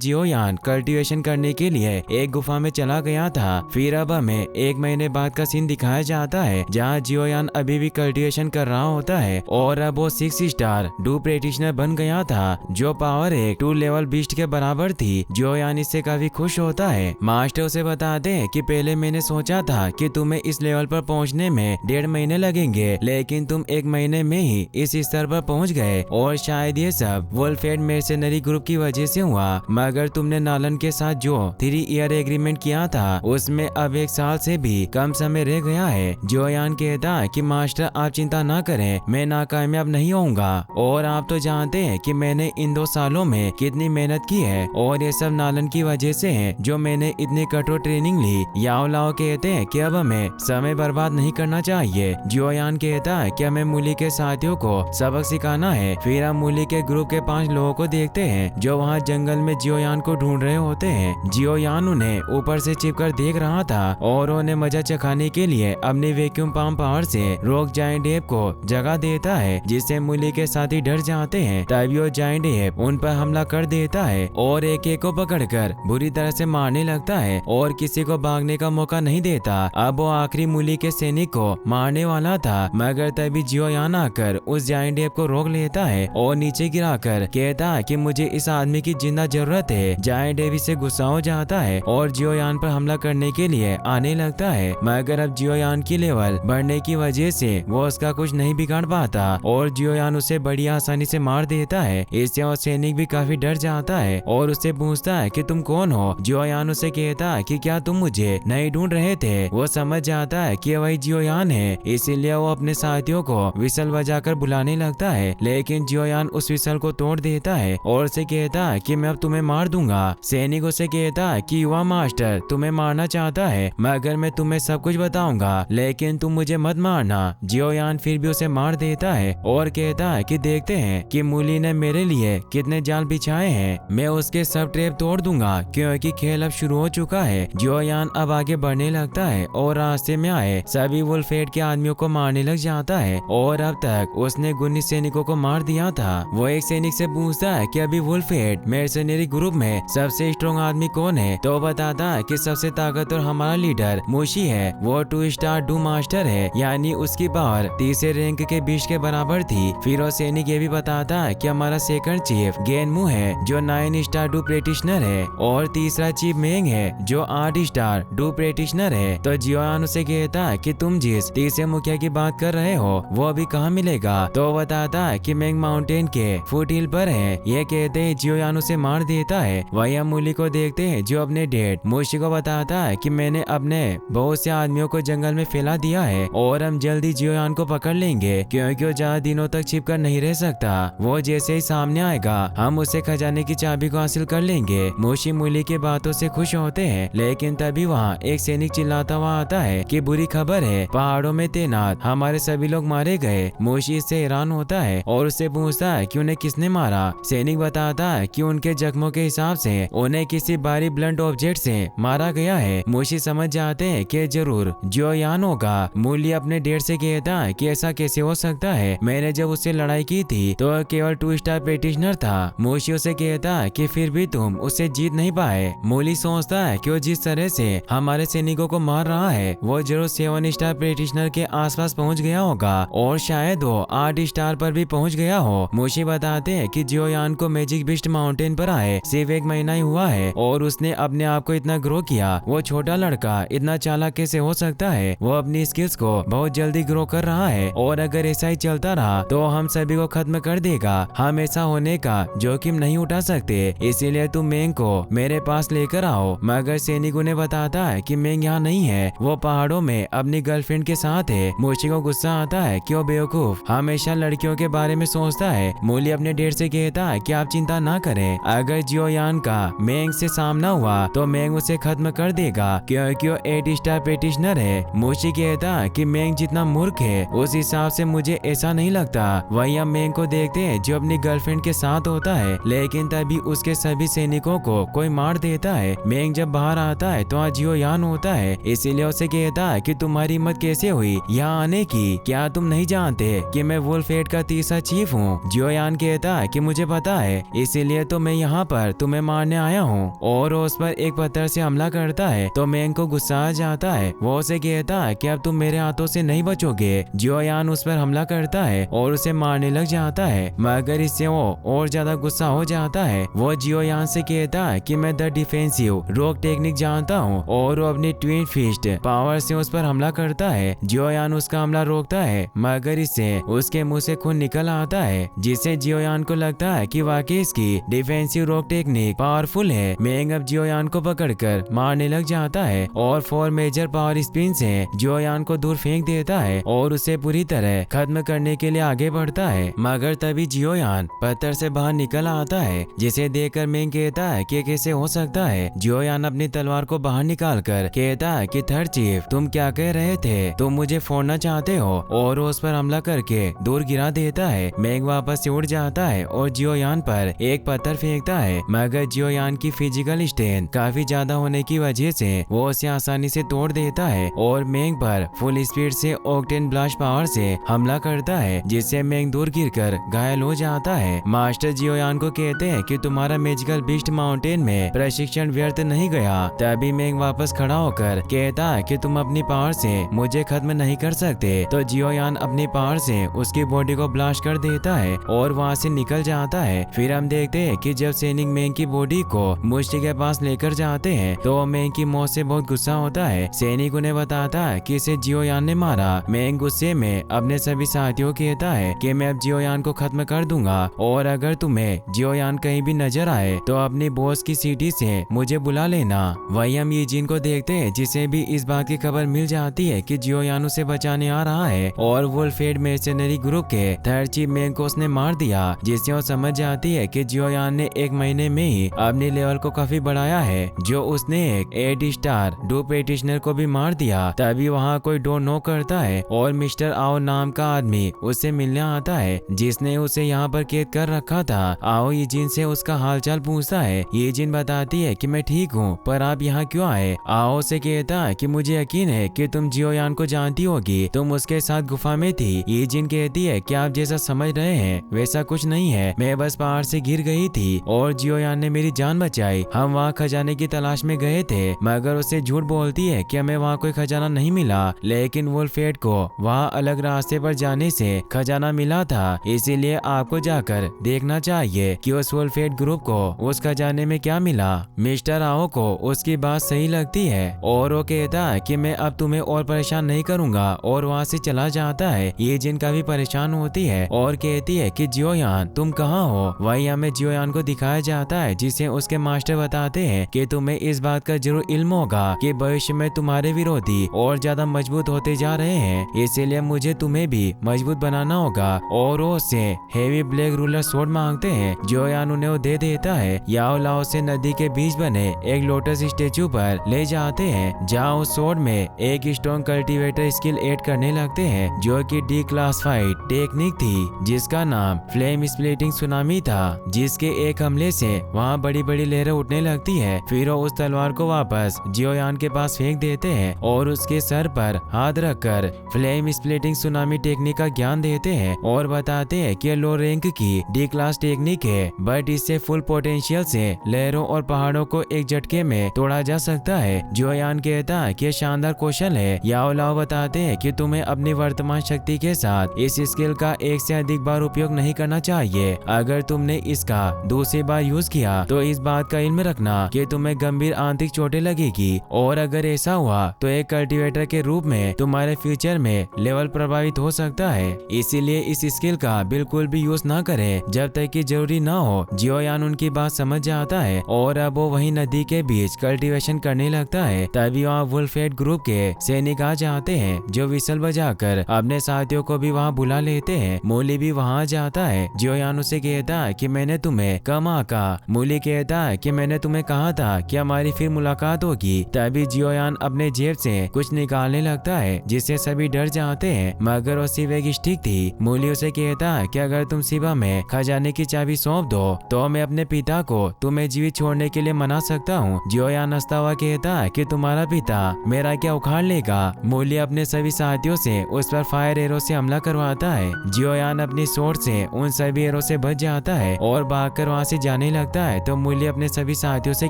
जियोयान cultivation करने के लिए एक गुफा में चला गया था। फिर अब हमें 1 महीने बाद का सीन दिखाया जाता है जहाँ जियोयान अभी भी कल्टीवेशन कर रहा होता है और अब वो 6 स्टार डू प्रैक्टिशनर बन गया था जो पावर एक 2 लेवल बीस्ट के बराबर थी। जियोयान इससे काफी खुश होता है। मास्टर उसे बताते हैं कि पहले मैंने सोचा था कि तुम्हें इस लेवल पर पहुंचने में 1.5 महीने लगेंगे, लेकिन तुम 1 महीने में ही इस स्तर पर पहुंच गए और शायद ये सब वुल्फहेड मर्सेनरी ग्रुप की वजह से हुआ। मगर तुमने नालन के साथ जो 3 ईयर एग्रीमेंट किया था उसमें अब 1 साल से भी कम समय रह गया है। जियोयान कहता है कि मास्टर आप चिंता ना करें, मैं नाकामयाब नहीं होऊंगा और आप तो जानते हैं कि मैंने इन 2 सालों में कितनी मेहनत की है और ये सब नालन की वजह से है जो मैंने इतनी कठोर ट्रेनिंग ली। याओ लाओ कहते हैं कि अब हमें समय बर्बाद नहीं करना चाहिए। जियोयान कहता है कि हमें मूली के साथियों को सबक सिखाना है। फिर हम मूली के ग्रुप के 5 लोगों को देखते हैं जो वहाँ जंगल में जियोयान को ढूंढ रहे होते हैं। जियोयान उन्हें ऊपर से छिपकर देख रहा था और उन्हें मजा चखाने के लिए अपनी वैक्यूम पाम पावर से रॉक जायंट एप को जगह देता है, जिससे मूली के साथी डर जाते हैं। तभी वो जायंट एप उन पर हमला कर देता है और एक को पकड़कर बुरी तरह से मारने लगता है और किसी को भागने का मौका नहीं देता। अब वो आखिरी मूली के सैनिक को मारने वाला था, मगर तभी जियोयान आकर उस जायंट एप को रोक लेता है और नीचे गिराकर कहता है कि मुझे इस आदमी की जिंदा जरूरत है। जायंट एप से गुस्सा हो जाता है और जियोयान पर हमला करने के लिए आने लगता है, मगर अब जियोयान की लेवल बढ़ने की वजह से वो उसका कुछ नहीं बिगाड़ पाता और जियोयान उसे बड़ी आसानी से मार देता है। इससे वो सैनिक भी काफी डर जाता है और उससे पूछता है कि तुम कौन हो। जियोयान उसे कहता है कि क्या तुम मुझे नहीं ढूंढ रहे थे। वो समझ जाता है कि वही जियोयान है, इसीलिए वो अपने साथियों को विसल बजाकर बुलाने लगता है, लेकिन जियोयान उस विसल को तोड़ देता है और उसे कहता है कि मैं अब तुम्हें मार दूंगा। सैनिक उसे कहता है कि युवा मास्टर तुम्हें मारना चाहता है, मगर मैं तुम्हें सब कुछ बताऊंगा, लेकिन तुम मुझे मत मारना। जियोयान फिर भी उसे मार देता है और कहता है कि देखते हैं कि मूली ने मेरे लिए कितने जाल बिछाए हैं, मैं उसके सब ट्रैप तोड़ दूंगा क्योंकि खेल अब शुरू हो चुका है। जियोयान अब आगे बढ़ने लगता है और रास्ते में आए सभी वुल्फहेड के आदमियों को मारने लग जाता है और अब तक उसने 19 सैनिकों को मार दिया था। वो एक सैनिक से पूछता है कि अभी वुल्फहेड मर्सेनरी ग्रुप में सबसे स्ट्रॉन्ग आदमी कौन है, तो बताता है कि सबसे ताकतवर हमारा लीडर मोशी है। वो 2 स्टार डू मास्टर है, यानी उसकी पावर 30 रैंक के 20 के बराबर थी। फिर वो सैनिक ये भी बताता है कि हमारा सेकंड चीफ गेनमू है जो 9 स्टार डू प्रैक्टिशनर है और तीसरा चीफ मेंग है जो 8 स्टार डू प्रैक्टिशनर है। तो जियोयान उसे कहता है कि तुम जिस तीसरे मुखिया की बात कर रहे हो वो अभी कहाँ मिलेगा, तो बताता है कि मेंग माउंटेन के फुट हिल पर है। ये कहते हैं जियोयान उसे मार देता है। वही हम मूली को देखते हैं जो अपने डेड मोशी को बताता है कि मैंने अपने बहुत से आदमियों को जंगल में फैला दिया है और हम जल्दी जियोयान को पकड़ लेंगे क्योंकि वो ज्यादा दिनों तक छिपकर नहीं रह सकता। वो जैसे ही सामने आएगा हम उसे खजाने की चाबी को हासिल कर लेंगे। मोशी मूली के बातों से खुश होते हैं, लेकिन तभी वहाँ एक सैनिक चिल्लाता हुआ आता है कि बुरी खबर है, पहाड़ों में तैनात हमारे सभी लोग मारे गए। मोशी इससे हैरान होता है और उससे पूछता है कि उन्हें किसने मारा। सैनिक बताता है कि उनके जख्मों के हिसाब से उन्हें किसी भारी ब्लंट ऑब्जेक्ट से मारा गया है। मोशी समझ जाते हैं कि जरूर जियोयान होगा। मूली अपने डेड से कहता है कि ऐसा कैसे हो सकता है, मैंने जब उससे लड़ाई की थी तो केवल 2 स्टार प्रैक्टिशनर था। मोशी उसे कहता है कि फिर भी तुम उससे जीत नहीं पाए। मूली सोचता है कि वो जिस तरह से हमारे सैनिकों को मार रहा है वो जरूर 7 स्टार प्रैक्टिशनर के आसपास पहुंच गया होगा और शायद वो 8 स्टार पर भी पहुंच गया हो। मोशी बताते हैं कि जियोयान को मैजिक बिस्ट माउंटेन पर आए सिर्फ 1 महीना ही हुआ है और उसने अपने आप को इतना ग्रो किया। वो छोटा लड़का इतना चालाक कैसे हो सकता है, वो अपनी स्किल्स को बहुत जल्दी ग्रो कर रहा है और अगर ऐसा ही चलता रहा तो हम सभी को खत्म कर देगा। हम ऐसा होने का जोखिम नहीं उठा सकते, इसीलिए तुम मेंग को मेरे पास लेकर आओ। मगर सैनिक उन्हें बताता है कि मेंग यहाँ नहीं है, वो पहाड़ों में अपनी गर्लफ्रेंड के साथ है। मोशी को गुस्सा आता है कि वो बेवकूफ हमेशा लड़कियों के बारे में सोचता है। मूली अपने डेड से कहता है कि आप चिंता ना करें, अगर जियोयान का मेंग से सामना हुआ तो मेंग उसे खत्म कर देगा क्योंकि वो 8 स्टार प्रैक्टिशनर है। मोशी कहता है कि मेंग जितना मूर्ख है उस हिसाब से मुझे ऐसा नहीं लगता। वही हम मेंग को देखते हैं जो अपनी गर्लफ्रेंड के साथ होता है, लेकिन तभी उसके सभी सैनिकों को कोई मार देता है। मेंग जब बाहर आता है तो आज जियोयान होता है, इसीलिए उसे कहता है कि तुम्हारी हिम्मत कैसे हुई यहाँ आने की, क्या तुम नहीं जानते कि मैं वुल्फहेड का तीसरा चीफ हूँ। जियोयान कहता है कि मुझे पता है, इसीलिए तो मैं यहाँ पर कर तुम्हें मारने आया हूँ। और वो उस पर एक पत्थर से हमला करता है तो मेंग को गुस्सा आ जाता है। वो उसे कहता है कि अब तुम मेरे हाथों से नहीं बचोगे। जियोयान उस पर हमला करता है और उसे मारने लग जाता है, मगर इससे वो और ज्यादा गुस्सा हो जाता है। वो जियोयान से कहता है कि मैं द डिफेंसिव रॉक टेक्निक जानता हूँ और वो अपनी ट्विन फिस्ट पावर से उस पर हमला करता है। जियोयान उसका हमला रोकता है, मगर इससे उसके मुंह से खून निकल आता है, जिससे जियोयान को लगता है कि वाकई इसकी डिफेंसिव रॉक टेक्निक पावरफुल है। मेंग अब जियोयान को पकड़कर मारने लग जाता है और 4 मेजर पावर स्पिन से जियोयान को दूर फेंक देता है और उसे पूरी तरह खत्म करने के लिए आगे बढ़ता है। मगर तभी जियोयान पत्थर से बाहर निकल आता है, जिसे देखकर मेंग कहता है कि कैसे हो सकता है। जियोयान अपनी तलवार को बाहर निकालकर कहता है कि थर्ड चीफ तुम क्या कह रहे थे, तुम मुझे फोड़ना चाहते हो, और उस पर हमला करके दूर गिरा देता है। मेंग वापस से उड़ जाता है और जियोयान पर एक पत्थर फेंकता है, मगर जियोयान की फिजिकल स्ट्रेंथ काफी ज्यादा होने की वजह से वो उसे आसानी से तोड़ देता है और मेंग पर फुल स्पीड से ऑक्टेन ब्लास्ट पावर से हमला करता है, जिससे मेंग दूर गिरकर घायल हो जाता है। मास्टर जियोयान को कहते हैं कि तुम्हारा मैजिकल बीस्ट माउंटेन में प्रशिक्षण व्यर्थ नहीं गया। तभी मेंग वापस खड़ा होकर कहता है कि तुम अपनी पावर से मुझे खत्म नहीं कर सकते। तो जियोयान अपनी पावर से उसकी बॉडी को ब्लास्ट कर देता है और वहाँ से निकल जाता है। फिर हम देखते हैं कि जब सैनिक मेंग की बॉडी को मुष्टि के पास लेकर जाते हैं तो मेंग की मौत से बहुत गुस्सा होता है। सैनिक उन्हें बताता है कि इसे जियोयान ने मारा। मेंग गुस्से में अपने सभी साथियों को कहता है कि मैं अब जियोयान को खत्म कर दूंगा और अगर तुम्हें जियोयान कहीं भी नजर आए तो अपनी बॉस की सिटी से मुझे बुला लेना। वही हम यीजिन को देखते हैं, जिसे भी इस बात की खबर मिल जाती है कि जियोयान उसे बचाने आ रहा है और वुल्फेड मर्सेनरी ग्रुप के थर्ड चीफ मेंग को उसने मार दिया, जिससे वो समझ जाती है कि जियोयान ने 1 महीने में ही अपने लेवल को काफी बढ़ाया है। जो उसने एक 8 स्टार डू पेटिशनर को भी मार दिया। तभी वहाँ कोई डोर नॉक करता है और मिस्टर आओ नाम का आदमी उससे मिलने आता है, जिसने उसे यहाँ पर कैद कर रखा था। आओ यीजिन से उसका हालचाल पूछता है। यीजिन बताती है कि मैं ठीक हूँ, पर आप यहाँ क्यों आए। आओ से कहता है कि मुझे यकीन है कि तुम जियोयान को जानती होगी, तुम उसके साथ गुफा में थी। यीजिन कहती है कि आप जैसा समझ रहे हैं वैसा कुछ नहीं है, मैं बस पहाड़ से गिर गई थी और जियोयान ने मेरी जान बचाई। हम वहाँ खजाने की तलाश में गए थे, मगर उससे झूठ बोलती है कि हमें वहाँ कोई खजाना नहीं मिला, लेकिन वुल्फेड को वहाँ अलग रास्ते पर जाने से खजाना मिला था, इसीलिए आपको जाकर देखना चाहिए कि उस वुल्फेड ग्रुप को उस खजाने में क्या मिला। मिस्टर आओ को उसकी बात सही लगती है और वो कहता है कि मैं अब तुम्हें और परेशान नहीं करूंगा और वहाँ से चला जाता है। ये जिन काफी परेशान होती है और कहती है कि जियोयान तुम कहाँ हो। वही हमें जियोयान को दिखाया जाता है, जिसे उसके मास्टर बताते हैं कि तुम्हें इस बात का जरूर इल्म होगा कि भविष्य में तुम्हारे विरोधी और ज्यादा मजबूत होते जा रहे हैं, इसीलिए मुझे तुम्हें भी मजबूत बनाना होगा। और वो उससे हेवी ब्लैक रूलर स्वॉर्ड मांगते हैं। जियोयान उन्हें वो दे देता है। याओ लाओ से नदी के बीच बने एक लोटस स्टेचू पर ले जाते हैं, जहाँ उस स्वॉर्ड में एक स्टोन कल्टीवेटर स्किल ऐड करने लगते हैं, जो कि डी क्लासिफाइड टेक्निक थी, जिसका नाम फ्लेम स्प्लिटिंग सुनामी था, जिसके एक हमले से वहाँ बड़ी बड़ी लहरें उठने लगती है। फिर वो उस तलवार को वापस जियोयान के पास फेंक देते हैं और उसके सर पर हाथ रखकर फ्लेम स्प्लिटिंग सुनामी टेक्निक का ज्ञान देते हैं और बताते हैं कि लो रैंक की डी क्लास टेक्निक है, बट इससे फुल पोटेंशियल से लहरों और पहाड़ों को एक झटके में तोड़ा जा सकता है। जियोयान कहता है कि शानदार कौशल है। याओ लाओ बताते हैं कि तुम्हें अपनी वर्तमान शक्ति के साथ इस स्किल का एक से अधिक बार उपयोग नहीं करना चाहिए। अगर तुमने इसका दूसरी बार यूज किया तो इस बात का इल्म रखना कि तुम्हें गंभीर आंतरिक चोटें लगेगी, और अगर ऐसा हुआ तो एक कल्टीवेटर के रूप में तुम्हारे फ्यूचर में लेवल प्रभावित हो सकता है। इसीलिए इस स्किल का बिल्कुल भी यूज ना करें जब तक कि जरूरी ना हो। जियोयान उनकी बात समझ जाता है और अब वो वही नदी के बीच कल्टीवेशन करने लगता है। तभी वहाँ वुल्फेड ग्रुप के सैनिक आ जाते हैं, जो विसल बजाकर अपने साथियों को भी वहाँ बुला लेते हैं। मूली भी वहाँ जाता है। जियोयान उसे कहता है कि मैंने तुम्हें कम आका। मूली कहता है कि मैंने तुम्हें कहा था कि हमारी फिर मुलाकात होगी। तभी जियोयान अपने जेब से कुछ निकालने लगता है, जिससे सभी डर जाते हैं, मगर वो सिर्फ एक स्टिक थी। मूली उसे कहता है कि अगर तुम सिवा में खजाने की चाबी सौंप दो तो मैं अपने पिता को तुम्हें जीवित छोड़ने के लिए मना सकता हूँ। जियोयान हंसता हुआ कहता है कि तुम्हारा पिता मेरा क्या उखाड़ लेगा। मूली अपने सभी साथियों से उस पर फायर एरो से हमला करवाता है। जियोयान अपनी सोर्ड से उन सभी एरो से बच जाता है और भागकर वहाँ से जाने लगता है तो मूल्य अपने सभी साथियों से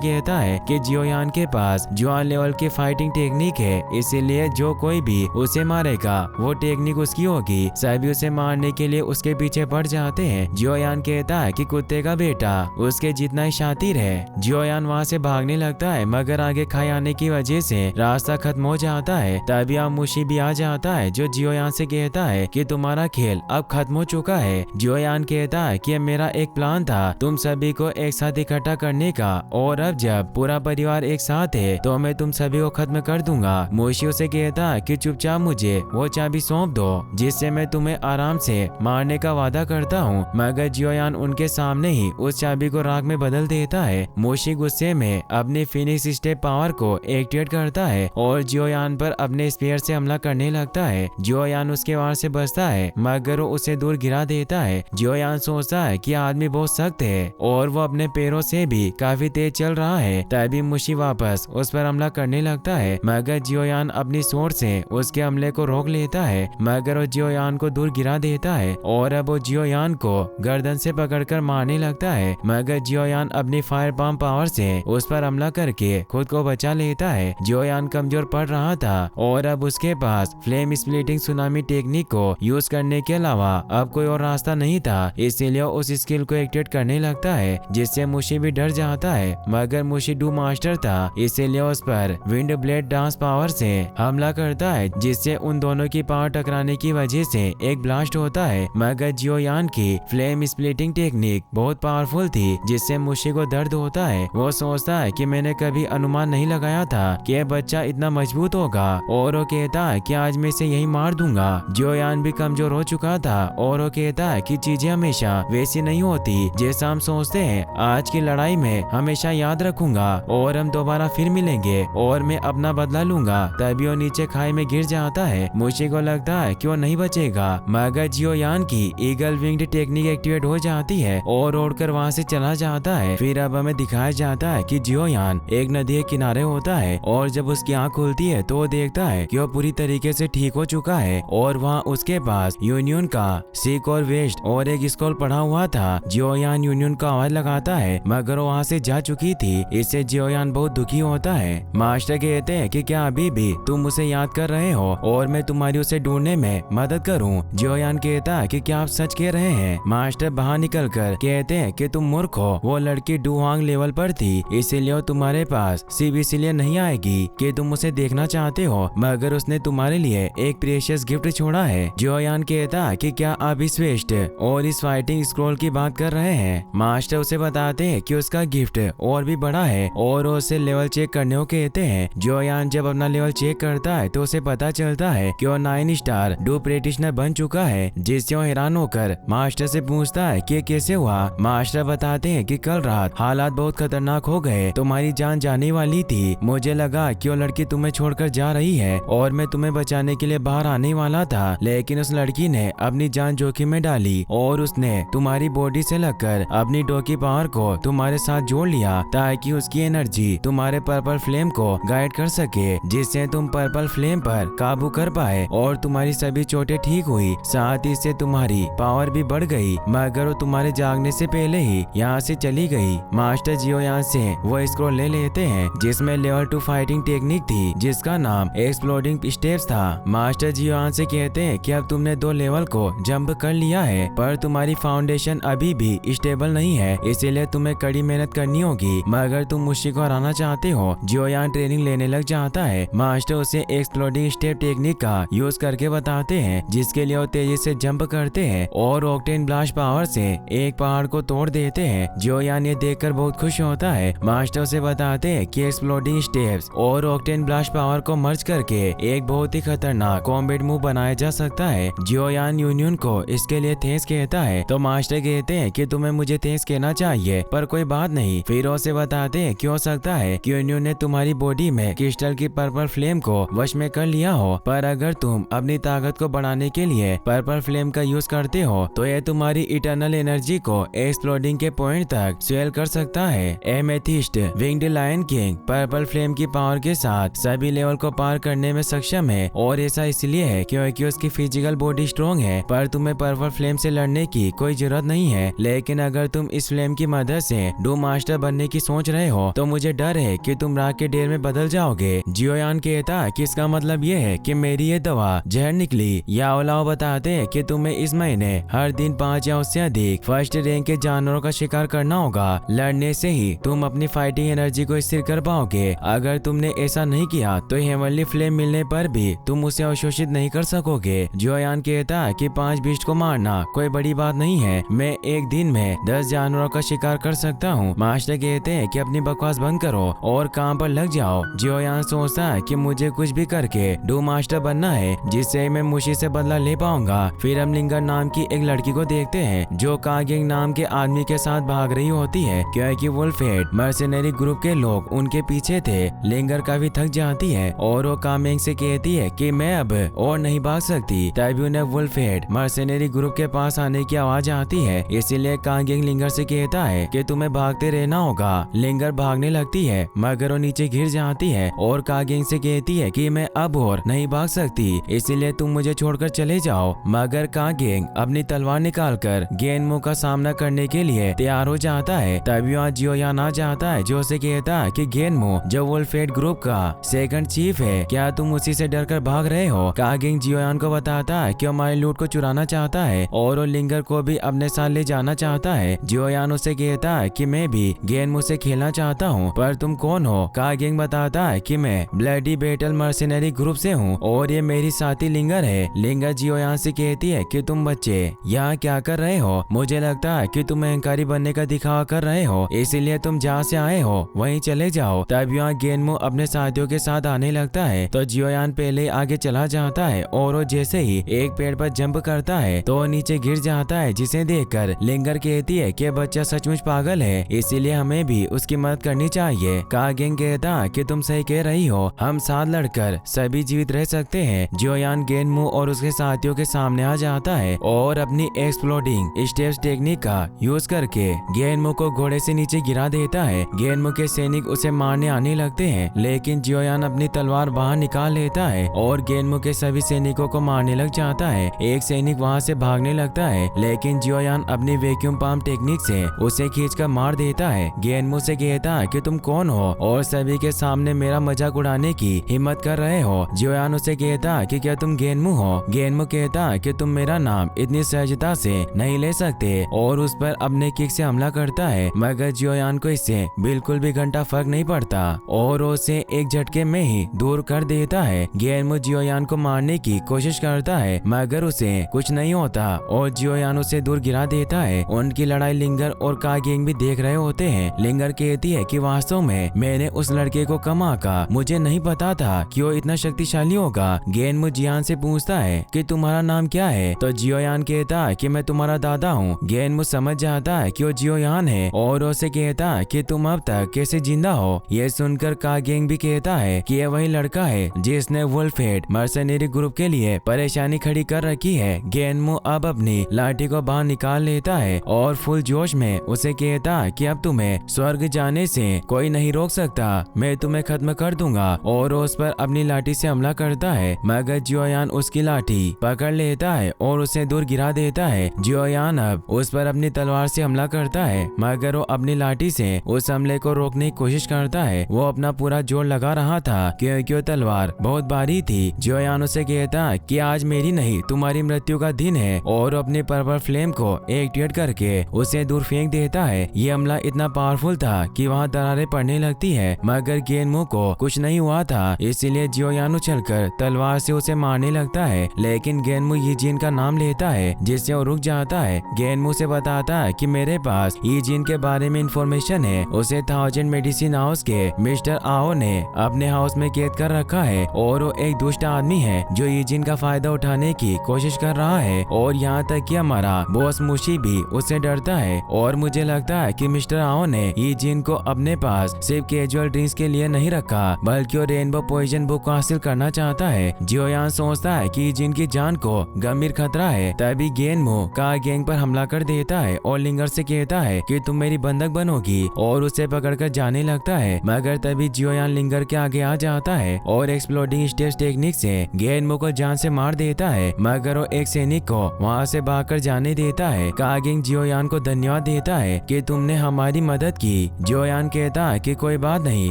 कहता है कि जियोयान के पास जुआन लेवल की फाइटिंग टेक्निक है, इसीलिए जो कोई भी उसे मारेगा वो टेक्निक उसकी होगी। सभी उसे मारने के लिए उसके पीछे पड़ जाते हैं। जियोयान कहता है कि कुत्ते का बेटा उसके जितना ही शातिर है। जियोयान वहाँ से भागने लगता है मगर आगे खाई आने की वजह से रास्ता खत्म हो जाता है। तभी मुशी भी आ जाता है जो जियोयान से कहता है कि तुम्हारा खेल अब खत्म हो चुका है। जियोयान कहता है कि मेरा एक प्लान था तुम सभी को एक साथ इकट्ठा करने का, और अब जब पूरा परिवार एक साथ है तो मैं तुम सभी को खत्म कर दूंगा। मुशी उसे कहता है कि चुपचाप मुझे वो चाबी सौंप दो जिससे मैं तुम्हें आराम से मारने का वादा करता हूँ। मगर जियोयान उनके सामने ही उस चाबी को राख में बदल देता है। मुशी गुस्से में अपनी फिनिक्स स्टेप पावर को एक्टिवेट करता है और जियोयान पर अपने स्पीयर से हमला करने लगता है। जियोयान उसके वार से बचता है मगर वो उसे दूर गिरा देता है। जियोयान सोचता है कि आदमी बहुत सख्त है और वो अपने पैरों से भी काफी तेज चल रहा है। तभी मुशी वापस उस पर हमला करने लगता है मगर जियोयान अपनी सोर्ड से उसके हमले को रोक लेता है मगर वो जियोयान को दूर गिरा देता है और अब वो जियोयान को गर्दन से पकड़कर मारने लगता है मगर जियोयान अपनी फायर बम पावर से उस पर हमला करके खुद को बचा लेता है। जियोयान कमजोर पड़ रहा था और अब उसके पास फ्लेम स्प्लिटिंग सुनामी टेक्निक को यूज करने के अलावा अब कोई और रास्ता नहीं था, इसीलिए उस स्किल को एक्टिवेट करने लगता है जिससे मुशी भी डर जाता है। मगर मुशी डू मास्टर था इसीलिए उस पर विंड ब्लेड डांस पावर से हमला करता है जिससे उन दोनों की पावर टकराने की वजह से एक ब्लास्ट होता है। मगर जियोयान की फ्लेम स्प्लिटिंग टेक्निक बहुत पावरफुल थी जिससे मुशी को दर्द होता है। वो सोचता है कि मैंने कभी अनुमान नहीं लगाया था कि यह बच्चा इतना मजबूत होगा और वो कहता है कि आज मैं इसे यही मार दूंगा। जियोयान भी कमजोर हो चुका था और वो कहता है कि चीजें हमेशा वैसी नहीं होती जैसा हम सोचते हैं। आज की लड़ाई में हमेशा याद रखूंगा और हम दोबारा फिर मिलेंगे और मैं अपना बदला लूंगा। तभी वो नीचे खाई में गिर जाता है। मुशी को लगता है कि वो नहीं बचेगा मगर जियोयान की ईगल विंग्ड टेक्निक एक्टिवेट हो जाती है और उड़कर वहाँ से चला जाता है। फिर अब हमें दिखाया जाता है कि जियोयान एक नदी के किनारे होता है और जब उसकी आँख खुलती है तो वो देखता है कि वो पूरी तरीके से ठीक हो चुका है और वहाँ उसके पास यूनियन का सिक और वेस्ट और एक स्क्रॉल पड़ा हुआ था। जियोयान यूनियन का आवाज लगाता है मगर वो वहाँ से जा चुकी थी। इससे जियोयान बहुत दुखी होता है। मास्टर कहते हैं कि क्या अभी भी तुम उसे याद कर रहे हो और मैं तुम्हारी उसे ढूंढने में मदद करूं। जियोयान कहता है कि क्या आप सच कह रहे हैं। मास्टर बाहर निकलकर कहते हैं कि तुम मूर्ख हो, वो लड़की डुहांग लेवल पर थी इसीलिए वो तुम्हारे पास सिर्फ इसलिए नहीं आएगी कि तुम उसे देखना चाहते हो मगर उसने तुम्हारे लिए एक प्रेशियस गिफ्ट छोड़ा है। जियोयान कहता है कि क्या आप इस वेस्ट और इस फाइटिंग स्क्रॉल की बात कर रहे हैं। मास्टर उसे बताते हैं कि उसका गिफ्ट और भी बड़ा है और उसे लेवल चेक करने को कहते हैं। जियोयान जब अपना लेवल चेक करता है तो उसे पता चलता है कि वो 9 स्टार डू प्रैक्टिशनर बन चुका है जिससे वो हैरान होकर मास्टर से पूछता है कि कैसे हुआ। मास्टर बताते हैं कि कल रात हालात बहुत खतरनाक हो गए, तुम्हारी जान जाने वाली थी। मुझे लगा कि वो लड़की तुम्हें छोड़कर जा रही है और मैं तुम्हें बचाने के लिए बाहर आने वाला था लेकिन उस लड़की ने अपनी जान जोखिम में डाली और उसने तुम्हारी बॉडी से लगकर अपनी डोकी पावर को तुम्हारे साथ जोड़ लिया ताकि उसकी एनर्जी तुम्हारे पर्पल फ्लेम को गाइड कर सके जिससे तुम पर्पल फ्लेम पर काबू कर पाए और तुम्हारी सभी चोटें ठीक हुई। साथ ही से तुम्हारी पावर भी बढ़ गई मगर वो तुम्हारे जागने से पहले ही यहाँ से चली गई। मास्टर जियोयान से वो स्क्रॉल ले लेते हैं जिसमें लेवल 2 फाइटिंग टेक्निक थी जिसका नाम एक्सप्लोडिंग स्टेप्स था। मास्टर जियोयान से कहते हैं कि अब तुमने 2 लेवल को जंप कर लिया है पर तुम्हारी फाउंडेशन अभी भी स्टेबल नहीं है इसीलिए तुम्हें कड़ी मेहनत करनी होगी मगर तुम मुशी को हराना चाहते हो। जियोयान ट्रेनिंग लेने लग जाता है। मास्टर उसे एक्सप्लोडिंग स्टेप टेक्निक का यूज करके बताते हैं जिसके लिए वो तेजी से जंप करते हैं और ऑक्टेन ब्लास्ट पावर से एक पहाड़ को तोड़ देते हैं। जियोयान ये देखकर बहुत खुश होता है। मास्टर उसे बताते हैं कि एक्सप्लोडिंग स्टेप्स और ऑक्टेन ब्लास्ट पावर को मर्ज करके एक बहुत ही खतरनाक कॉम्बैट मूव बनाया जा सकता है। जियोयान यूनियन को इसके लिए थैंक्स कहता है तो मास्टर कहते हैं कि तुम्हें मुझे थैंक्स कहना चाहिए पर कोई बात नहीं। फिर उसे बताते हैं कि हो सकता है कि यूनियन ने तुम्हारी बॉडी में क्रिस्टल की पर्पल फ्लेम को वश में कर लिया हो पर अगर तुम अपनी ताकत को बढ़ाने के लिए पर्पल फ्लेम का यूज करते हो तो यह तुम्हारी इटर्नल एनर्जी को एक्सप्लोडिंग के पॉइंट तक स्वेल कर सकता है। Amethyst winged lion king purple flame की पावर के साथ सभी लेवल को पार करने में सक्षम है और ऐसा इसलिए है क्योंकि उसकी फिजिकल बॉडी स्ट्रॉन्ग है पर तुम्हें पर्पल फ्लेम से लड़ने की कोई जरूरत नहीं है। लेकिन अगर तुम इस फ्लेम की मदद से डूम मास्टर बनने की सोच रहे हो तो मुझे डर है कि तुम राख के ढेर में बदल जाओगे। जियोयान कहता कि इसका मतलब ये है कि मेरी ये दवा जहर निकली। याओलाओ बताते हैं कि तुम्हें इस महीने हर दिन 5 या उससे अधिक फर्स्ट रैंक के जानवरों का शिकार करना होगा। लड़ने से ही तुम अपनी फाइटिंग एनर्जी को स्थिर कर पाओगे। अगर तुमने ऐसा नहीं किया तो हेवनली फ्लेम मिलने पर भी तुम उसे अवशोषित नहीं कर सकोगे। जियोयान कहता कि 5 बीस्ट को मारना कोई बड़ी बात नहीं है, मैं एक दिन में 10 जानवरों का शिकार कर सकता हूँ। मास्टर कहते हैं कि अपनी बकवास बंद करो और काम पर लग जाओ। जियोयान सोचता है कि मुझे कुछ भी करके डूम मास्टर बनना है जिससे मैं मुशी से बदला ले पाऊंगा। फिर हम लिंगर नाम की एक लड़की को देखते हैं जो कागेंग नाम के आदमी के साथ भाग रही होती है क्योंकि वुल्फहेड मर्सेनरी ग्रुप के लोग उनके पीछे थे। लिंगर काफी थक जाती है और वो कामेंग से कहती है कि मैं अब और नहीं भाग सकती। तभी उन्हें वुल्फहेड मर्सेनरी ग्रुप के पास आने की आवाज आती है, इसीलिए कागेंग लिंगर से कहता है कि तुम्हें भागते रहना होगा। लिंगर भागने लगती है मगर वो नीचे गिर जाती है और कागेंग से कहती है कि मैं अब और नहीं भाग सकती, इसीलिए तुम मुझे छोड़कर चले जाओ। मगर कागेंग अपनी तलवार निकालकर गेनमो का सामना करने के लिए तैयार हो जाता है। तभी वहाँ जियोयान आ जाता है जो उसे कहता है कि गेनमो जो वुल्फहेड ग्रुप का सेकंड चीफ है, क्या तुम उसी से डरकर भाग रहे हो। कागेंग जियोयान को बताता है कि हमारे लूट को चुराना चाहता है और वो लिंगर को भी अपने साथ ले जाना चाहता है। जियोयान उसे कहता है कि मैं भी गेनमो से खेलना चाहता हूँ, पर तुम कौन हो। कागेंग बताता है कि मैं ब्लडी बैटल मर्सेनरी ग्रुप से हूँ और ये मेरी साथी लिंगर है। लिंगर जियोयान से कहती है कि तुम बच्चे यहाँ क्या कर रहे हो, मुझे लगता है कि तुम अहंकारी बनने का दिखावा कर रहे हो, इसीलिए तुम जहाँ से आए हो वहीं चले जाओ। तब यहाँ गेनमो अपने साथियों के साथ आने लगता है तो जियोयान पहले आगे चला जाता है और वो जैसे ही एक पेड़ पर जंप करता है तो नीचे गिर जाता है, जिसे देखकर लिंगर कहती है कि बच्चा सचमुच पागल है, इसीलिए हमें भी उसकी मदद करनी चाहिए। कागेंग कहता कि तुम सही कह रही हो, हम साथ लड़कर सभी जीवित रह सकते हैं। जियोयान गेनमो और उसके साथियों के सामने आ जाता है और अपनी एक्सप्लोडिंग स्टेप्स टेक्निक का यूज करके गेनमो को घोड़े से नीचे गिरा देता है। गेनमो के सैनिक उसे मारने आने लगते हैं लेकिन जियोयान अपनी तलवार बाहर निकाल लेता है और गेनमो के सभी सैनिकों को मारने लग जाता है। एक सैनिक वहां से भागने लगता है लेकिन जियोयान अपनी वैक्यूम पाम टेक्निक से उसे खींचकर मार देता है। गेनमो से कहता है कि तुम कौन हो और सभी के सामने मेरा मजाक उड़ाने की हिम्मत कर रहे हो। जियोयान उसे कहता है कि क्या तुम गेनमो हो। गेनमो कहता है कि तुम मेरा नाम इतनी सहजता से नहीं ले सकते और उस पर अपने किक से हमला करता है, मगर जियोयान को इससे बिल्कुल भी घंटा फर्क नहीं पड़ता और उसे एक झटके में ही दूर कर देता है। गेनमो जियोयान को मारने की कोशिश करता है मगर उसे कुछ नहीं होता और जियोयान उसे दूर गिरा देता है। उनकी लड़ाई लिंगर और कागेंग भी देख रहे होते हैं। लिंगर कहती है कि वास्तव में मैंने उस लड़के को कम आंका, मुझे नहीं पता था कि वो इतना शक्तिशाली होगा। गेनमो जियान से पूछता है कि तुम्हारा नाम क्या है तो जियोयान कहता है कि मैं तुम्हारा दादा हूँ। गेनमो समझ जाता है कि वो जियोयान है और उसे कहता है कि तुम अब तक कैसे जिंदा हो। यह सुनकर कागेंग भी कहता है कि यह वही लड़का है जिसने वुल्फहेड मर्सेनरी ग्रुप के लिए परेशानी खड़ी कर रखी है। गेनमो अब अपनी लाठी को बाहर निकाल लेता है और फुल जोश में उसे कहता है कि अब तुम्हें स्वर्ग जाने से कोई नहीं रोक सकता, मैं तुम्हें खत्म कर दूंगा और उस पर अपनी लाठी से हमला करता है मगर जियोयान उसकी लाठी पकड़ लेता है और उसे दूर गिरा देता है। जियोयान अब उस पर अपनी तलवार से हमला करता है मगर वो अपनी लाठी से उस हमले को रोकने की कोशिश करता है। वो अपना पूरा जोर लगा रहा था क्योंकि वो तलवार बहुत भारी थी। जियोयान उसे कहता है कि आज मेरी नहीं तुम्हारी मृत्यु का दिन है और अपने पर्पल फ्लेम को एक्टिवेट करके उसे दूर फेंक देता है। ये हमला इतना पावरफुल था कि वहाँ दरारें पड़ने लगती है मगर गेनमो को कुछ नहीं हुआ था, इसीलिए जियोयान उछलकर तलवार से उसे मारने लगता है लेकिन गेनमो यीजिन का नाम लेता है जिससे वो रुक जाता है। गेनमो से बताता है कि मेरे पास यीजिन के बारे में इंफॉर्मेशन है, उसे 1000 मेडिसिन हाउस के मिस्टर आओ ने अपने हाउस में कैद कर रखा है और वो एक दुष्ट आदमी है जो यीजिन का फायदा उठाने की कोशिश कर रहा है और यहाँ तक कि हमारा बॉस मुशी भी उससे डरता है और मुझे लगता है कि मिस्टर आओ ने यीजिन को अपने पास सिर्फ कैजुअल ड्रिंक्स के लिए नहीं रखा बल्कि वो रेनबो पॉइजन बुक को हासिल करना चाहता है। जियोयान सोचता है कि यीजिन की जान को गंभीर खतरा है। तभी गेनमो कागेंग पर हमला कर देता है और लिंगर से कहता है कि तुम मेरी बंधक बनोगी और उसे पकड़कर जाने लगता है मगर तभी जियोयान लिंगर के आगे आ जाता है और एक्सप्लोडिंग स्टेप्स टेक्निक से गेनमो को जान से मार देता है मगर वो एक सैनिक को वहाँ से भागकर जाने देता है। कागेंग जियोयान को धन्यवाद कहता है कि तुमने हमारी मदद की। जियोयान कहता है कि कोई बात नहीं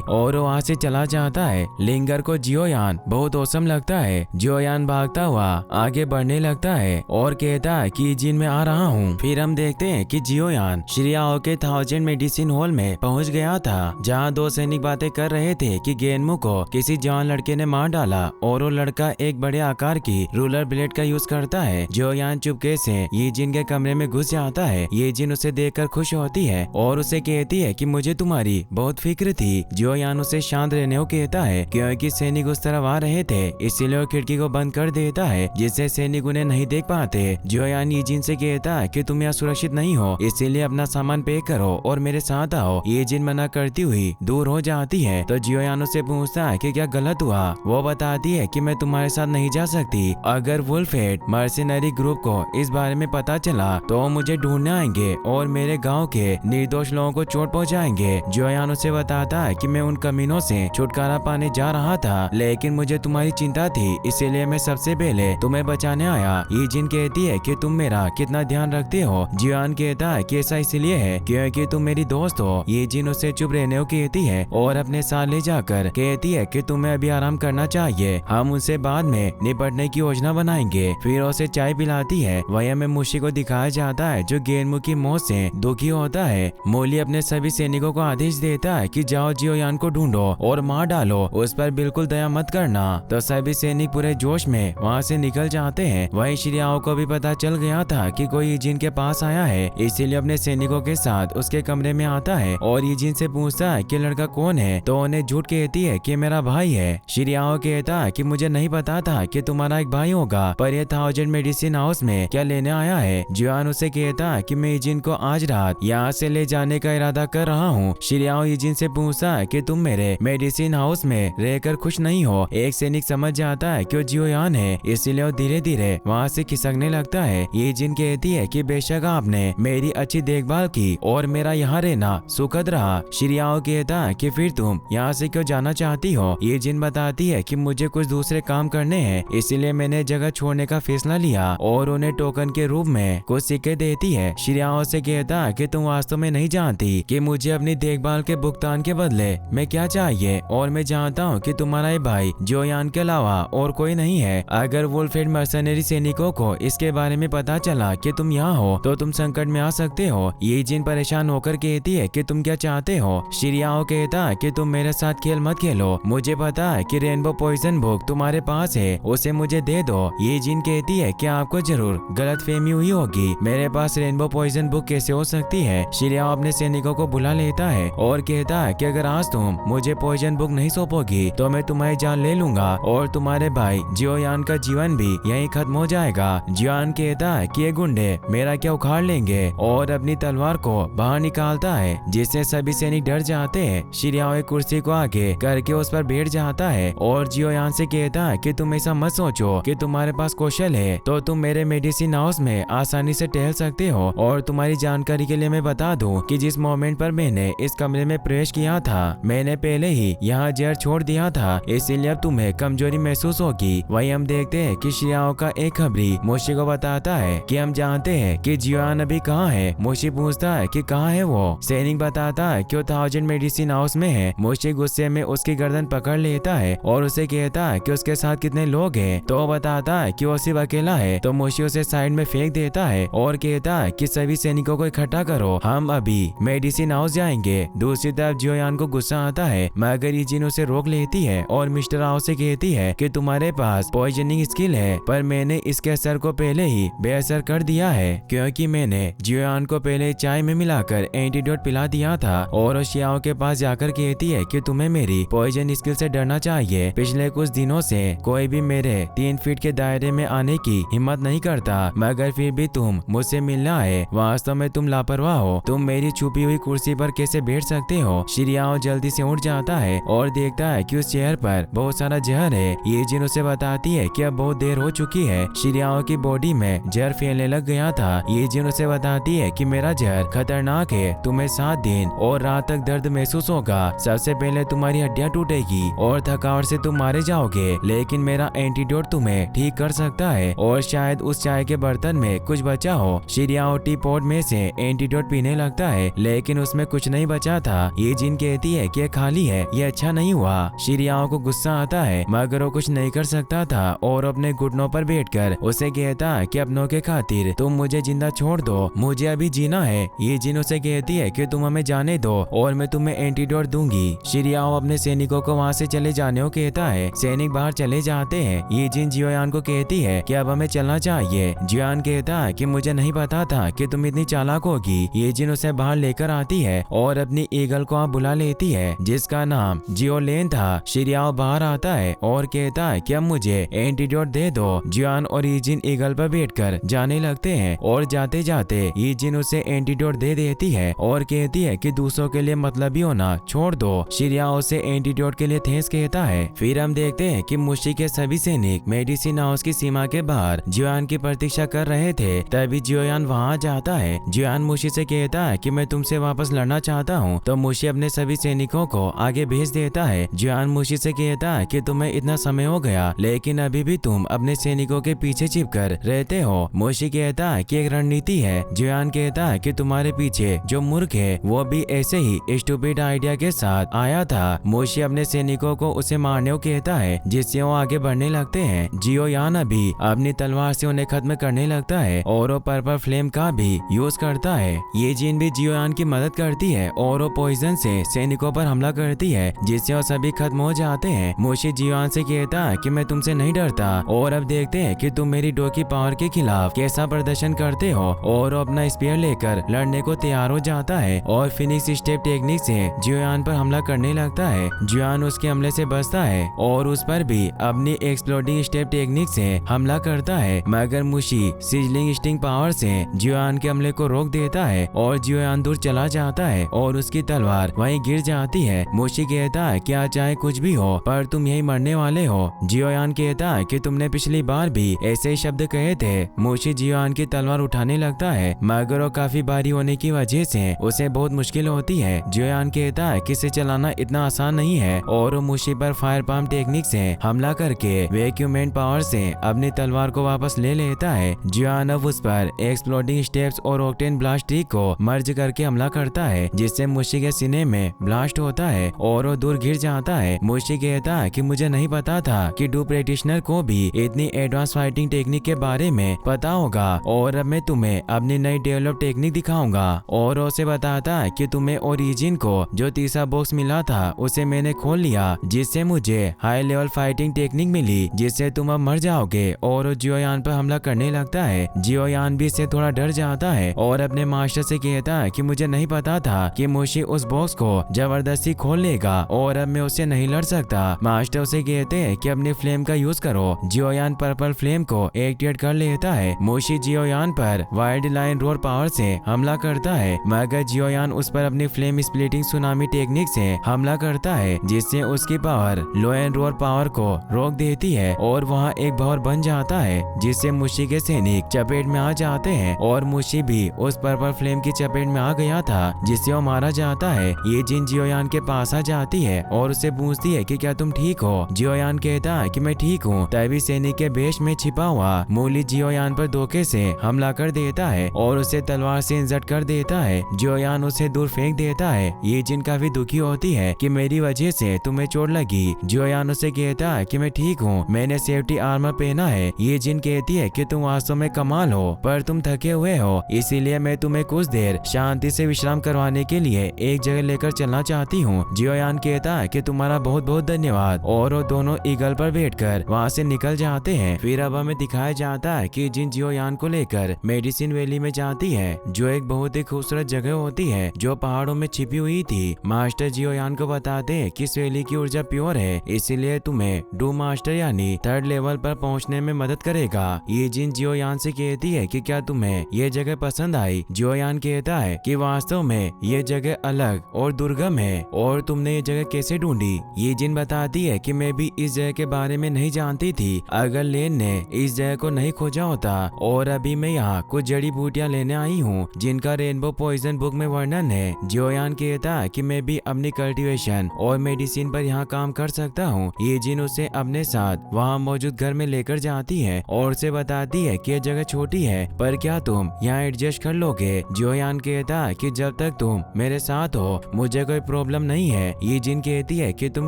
और वो वहाँ से चला जाता है। लिंगर को जियोयान बहुत औसम लगता है। जियोयान भागता हुआ आगे बढ़ने लगता है और कहता है कि जिन में आ रहा हूँ। फिर हम देखते हैं कि जियोयान शिरियाओ के 1000 मेडिसिन हॉल में पहुँच गया था, जहाँ दो सैनिक बातें कर रहे थे कि गेनमू को किसी जवान लड़के ने मार डाला और वो लड़का एक बड़े आकार की रूलर ब्लेड का यूज करता है। जियोयान चुपके से ये जिन के कमरे में घुस जाता है। ये जिन उसे देखकर खुश होती है और उसे कहती है कि मुझे तुम्हारी बहुत फिक्र थी। जियोयान उसे शांत रहने को कहता है क्योंकि सैनिक उस तरफ आ रहे थे, इसीलिए वो खिड़की को बंद कर देता है जिससे सैनिक उन्हें नहीं देख पाते। जियोयान ये जिन से कहता है कि तुम यहाँ सुरक्षित नहीं हो, इसीलिए अपना सामान पैक करो और मेरे साथ आओ। ये जिन मना करती हुई दूर हो जाती है तो जियोयान उससे पूछता है कि क्या गलत हुआ। वो बताती है कि मैं तुम्हारे साथ नहीं जा सकती। अगर वुल्फहेड मर्सिनरी ग्रुप को इस बारे में पता चला तो मुझे ढूंढने आएंगे और मेरे गांव के निर्दोष लोगों को चोट पहुंचाएंगे। जियोयान उसे बताता है कि मैं उन कमीनों से छुटकारा पाने जा रहा था, लेकिन मुझे तुम्हारी चिंता थी, इसीलिए मैं सबसे पहले तुम्हें बचाने आया। ये जिन कहती है कि तुम मेरा कितना ध्यान रखते हो। जियोयान कहता है कि ऐसा इसलिए है क्योंकि तुम मेरी दोस्त हो। ये जिन उसे चुप रहने को कहती है और अपने साथ ले जाकर कहती है कि तुम्हें अभी आराम करना चाहिए, हम उनसे बाद में निपटने की योजना बनाएंगे। फिर उसे चाय पिलाती है। वहीं में मुशी को दिखाया जाता है जो गेनमू की मौत से दुखी होता है। मोली अपने सभी सैनिकों को आदेश देता है कि जाओ जियोयान को ढूंढो और मार डालो, उस पर बिल्कुल दया मत करना। तो सभी सैनिक पूरे जोश में वहाँ से निकल जाते हैं। वहीं शिरियाओ को भी पता चल गया था कि कोई यीजिन के पास आया है, इसीलिए अपने सैनिकों के साथ उसके कमरे में आता है और यीजिन से पूछता है कि लड़का कौन है। तो उन्हें झूठ कहती है कि मेरा भाई है। शिरियाओ कहता है कि मुझे नहीं पता था कि तुम्हारा एक भाई होगा, पर यह 1000 मेडिसिन हाउस में क्या लेने आया है। जियोयान उसे कहता है कि मैं यीजिन को आज रात यहाँ से ले जाने का इरादा कर रहा हूँ। शिरियाओ यीजिन से पूछता है कि तुम मेरे मेडिसिन हाउस में रहकर खुश नहीं हो। एक सैनिक समझ जाता है कि वो जियोयान है, इसीलिए वो धीरे धीरे वहाँ से खिसकने लगता है। यीजिन कहती है कि बेशक आपने मेरी अच्छी देखभाल की और मेरा यहाँ रहना सुखद रहा। शिरियाओ कहता है कि फिर तुम यहाँ से क्यों जाना चाहती हो। यीजिन बताती है कि मुझे कुछ दूसरे काम करने हैं, इसीलिए मैंने जगह छोड़ने का फैसला लिया और उन्हें टोकन के रूप में कुछ सिक्के देती है। शिरियाओ से कहता है कि तुम वास्तव में नहीं जानती कि मुझे अपनी देखभाल के भुगतान के बदले में क्या चाहिए, और मैं जानता हूँ कि तुम्हारा ये भाई जियोयान के अलावा और कोई नहीं है। अगर वुल्फहेड मर्सनरी सैनिकों को इसके बारे में पता चला कि तुम यहाँ हो तो तुम संकट में आ सकते हो। ये जिन परेशान होकर कहती है कि तुम क्या चाहते हो। शिरियाओ कहता है कि तुम मेरे साथ खेल मत खेलो, मुझे पता है कि रेनबो पॉइजन बुक तुम्हारे पास है, उसे मुझे दे दो। ये जिन कहती है कि आपको जरूर गलतफहमी हुई होगी, मेरे पास रेनबो पॉइजन बुक कैसे हो सकती है। शिरियाओ अपने सैनिकों को बुला लेता है और कहता है कि अगर आज तुम मुझे पॉइजन बुक नहीं सौंपोगी तो मैं तुम्हारी जान ले लूंगा और तुम्हारे भाई जियोयान का जीवन भी यहीं खत्म हो जाएगा। जियोयान कहता है कि ये गुंडे मेरा क्या उखाड़ लेंगे और अपनी तलवार को बाहर निकालता है, जिससे सभी सैनिक डर जाते हैं। शिरियाओ एक कुर्सी को आगे करके उस पर बैठ जाता है और जियोयान से कहता है कि तुम ऐसा मत सोचो कि तुम्हारे पास कौशल है तो तुम मेरे मेडिसिन हाउस में आसानी से टहल सकते हो। और तुम्हारी जानकारी के लिए मैं बता दूं कि जिस मोमेंट पर मैंने इस कमरे में प्रवेश किया था मैंने पहले ही यहाँ जहर छोड़ दिया था, इसीलिए अब तुम्हें कमजोरी महसूस होगी। वहीं हम देखते हैं कि शिरियाओ का एक खबरी मोशी को बताता है कि हम जानते हैं कि जियोयान अभी कहाँ है। मोशी पूछता है कि कहाँ है वो। सैनिक बताता है कि वो 1000 मेडिसिन हाउस में है। मोशी गुस्से में उसकी गर्दन पकड़ लेता है और उसे कहता है कि उसके साथ कितने लोग हैं। तो वो बताता है कि वो सिर्फ अकेला है। तो मोशी उसे साइड में फेंक देता है और कहता है कि सभी सैनिकों को इकट्ठा करो, हम अभी मेडिसिन हाउस जाएंगे। दूसरी तरफ जियोयान को गुस्सा आता है मगर यीजिन उसे रोक लेती है और मिस्टर हाउस से कहती है कि तुम्हारे पास पॉइजनिंग स्किल है, पर मैंने इसके असर को पहले ही बेअसर कर दिया है क्योंकि मैंने जियोयान को पहले चाय में मिलाकर एंटीडोट पिला दिया था। और शियाओ के पास जाकर कहती है कि तुम्हें मेरी पॉइजन स्किल से डरना चाहिए। पिछले कुछ दिनों से कोई भी मेरे 3 फीट के दायरे में आने की हिम्मत नहीं करता, मगर फिर भी तुम मुझसे मिलना आए। वास्तव में तुम लापरवाह हो, तुम मेरी छुपी हुई कुर्सी पर कैसे बैठ सकते हो। शिरियाओ जल्दी से उठ जाता है और देखता है कि उस चेयर पर बहुत सारा जहर है। ये जिन उसे बताती है कि अब बहुत देर हो चुकी है। शिरियाओ की बॉडी में जहर फैलने लग गया था। ये जिन उसे बताती है कि मेरा जहर खतरनाक है, तुम्हें 7 दिन और रात तक दर्द महसूस होगा। सबसे पहले तुम्हारी हड्डियां टूटेगी और थकावट से तुम मारे जाओगे, लेकिन मेरा एंटीडोट तुम्हें ठीक कर सकता है और शायद उस चाय के बर्तन में कुछ बचा हो। शिरियाओ टी पॉट में से एंटीडोट पीने लगता है, लेकिन उसमें कुछ नहीं बचा था। ये जिन कहती है कि खाली है, ये अच्छा नहीं हुआ। शिरियाओ को गुस्सा आता है, मगर वो कुछ नहीं कर सकता था और अपने घुटनों पर बैठकर उसे कहता है कि अपनों के खातिर तुम मुझे जिंदा छोड़ दो, मुझे अभी जीना है। ये जिन उसे कहती है कि तुम हमें जाने दो और मैं तुम्हें एंटीडोट दूंगी। शिरियाओ अपने सैनिकों को वहाँ से चले जाने को कहता है। सैनिक बाहर चले जाते हैं। ये जिन जियोयान को कहती है कि अब हमें चलना चाहिए। जियोयान कहता है कि मुझे नहीं पता था कि तुम इतनी चालाक होगी। ये जिन उसे बाहर लेकर आती है और अपनी ईगल को आप बुला लेती है, जिसका नाम जियोलेन था। शिरियाओ बाहर आता है और कहता है कि अब मुझे एंटीडोट दे दो। जियोयान और ये जिन ईगल पर बैठकर जाने लगते हैं और जाते जाते ये जिन उसे एंटीडोट दे देती है और कहती है कि दूसरों के लिए मतलबी होना छोड़ दो। शिरियाओ उसे एंटीडोट के लिए थैंक्स कहता है। फिर हम देखते हैं कि मुशी के सभी सैनिक मेडिसिन हाउस की सीमा के बाहर जियोयान की प्रतीक्षा कर रहे थे। तभी जियोयान वहां जाता है। जियोयान मुशी से कहता है कि मैं तुमसे वापस लड़ना चाहता हूँ, तो मुशी अपने सभी सैनिकों को आगे भेज देता है। जियोयान मुशी से कहता है कि तुम्हें इतना समय हो गया, लेकिन अभी भी तुम अपने सैनिकों के पीछे छिपकर रहते हो। मुशी कहता है कि एक रणनीति है। जियोयान कहता है कि तुम्हारे पीछे जो मूर्ख है वो भी ऐसे ही स्टूपिड आइडिया के साथ आया था। मुशी अपने सैनिकों को उसे मारने को कहता है, जिससे वो आगे बढ़ने लगते हैं। जियोयान अभी अपनी तलवार से उन्हें खत्म करने लगता है और वो पर्पल फ्लेम का भी यूज करता है। ये जिन भी जियोयान की मदद करती है और वो पॉइजन से सैनिकों पर हमला करती है, जिससे वो सभी खत्म हो जाते हैं। मुशी जियोयान से कहता है कि मैं तुमसे नहीं डरता और अब देखते हैं कि तुम मेरी डोकी पावर के खिलाफ कैसा प्रदर्शन करते हो। और वो अपना स्पीयर लेकर लड़ने को तैयार हो जाता है और फिनिक्स स्टेप टेक्निक से जियोयान पर हमला करने लगता है। जियोयान उसके हमले से बचता है और उस पर भी अपनी एक्सप्लोडिंग स्टेप टेक्निक से हमला करता है, मगर मुशी सिजलिंग स्टिंग पावर से जियोयान के हमले को रोक देता है और जियोयान दूर चला जाता है और उसकी तलवार वहीं गिर जाती है। मुशी कहता है क्या चाहे कुछ भी हो, पर तुम यही मरने वाले हो। जियोयान कहता है कि तुमने पिछली बार भी ऐसे ही शब्द कहे थे। मुशी जियोयान की तलवार उठाने लगता है, मगर वो काफी भारी होने की वजह से उसे बहुत मुश्किल होती है। जियोयान कहता है कि इसे चलाना इतना आसान नहीं है और वो मुशी पर फायर पाम टेक्निक से हमला करके वैक्यूमेंट पावर से अपनी तलवार को वापस ले लेता है। जियोयान अब उस पर एक्सप्लोडिंग स्टेप्स और ऑक्टेन ब्लास्ट ट्रिक को मर्ज करके हमला करता है, जिससे मुशी के सीने में ब्लास्ट होता है और वो दूर गिर जाता है। मुशी कहता है कि मुझे नहीं पता था कि डू प्रैक्टिशनर को भी इतनी एडवांस फाइटिंग टेक्निक के बारे में पता होगा और अब मैं तुम्हें अपनी नई डेवलप टेक्निक दिखाऊंगा। और उसे बताता है कि तुम्हें ओरिजिन को जो तीसरा बॉक्स मिला था उसे मैंने खोल लिया, जिससे मुझे हाई लेवल फाइटिंग टेक्निक मिली, जिससे तुम अब मर जाओगे। और जियोयान पर हमला करने लगता है। जियोयान भी इससे थोड़ा डर जाता है और अपने मास्टर से कहता है कि मुझे नहीं पता था कि मुशी उस बॉक्स को जबरदस्ती खोल लेगा और अब मैं उससे नहीं लड़ सकता। मास्टर उसे कहते हैं कि अपनी फ्लेम का यूज करो। जियोयान पर्पल फ्लेम को एक्टिवेट कर लेता है। मुशी जियोयान पर वाइल्ड लाइन रोर पावर से हमला करता है, मगर जियोयान उस पर अपनी फ्लेम स्प्लिटिंग सुनामी टेक्निक से हमला करता है, जिससे उसकी power low and roar power को रोक देती है और वहाँ एक भंवर बन जाता है, जिससे मुशी के सैनिक चपेट में आ जाते हैं और मुशी भी उस पर्पल फ्लेम की चपेट में आ गया था, जिससे वो मारा जाता है। ये जिन जियोयान के पास आ जाती है और उससे पूछती है कि क्या तुम ठीक हो। जियोयान कहता है कि मैं ठीक हूँ। तभी सैनिक के वेश में छिपा हुआ मूली जियोयान पर धोखे से हमला कर देता है और उसे तलवार से इंजर्ड कर देता है। जियोयान उसे दूर फेंक देता है। ये जिन काफी दुखी होती है कि मेरी वजह से तुम्हें चोट लगी। जियोयान उसे कहता है कि मैं ठीक हूँ, मैंने सेफ्टी आर्मर पहना है। ये जिन कहती है कि तुम वास्तव में कमाल हो, पर तुम थके हुए हो, इसीलिए मैं तुम्हें कुछ देर शांति से विश्राम करवाने के लिए एक जगह लेकर चलना चाहती हूँ। जियोयान कहता है कि तुम्हारा बहुत बहुत धन्यवाद और वो दोनों ईगल पर बैठकर वहाँ से निकल जाते हैं। फिर अब हमें दिखाया जाता है कि जिन जियोयान को लेकर मेडिसिन वैली में जाती है, जो एक बहुत ही खूबसूरत जगह होती है जो पहाड़ों में छिपी हुई थी। मास्टर जियोयान को बताते हैं कि इस वैली की ऊर्जा प्योर है, इसीलिए तुम्हें डू मास्टर यानी थर्ड लेवल पर पहुंचने में मदद करेगा। ये जिन जियोयान से कहती है कि क्या तुम्हें ये जगह पसंद आई। जियोयान कहता है कि वास्तव में ये जगह अलग और दुर्गम है और तुमने ये जगह कैसे ढूंढी। ये जिन बताती है कि मैं भी इस जगह के बारे में नहीं जानती थी। अगर लेन ने इस जगह को नहीं खोजा होता और अभी मैं यहाँ कुछ जड़ी बूटियाँ लेने आई हूँ जिनका रेनबो पॉइजन बुक में वर्णन है। जियोयान कहता है कि मैं भी अपनी कल्टीवेशन और मेडिसिन पर यहाँ काम कर सकता हूँ। ये जिन उसे अपने साथ वहाँ मौजूद घर में लेकर जाती है और उसे बताती है कि यह जगह छोटी है, पर क्या तुम यहाँ एडजस्ट कर लो। चलोगे? जियोयान कहता है कि जब तक तुम मेरे साथ हो मुझे कोई प्रॉब्लम नहीं है। ये जिन कहती है कि तुम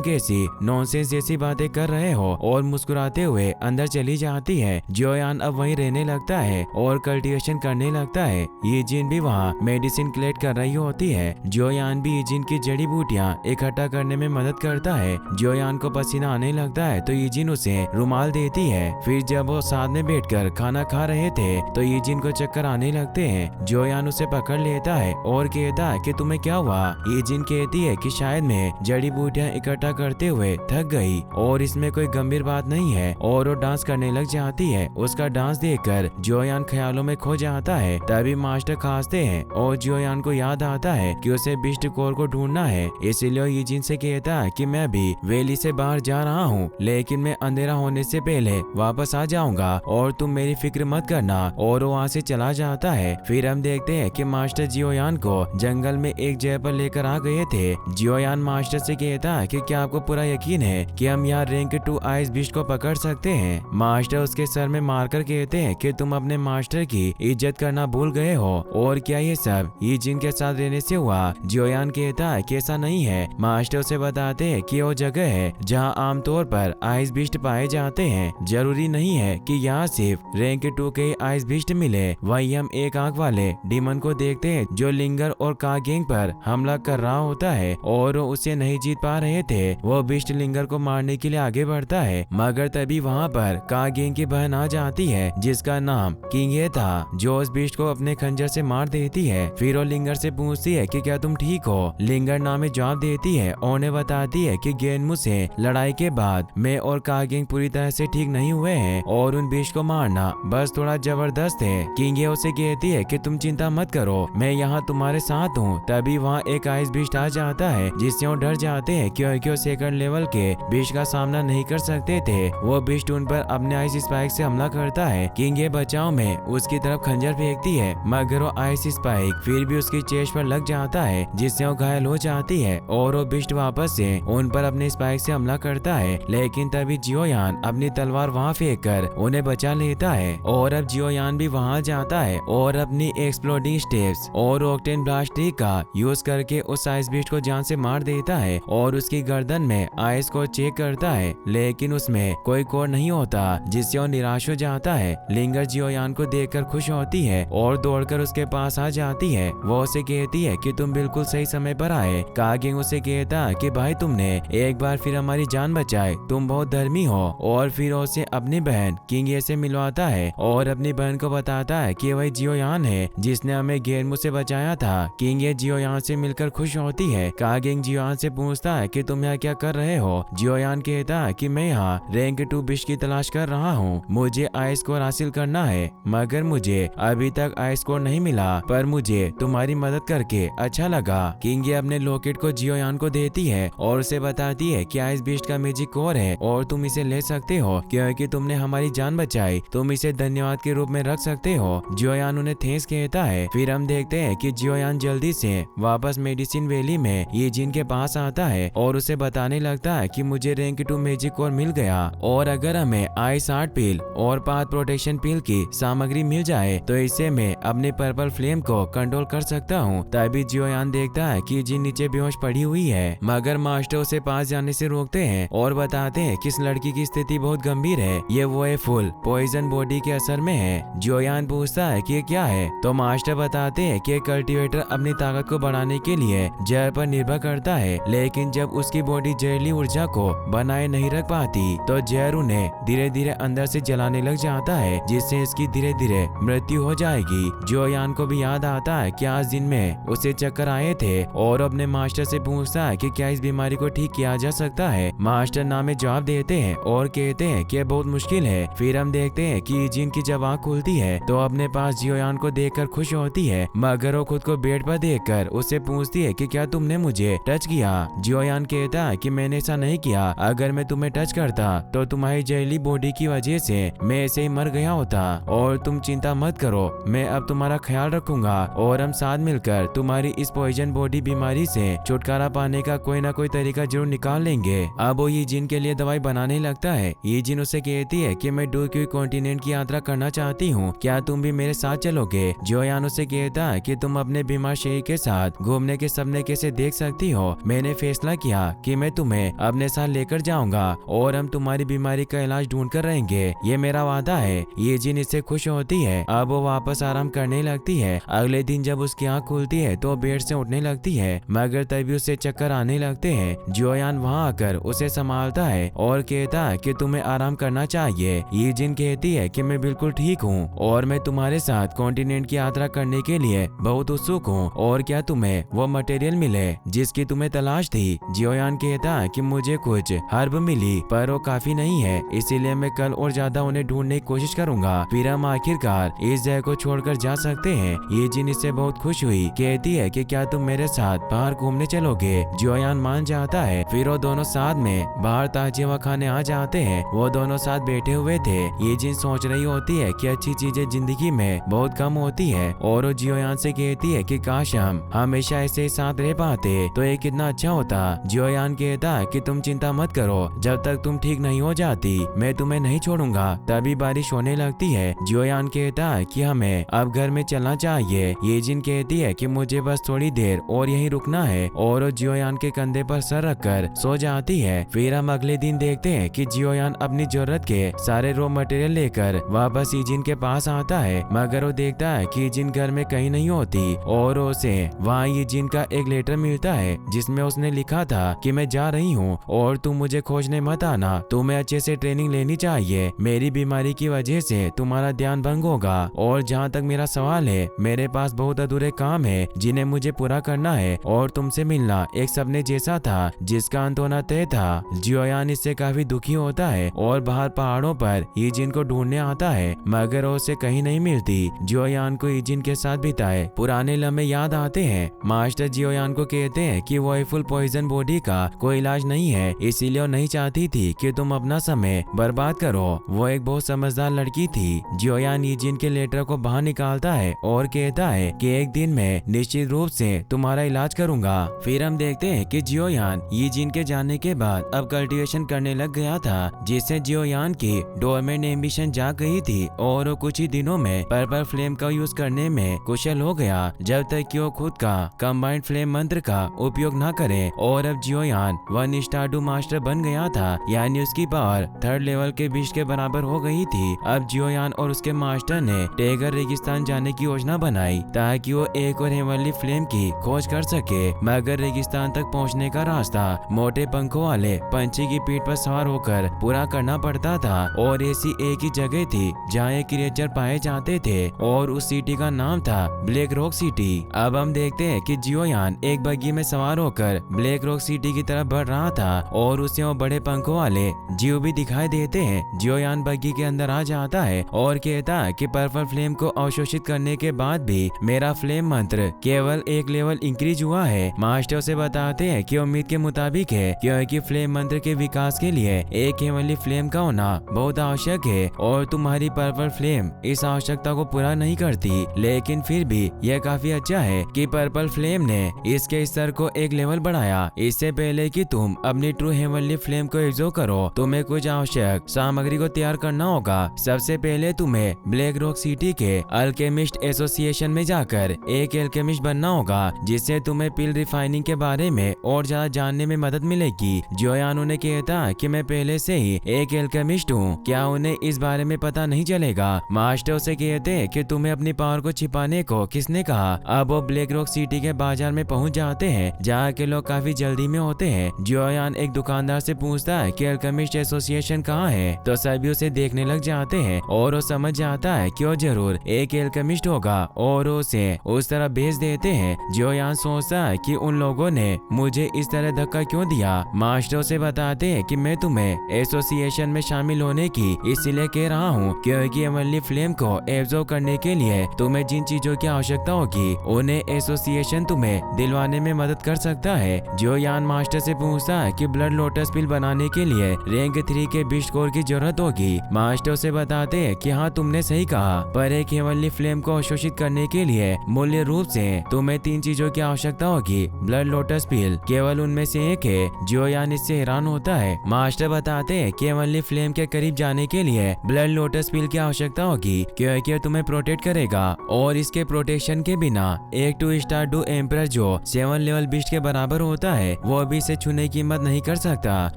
कैसी नॉनसेंस जैसी बातें कर रहे हो और मुस्कुराते हुए अंदर चली जाती है। जियोयान अब वहीं रहने लगता है और कल्टीवेशन करने लगता है। ये जिन भी वहाँ मेडिसिन कलेक्ट कर रही होती है। जियोयान भी यीजिन की जड़ी बूटियाँ इकट्ठा करने में मदद करता है। जियोयान को पसीना आने लगता है तो यीजिन उसे रुमाल देती है। फिर जब वो साथ में बैठकर खाना खा रहे थे तो यीजिन को चक्कर आने लगते हैं। जियोयान उसे पकड़ लेता है और कहता है कि तुम्हें क्या हुआ? यीजिन कहती है कि शायद मैं जड़ी बूटियाँ इकट्ठा करते हुए थक गई और इसमें कोई गंभीर बात नहीं है, और वो डांस करने लग जाती है। उसका डांस देखकर जियोयान ख्यालों में खो जाता है। तभी मास्टर खांसते हैं और जियोयान को याद आता है कि उसे बिस्ट कोर को ढूंढना है। इसीलिए यीजिन से कहता है कि मैं भी वैली से बाहर जा रहा हूँ, लेकिन मैं अंधेरा होने से पहले वापस आ जाऊंगा और तुम मेरी फिक्र मत करना। और वो वहाँ से चला जाता है। फिर हम देखते हैं कि मास्टर जियोयान को जंगल में एक जगह पर लेकर आ गए थे। जियोयान मास्टर से कहता है कि क्या आपको पूरा यकीन है कि हम यहाँ रैंक 2 आइस बिस्ट को पकड़ सकते हैं? मास्टर उसके सर में मारकर कहते हैं कि तुम अपने मास्टर की इज्जत करना भूल गए हो, और क्या ये सब यीजिन के साथ रहने से हुआ? जियोयान कहता है कि ऐसा नहीं है। मास्टर उसे बताते हैं कि वो जगह है जहाँ आमतौर पर आइस बिस्ट पाए जाते हैं। जरूरी नहीं है कि यहाँ सिर्फ रैंक 2 के आइस बिस्ट मिले। वहीं हम एक आंख वाले डीमन को देखते हैं जो लिंगर और कागेंग पर हमला कर रहा होता है, और वो उसे नहीं जीत पा रहे थे। वो बिस्ट लिंगर को मारने के लिए आगे बढ़ता है, मगर तभी वहाँ पर कागेंग की बहन आ जाती है जिसका नाम किंगे था, जो उस बिस्ट को अपने खंजर से मार देती है। फिर वो लिंगर से पूछती है कि क्या तुम ठीक हो? लिंगर नामे जवाब देती है और उन्हें बताती है कि गेनमू से लड़ाई के बाद मैं और कागेंग पूरी तरह से ठीक नहीं हुए हैं और उन बिस्ट को मारना बस थोड़ा जबरदस्त है। किंगे उसे कहती है कि तुम चिंता मत करो, मैं यहाँ तुम्हारे साथ हूँ। तभी वहाँ एक आइस बिस्ट आ जाता है जिससे वो डर जाते हैं क्योंकि वो सेकंड लेवल के बिस्ट का सामना नहीं कर सकते थे। वो बिस्ट उन पर अपने आइस स्पाइक से हमला करता है। किंगे बचाव में उसकी तरफ खंजर फेंकती है, मगर वो आइस स्पाइक फिर भी उसकी चेस्ट पर लग जाता है जिससे वो घायल हो जाती है, और वो बिस्ट वापस से उन पर अपने स्पाइक से हमला करता है। लेकिन तभी जियोयान अपनी तलवार वहाँ फेंक कर उन्हें बचा लेता है, और अब जियोयान भी वहाँ जाता है और अपनी एक्सप्लोडिंग स्टेप्स और ऑक्टेन ब्लास्ट का यूज करके उस आइस बिस्ट को जान से मार देता है और उसकी गर्दन में आइस को चेक करता है, लेकिन उसमें कोई कोर नहीं होता, जिससे वो निराश हो जाता है। लिंगर जियोयान को देखकर खुश होती है और दौड़कर उसके पास आ जाती है। वो उसे कहती है कि तुम बिल्कुल सही समय पर आए। कागेंग उसे कहता है कि भाई तुमने एक बार फिर हमारी जान बचाई, तुम बहुत धर्मी हो। और फिर उसे अपनी बहन किंगे से मिलवाता है और अपनी बहन को बताता है कि वही जियोयान है जिसने हमें गेनमू से बचाया था। किंगे जियोयान से मिलकर खुश होती है। कागेंग जियोयान से पूछता है कि तुम यहाँ क्या कर रहे हो? जियोयान कहता है कि मैं यहाँ रैंक 2 बिस्ट की तलाश कर रहा हूँ, मुझे आई स्कोर हासिल करना है, मगर मुझे अभी तक आई स्कोर नहीं मिला, पर मुझे तुम्हारी मदद करके अच्छा लगा। किंगे अपने लॉकेट को जियोयान को देती है और उसे बताती है कि आइस बिस्ट का मैजिक कोर है और तुम इसे ले सकते हो क्योंकि तुमने हमारी जान बचाई, तुम इसे धन्यवाद के रूप में रख सकते हो। जियोयान उन्हें थैंक्स कहता है। फिर हम देखते हैं कि जियोयान जल्दी से वापस मेडिसिन वैली में यीजिन के पास आता है और उसे बताने लगता है कि मुझे रैंक 2 मैजिक कोर मिल गया, और अगर हमें आइस आर्ट पिल और पाथ प्रोटेक्शन पिल की सामग्री मिल जाए तो इससे मैं अपने पर्पल फ्लेम को कंट्रोल कर सकता हूँ। तभी जियोयान देखता है कि यीजिन नीचे बेहोश पड़ी हुई है, मगर मास्टर उसे पास जाने से रोकते हैं और बताते हैं कि इस लड़की की स्थिति बहुत गंभीर है, ये वो है फुल पॉइजन बॉडी के असर में है। जियोयान पूछता है कि क्या है, तो मास्टर बताते हैं कि कल्टीवेटर अपनी ताकत को बढ़ाने के लिए जहर पर निर्भर करता है, लेकिन जब उसकी बॉडी जहरीली ऊर्जा को बनाए नहीं रख पाती तो जहर उन्हें धीरे धीरे अंदर से जलाने लग जाता है, जिससे इसकी धीरे धीरे मृत्यु हो जाएगी। जियोयान को भी याद आता है कि आज दिन में उसे चक्कर आए थे और अपने मास्टर से पूछता है कि क्या इस बीमारी को ठीक किया जा सकता है। मास्टर नामे जवाब देते हैं और कहते हैं कि बहुत मुश्किल है। फिर हम देखते हैं कि यीजिन की जब आँख खुलती है तो अपने पास जियोयान को देखकर खुश होती है, मगर वो खुद को बेड पर देखकर उससे पूछती है कि क्या तुमने मुझे टच किया। जियोयान कहता है कि मैंने ऐसा नहीं किया, अगर मैं तुम्हें टच करता तो तुम्हारी जहरीली बॉडी की वजह से मैं ऐसे ही मर गया होता, और तुम चिंता मत करो, मैं अब तुम्हारा ख्याल रखूंगा और हम साथ मिलकर तुम्हारी इस पॉइजन बॉडी बीमारी से छुटकारा पाने का कोई ना कोई तरीका जरूर निकाल लेंगे। अब वो यीजिन के लिए दवाई बनाने लगता है। यीजिन उसे कहती है कि मैं 2 कॉन्टिनेंट की यात्रा करना चाहती हूँ, क्या तुम भी मेरे साथ चलोगे? जियोयान उससे कहता है कि तुम अपने बीमार शरीर के साथ घूमने के सपने कैसे देख सकती हो। मैंने फैसला किया कि मैं तुम्हें अपने साथ लेकर जाऊंगा और हम तुम्हारी बीमारी का इलाज ढूंढ कर रहेंगे, ये मेरा वादा है। ये जिन इससे खुश होती है। अब वो वापस आराम करने लगती है। अगले दिन जब उसकी आँख खुलती है तो बेड से उठने लगती है, मगर तभी उसे चक्कर आने लगते हैं। जियोयान वहाँ आकर उसे संभालता है और कहता है कि तुम्हें आराम करना चाहिए। ये जिन कहती है कि मैं बिल्कुल ठीक हूँ और मैं तुम्हारे साथ कॉन्टिनेंट की यात्रा करने के लिए बहुत उत्सुक हूँ। और क्या तुम्हें वो मटेरियल मिले जिसकी तुम्हें तलाश थी? जियोयान कहता है कि मुझे कुछ हर्ब मिली पर वो काफी नहीं है, इसीलिए मैं कल और ज्यादा उन्हें ढूंढने की कोशिश करूंगा। फिर हम आखिरकार इस जगह को छोड़कर जा सकते हैं। ये जिन इससे बहुत खुश हुई, कहती है कि क्या तुम मेरे साथ बाहर घूमने चलोगे? जियोयान मान जाता है। फिर वो दोनों साथ में बाहर ताजी हवा खाने आ जाते हैं। वो दोनों साथ बैठे हुए थे। ये जिन सोच रही होती है कि अच्छी चीजें जिंदगी में बहुत कम होती है और वो जियोयान से कहती है कि काश हम हमेशा ऐसे साथ रह पाते तो ये कितना अच्छा होता। जियोयान कहता है कि तुम चिंता मत करो, जब तक तुम ठीक नहीं हो जाती मैं तुम्हें नहीं छोड़ूंगा। तभी बारिश होने लगती है। जियोयान कहता है कि हमें अब घर में चलना चाहिए। ये जिन कहती है कि मुझे बस थोड़ी देर और यहीं रुकना है और वो जियोयान के कंधे पर सर रखकर सो जाती है। फिर हम अगले दिन देखते हैं कि जियोयान अपनी जरूरत के सारे रॉ मटेरियल लेकर वापस ईजिन के पास आता है, मगर वो देखता है कि ईजिन घर में कहीं नहीं होती और उसे वहाँ ईजिन का एक लेटर मिलता है जिसमें उसने लिखा था कि मैं जा रही हूँ और तुम मुझे खोजने मत आना, तुम्हें अच्छे से ट्रेनिंग लेनी चाहिए। मेरी बीमारी की वजह से तुम्हारा ध्यान भंग होगा और जहाँ तक मेरा सवाल है, मेरे पास बहुत अधूरे काम है जिन्हें मुझे पूरा करना है और तुमसे मिलना एक सपने जैसा था जिसका अंत होना तय था। जियोयान इससे काफी दुखी होता है और बाहर पहाड़ों पर ईजिन को ढूंढने आता है, मगर उसे कहीं नहीं मिलती। जियोयान को ईजिन के साथ बिताए पुराने लम्हे याद आते हैं। मास्टर जियोयान को कहते हैं कि वो फुल पॉइजन बॉडी का कोई इलाज नहीं है, इसीलिए वो नहीं चाहती थी कि तुम अपना समय बर्बाद करो। वो एक बहुत समझदार लड़की थी। जियोयान ईजिन के लेटर को बाहर निकालता है और कहता है कि एक दिन मैं निश्चित रूप से तुम्हारा इलाज करूंगा। फिर हम देखते हैं कि जियोयान ईजिन के जाने के बाद अब कल्टीवेशन करने लग गया था, जिससे जियोयान की डोरमेंट एम्बिशन जाग गई थी और वो कुछ ही दिनों में पर्पल फ्लेम का यूज करने में कुशल हो गया, जब तक कि वो खुद का कंबाइंड फ्लेम मंत्र का उपयोग न करे। और अब जियोयान 1 स्टारडू मास्टर बन गया था, यानी उसकी पावर 3rd लेवल के बीच के बराबर हो गई थी। अब जियोयान और उसके मास्टर ने टेगर रेगिस्तान जाने की योजना बनाई ताकि वो एक और हेवनली फ्लेम की खोज कर सके, मगर रेगिस्तान तक पहुंचने का रास्ता मोटे पंखों वाले पंछी की पीठ पर सवार होकर पूरा करना पड़ता था। और ऐसी एक ही जगह थी जहाँ एक क्रिएचर पाए जाते थे और उस सिटी का नाम था ब्लैक रॉक सिटी। अब हम देखते हैं कि जियोयान एक बग्गी में सवार होकर ब्लैक रॉक सिटी की तरफ बढ़ रहा था और उसे वो बड़े पंखों वाले जीव भी दिखाई देते हैं। जियोयान बग्गी के अंदर आ जाता है और कहता है कि पर्पल फ्लेम को अवशोषित करने के बाद भी मेरा फ्लेम मंत्र केवल एक लेवल इंक्रीज हुआ है। मास्टर से बताते हैं कि उम्मीद के मुताबिक है, क्योंकि फ्लेम मंत्र के विकास के लिए एक हेवनली फ्लेम का होना बहुत आवश्यक है और तुम्हारी पर्पल फ्लेम इस आवश्यकता को पूरा नहीं करती। लेकिन फिर भी यह काफी अच्छा है कि पर्पल फ्लेम ने इसके स्तर को एक लेवल बढ़ाया। इससे पहले कि तुम अपनी ट्रू हेवनली फ्लेम को एब्जॉर्ब करो, तुम्हें कुछ आवश्यक सामग्री को तैयार करना होगा। सबसे पहले तुम्हें ब्लैक रॉक सिटी के अल्केमिस्ट एसोसिएशन में जाकर एक एल्केमिस्ट बनना होगा, जिससे तुम्हें पिल रिफाइनिंग के बारे में और ज्यादा जानने में मदद मिलेगी। जियोयान उन्हें कहता है कि मैं पहले से ही एक एल्केमिस्ट हूँ, क्या उन्हें इस बारे में पता नहीं चलेगा? मास्टर से कहते हैं कि तुम्हें अपनी पावर को छिपाने को किसने कहा? अब वो ब्लैक रॉक सिटी के बाजार में पहुंच जाते हैं, जहाँ के लोग काफी जल्दी में होते हैं। जियोयान एक दुकानदार से पूछता है कि अल्केमिस्ट एसोसिएशन कहाँ है, तो सभी उसे देखने लग जाते हैं और वो समझ जाता है कि वो जरूर एक एल्केमिस्ट होगा और उसे उस तरह भेज देते हैं। जियोयान सोचता है कि उन लोगों ने मुझे इस तरह धक्का क्यों दिया। मास्टर से बताते हैं कि मैं तुम्हें एसोसिएशन में शामिल होने की इसलिए कह रहा हूँ क्योंकि हेवनली फ्लेम को एब्जॉर्ब करने के लिए तुम्हें जिन चीजों की आवश्यकता होगी उन्हें एसोसिएशन तुम्हें दिलवाने में मदद कर सकता है। जियोयान मास्टर से पूछता है कि ब्लड लोटस पिल बनाने के लिए रैंक 3 के बिस्ट कोर की जरूरत होगी। मास्टर से बताते हैं कि हाँ, तुमने सही कहा, पर एक हेवनली फ्लेम को अवशोषित करने के लिए मूल्य रूप से तुम्हें 3 चीजों की आवश्यकता होगी। ब्लड लोटस पिल केवल उनमें से एक है। जियोयान इससे हैरान होता है। मास्टर बताते हैं कि हेवनली फ्लेम के करीब जाने के लिए ब्लड लोटस पिल की आवश्यकता होगी क्योंकि तुम्हें प्रोटेक्ट करेगा जाएगा और इसके प्रोटेक्शन के बिना एक 2 स्टार डू एम्परर जो 7 लेवल बिस्ट के बराबर होता है वो भी इसे छूने की हिम्मत नहीं कर सकता।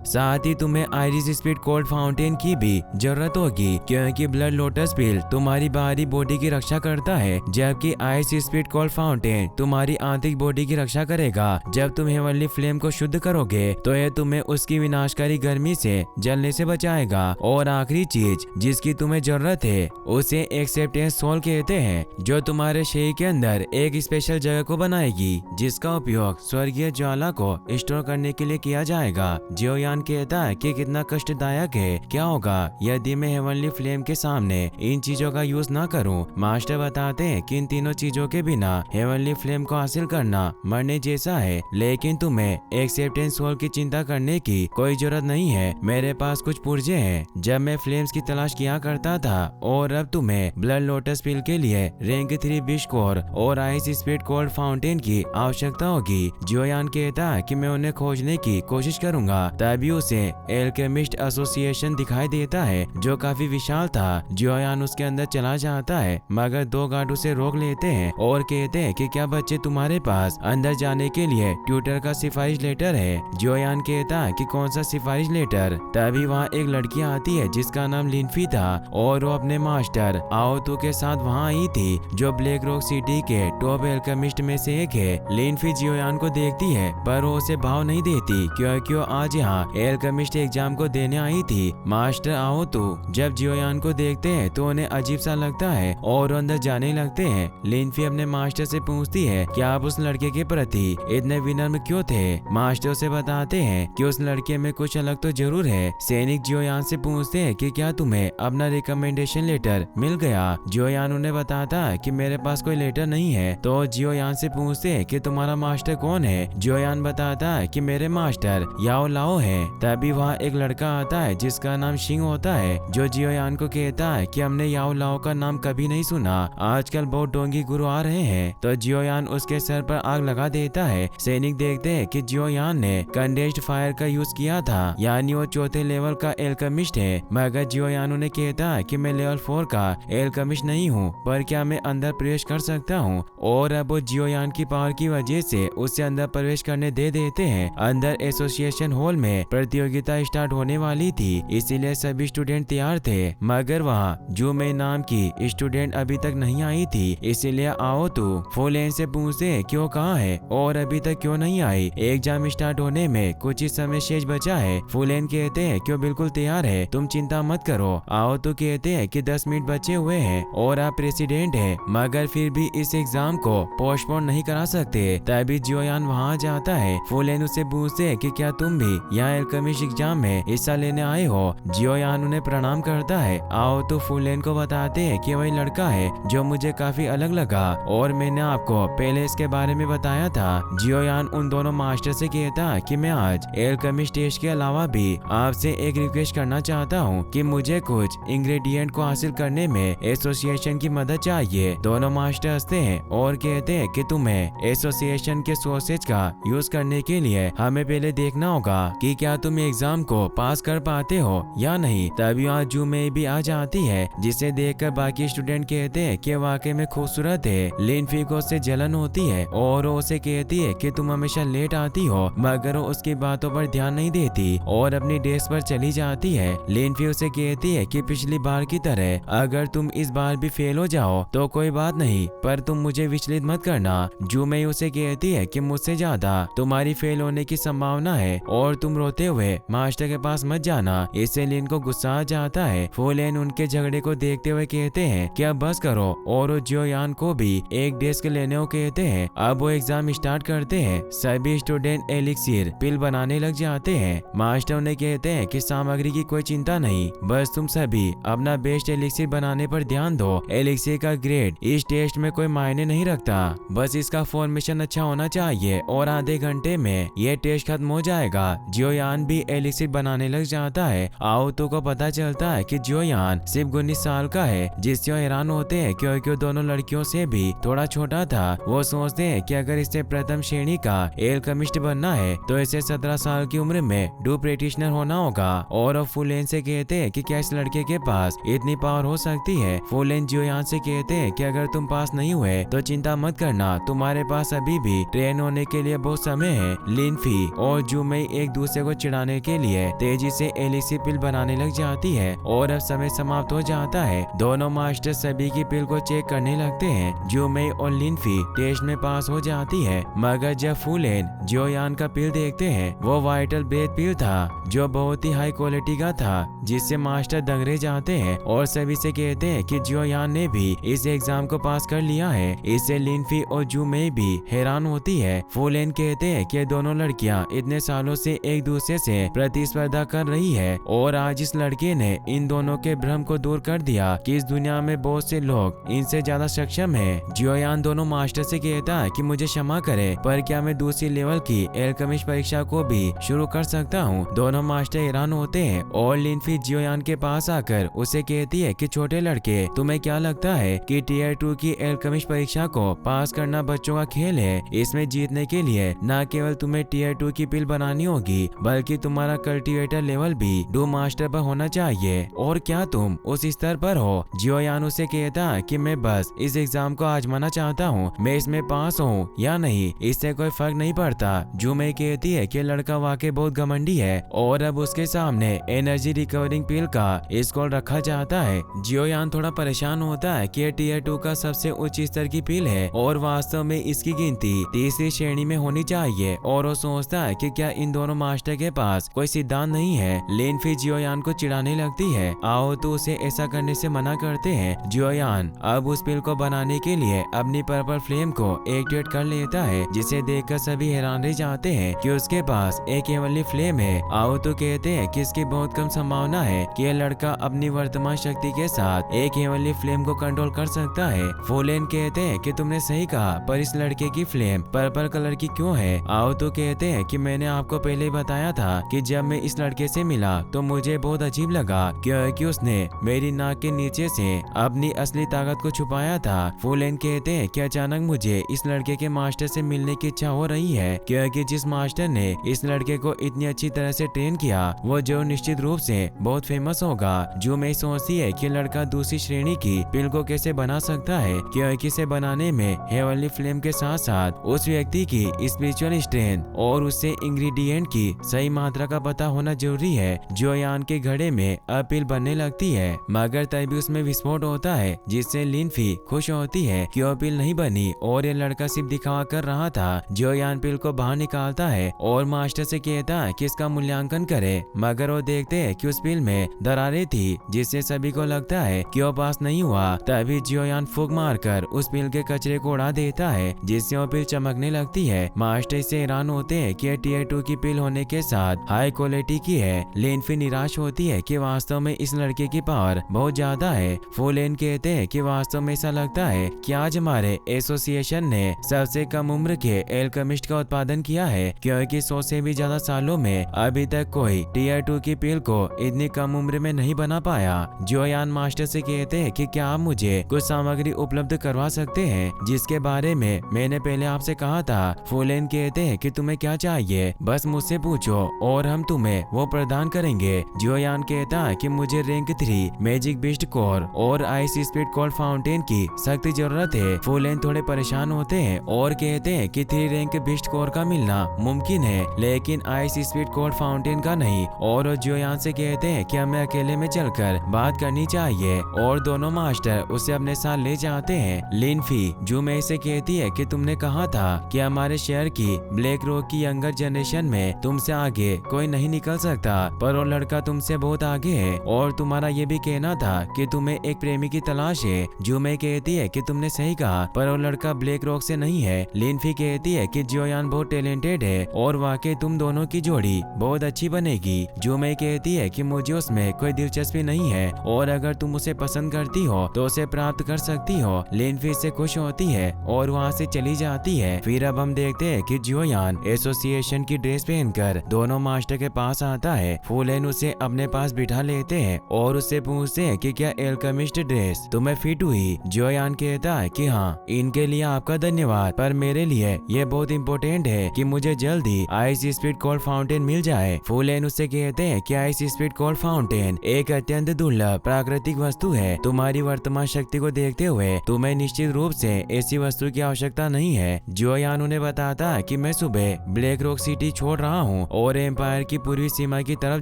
साथ ही तुम्हें आयरिस स्पीड कोल्ड फाउंटेन की भी जरूरत होगी क्योंकि ब्लड लोटस पिल तुम्हारी बाहरी बॉडी की रक्षा करता है, जबकि आइस स्पीड कोल्ड फाउंटेन तुम्हारी आंतरिक बॉडी की रक्षा करेगा। जब तुम हेवनली फ्लेम को शुद्ध करोगे तो यह तुम्हें उसकी विनाशकारी गर्मी से जलने से बचाएगा। और आखिरी चीज जिसकी तुम्हें जरूरत है उसे एक्सेप्टेंस सोल कहते हैं, जो तुम्हारे शरीर के अंदर एक स्पेशल जगह को बनाएगी जिसका उपयोग स्वर्गीय ज्वाला को स्टोर करने के लिए किया जाएगा। जियोयान कहता है कि कितना कष्टदायक है, क्या होगा यदि मैं हेवनली फ्लेम के सामने इन चीजों का यूज ना करूं। मास्टर बताते हैं कि इन तीनों चीजों के बिना हेवनली फ्लेम को हासिल करना मरने जैसा है, लेकिन तुम्हें एक्सेप्टेंस सोल की चिंता करने की कोई जरूरत नहीं है। मेरे पास कुछ पुर्जे हैं। जब मैं फ्लेम्स की तलाश किया करता था और अब तुम्हें ब्लड लोटस पिल के लिए रैंक 3 बिश कोर और आइस स्पीड कोल्ड फाउंटेन की आवश्यकता होगी। जियोयान कहता है कि मैं उन्हें खोजने की कोशिश करूंगा। तभी उसे एल्केमिस्ट एसोसिएशन दिखाई देता है जो काफी विशाल था। जियोयान उसके अंदर चला जाता है मगर 2 गार्ड उसे रोक लेते हैं और कहते हैं कि क्या बच्चे तुम्हारे पास अंदर जाने के लिए ट्यूटर का सिफारिश लेटर है। जियोयान कहता है कि कौन सा सिफारिश लेटर। तभी वहाँ एक लड़की आती है जिसका नाम लिनफी था और वो अपने मास्टर आओतू के साथ वहाँ आई थी जो ब्लैक रॉक सिटी के टॉप एल्केमिस्ट में से एक है। लिनफी जियोयान को देखती है पर वो उसे भाव नहीं देती क्योंकि वो आज यहाँ एल्केमिस्ट एग्जाम को देने आई थी। मास्टर आओतू जब जियोयान को देखते हैं तो उन्हें अजीब सा लगता है और अंदर जाने लगते हैं। लिनफी अपने मास्टर से पूछती है कि आप उस लड़के के प्रति इतने विनम्र क्यों थे। मास्टर उसे बताते हैं कि उस लड़के में कुछ अलग तो जरूर है। सैनिक जियोयान से पूछते हैं कि क्या तुम्हें अपना रिकमेंडेशन लेटर मिल गया। जियोयान उन्हें बताता है कि मेरे पास कोई लेटर नहीं है। तो जियोयान से पूछते हैं कि तुम्हारा मास्टर कौन है। जियोयान बताता है कि मेरे मास्टर याओ लाओ है। तभी वहाँ एक लड़का आता है जिसका नाम शिंग होता है जो जियोयान को कहता है कि हमने याओ लाओ का नाम कभी नहीं सुना, आजकल बहुत डोंगी गुरु आ रहे हैं। तो जियोयान उसके सर पर आग लगा देता है। सैनिक देखते हैं कि जियोयान ने कंडेंस्ड फायर का यूज किया था, यानी वो 4थे लेवल का एल्केमिस्ट है। मगर जियोयान उन्हें कहता है कि मैं लेवल 4 का एल्केमिस्ट नहीं हूँ, पर क्या मैं अंदर प्रवेश कर सकता हूँ। और अब वो जियोयान की पावर की वजह से उससे अंदर प्रवेश करने दे देते हैं। अंदर एसोसिएशन हॉल में प्रतियोगिता स्टार्ट होने वाली थी, इसीलिए सभी स्टूडेंट तैयार थे। मगर वहाँ जू मई नाम की स्टूडेंट अभी तक नहीं आई थी, इसीलिए आओ तो फुलेन से पूछते हैं क्यों कहाँ है और अभी तक क्यों नहीं आई। एग्जाम स्टार्ट होने में कुछ ही समय शेष बचा है। फुलेन कहते हैं क्यों बिल्कुल तैयार है, तुम चिंता मत करो। आओ तो कहते हैं कि 10 मिनट बचे हुए हैं और आप प्रेसिडेंट है, मगर फिर भी इस एग्जाम को पोस्टपोन नहीं करा सकते। तभी जियोयान वहाँ जाता है। फुलेन उसे पूछते हैं कि क्या तुम भी यहाँ एल्केमिस्ट एग्जाम में हिस्सा लेने आए हो। जियोयान उन्हें प्रणाम करता है। आओ तो फुलेन को बताते हैं कि वही लड़का है जो मुझे काफी अलग लगा और मैंने आपको पहले इसके बारे में बताया था। जियोयान उन दोनों मास्टर से कहता कि मैं आज एल्केमिस्ट टेस्ट के अलावा भी आपसे एक रिक्वेस्ट करना चाहता हूँ कि मुझे कुछ इंग्रेडिएंट को हासिल करने में एसोसिएशन की मदद चाहिए। दोनों मास्टर हंसते हैं और कहते हैं कि तुम्हें एसोसिएशन के सोर्सेज का यूज करने के लिए हमें पहले देखना होगा कि क्या तुम एग्जाम को पास कर पाते हो या नहीं। तभी आज जू में भी आ जाती है जिसे देखकर बाकी स्टूडेंट कहते हैं कि वाकई में खूबसूरत है। लिनफी को उससे जलन होती है और वो उसे कहती है कि तुम हमेशा लेट आती हो, मगर वो उसकी बातों पर ध्यान नहीं देती और अपनी डेस्क पर चली जाती है। लिनफी उसे कहती है कि पिछली बार की तरह अगर तुम इस बार भी फेल हो जाओ तो कोई बात नहीं, पर तुम मुझे विचलित मत करना। जू मई उसे कहती है कि मुझसे ज्यादा तुम्हारी फेल होने की संभावना है और तुम रोते हुए मास्टर के पास मत जाना। इससे लिन को गुस्सा आ जाता है। फुलेन उनके झगड़े को देखते हुए कहते हैं कि अब बस करो और वो जियोयान को भी एक डेस्क लेने को कहते हैं। अब वो एग्जाम स्टार्ट करते हैं। सभी स्टूडेंट एलिक्सिर पिल बनाने लग जाते हैं। मास्टर उन्हें कहते हैं कि सामग्री की कोई चिंता नहीं, बस तुम सभी अपना बेस्ट एलिक्सिर बनाने पर ध्यान दो। एलिक्सिर का ग्रेड इस टेस्ट में कोई मायने नहीं रखता, बस इसका फॉर्मेशन अच्छा होना चाहिए और आधे घंटे में ये टेस्ट खत्म हो जाएगा। जियोयान भी एलिक्सिर बनाने लग जाता है। आओतो को पता चलता है कि जियोयान सिर्फ 19 साल का है, जिससे वो हैरान होते हैं क्योंकि वो दोनों लड़कियों से भी थोड़ा छोटा था। वो सोचते हैं कि अगर इसे प्रथम श्रेणी का एल्केमिस्ट बनना है तो इसे 17 साल की उम्र में डू प्रैक्टिशनर होना होगा। और वो फुलेन से कहते हैं कि क्या इस लड़के के पास इतनी पावर हो सकती है। फुलेन जियोयान से कहते हैं कि अगर तुम पास नहीं हुए तो चिंता मत करना, तुम्हारे पास अभी भी ट्रेन होने के लिए बहुत समय है। लिनफी और जूमेई एक दूसरे को चिढ़ाने के लिए तेजी से एलिसी पिल बनाने लग जाती है और अब समय समाप्त हो जाता है। दोनों मास्टर सभी की पिल को चेक करने लगते हैं। जूमेई और लिनफी टेस्ट में पास हो जाती है, मगर जब फुलेन जियोयान का पिल देखते हैं वो वाइटल ब्रेथ पिल था जो बहुत ही हाई क्वालिटी का था, जिससे मास्टर दंग रह जाते हैं और सभी से कहते हैं कि जियोयान ने भी इस एग्जाम को पास कर लिया है। इससे लिनफी और जूमेई भी हैरान होती है। फुलेन कहते हैं कि दोनों लड़कियां इतने सालों से एक दूसरे से प्रतिस्पर्धा कर रही है और आज इस लड़के ने इन दोनों के भ्रम को दूर कर दिया कि इस दुनिया में बहुत से लोग इनसे ज्यादा सक्षम है। जियोयान दोनों मास्टर से कहता है कि मुझे क्षमा करे, पर क्या मैं दूसरी लेवल की एल्केमिस्ट परीक्षा को भी शुरू कर सकता हूँ। दोनों मास्टर हैरान होते हैं और लिनफी जियोयान के पास आकर उसे कहती है कि छोटे लड़के, तुम्हें क्या लगता है कि टीयर 2 की एल्केमिस्ट परीक्षा को पास करना बच्चों का खेल है? इसमें जीतने के लिए न केवल तुम्हें टीयर 2 की पिल बनानी होगी, बल्कि तुम्हारा कल्टीवेटर लेवल भी डू मास्टर पर होना चाहिए। और क्या तुम उस स्तर पर हो? जियोयान उसे कहता है कि मैं बस इस एग्जाम को आजमाना चाहता हूँ, मैं इसमें पास हूँ या नहीं इससे कोई फर्क नहीं पड़ता। जूमेई कहती है कि लड़का वाकई बहुत घमंडी है और अब उसके सामने एनर्जी रिकवरिंग पिल का स्कोर रखा जाता है। जियोयान थोड़ा परेशान होता है कि टीयर 2 का सबसे उच्च स्तर की पिल है और वास्तव में इसकी गिनती तीसरी श्रेणी में होनी चाहिए, और वो सोचता है कि क्या इन दोनों मास्टर के पास कोई सिद्धांत नहीं है। लिनफी जियोयान को चिढ़ाने लगती है, आओ तो उसे ऐसा करने से मना करते हैं। जियोयान अब उस पिल को बनाने के लिए अपनी पर्पल फ्लेम को एक्टिवेट कर लेता है, जिसे देखकर सभी हैरान रह जाते हैं कि उसके पास एक हेवनली फ्लेम है। आओ तो कहते हैं कि इसकी बहुत कम संभावना है कि यह लड़का अपनी वर्तमान शक्ति के साथ एक हेवनली फ्लेम को कंट्रोल कर सकता है। फुलेन कहते हैं कि तुमने सही कहा, पर इस लड़के की फ्लेम पर्पल कलर की क्यों है? आओ तो कहते हैं कि मैंने आपको पहले ही बताया था कि जब मैं इस लड़के से मिला तो मुझे बहुत अजीब लगा, क्योंकि उसने मेरी नाक के नीचे से अपनी असली ताकत को छुपाया था। फुलेन कहते हैं कि अचानक मुझे इस लड़के के मास्टर से मिलने की इच्छा हो रही है, क्योंकि जिस मास्टर ने इस लड़के को इतनी अच्छी तरह से ट्रेन किया वो जो निश्चित रूप से बहुत फेमस होगा। जो मैं सोचती है कि लड़का दूसरी श्रेणी की पिल को कैसे बना सकता है, क्योंकि इसे बनाने में हेवनली फ्लेम के साथ साथ उस व्यक्ति की स्पिरिचुअल स्ट्रेंथ और उससे इंग्रेडिएंट की सही मात्रा का पता होना जरूरी है। जियोयान के घड़े में अब पिल बनने लगती है, मगर तभी उसमें विस्फोट होता है, जिससे लिनफी खुश होती है कि वो पिल नहीं बनी और ये लड़का सिर्फ दिखावा कर रहा था। जियोयान पिल को बाहर निकालता है और मास्टर से कहता है कि इसका मूल्यांकन करे, मगर वो देखते हैं कि उस पिल में दरारें थी, जिससे सभी को लगता है कि वो पास नहीं हुआ। तभी जियोयान फूंक मारकर उस पिल के कचरे को उड़ा देता है, जिससे वो पिल चमकने लगती है। मास्टर से हैरान होते हैं कि टीयर 2 की पिल होने के साथ हाई क्वालिटी की है। लिनफी निराश होती है कि वास्तव में इस लड़के की पावर बहुत ज्यादा है। फुलेन कहते हैं कि वास्तव में ऐसा लगता है कि आज हमारे एसोसिएशन ने सबसे कम उम्र के एल्केमिस्ट का उत्पादन किया है, क्योंकि 100 से भी ज्यादा सालों में अभी तक कोई टीयर 2 की पिल को इतनी कम उम्र में नहीं बना पाया। जियोयान मास्टर से कहते हैं कि क्या आप मुझे कुछ सामग्री उपलब्ध करवा सकते हैं, जिसके बारे में मैंने पहले आपसे कहा था। फुलेन कहते हैं कि तुम्हें क्या चाहिए, बस मुझसे पूछो और हम तुम्हें वो प्रदान करेंगे। जियोयान कहता है कि मुझे रैंक 3 मैजिक बिस्ट कोर और आइस स्पीड कोल्ड फाउंटेन की सख्त जरूरत है। फुलेन थोड़े परेशान होते हैं और कहते हैं कि 3 रैंक बिस्ट कोर का मिलना मुमकिन है, लेकिन आइस स्पीड कोल्ड फाउंटेन का नहीं। और जियोयान से कहते हैं कि हमें अकेले में चलकर बात करनी चाहिए, और दोनों मास्टर उसे अपने साथ ले जाते हैं। लिनफी जूमेई से कहती है कि तुमने कहा था कि हमारे शहर की ब्लैक रॉक की यंगर जनरेशन में तुमसे आगे कोई नहीं निकल सकता, पर वो लड़का तुमसे बहुत आगे है, और तुम्हारा ये भी कहना था कि तुम्हें एक प्रेमी की तलाश है। जूमेई कहती है कि तुमने सही कहा, पर वो लड़का ब्लैक रॉक से नहीं है। लिनफी कहती है कि जियोयान बहुत टैलेंटेड है और वाकई तुम दोनों की जोड़ी बहुत अच्छी बनेगी। जूमेई कहती है कि मुझे उसमें कोई दिलचस्पी नहीं है, और अगर तुम उसे पसंद करती हो तो उसे प्राप्त कर सकती हो। लिनफी से खुश होती है और वहाँ से चली जाती है। फिर अब हम देखते हैं कि जियोयान एसोसिएशन की ड्रेस पहनकर दोनों मास्टर के पास आता है। फुलेन उसे अपने पास बिठा लेते हैं और उससे पूछते हैं कि क्या एल्केमिस्ट ड्रेस तुम्हें फिट हुई। जियोयान कहता है कि हाँ, इनके लिए आपका धन्यवाद, पर मेरे लिए ये बहुत इम्पोर्टेंट है कि मुझे जल्दी आइस स्पीड कोल्ड फाउंटेन मिल जाए। फुलेन उससे कहते हैं कि आइस स्पीड कोल्ड फाउंटेन एक अत्यंत दुर्लभ प्राकृतिक वस्तु है। तुम्हारी वर्तमान शक्ति को देखते हुए तुम्हें निश्चित रूप से ऐसी वस्तु की आवश्यकता नहीं है। जियोयान उन्हें बताता है कि मैं सुबह ब्लैक रॉक सिटी छोड़ रहा हूँ और एम्पायर की पूर्वी सीमा की तरफ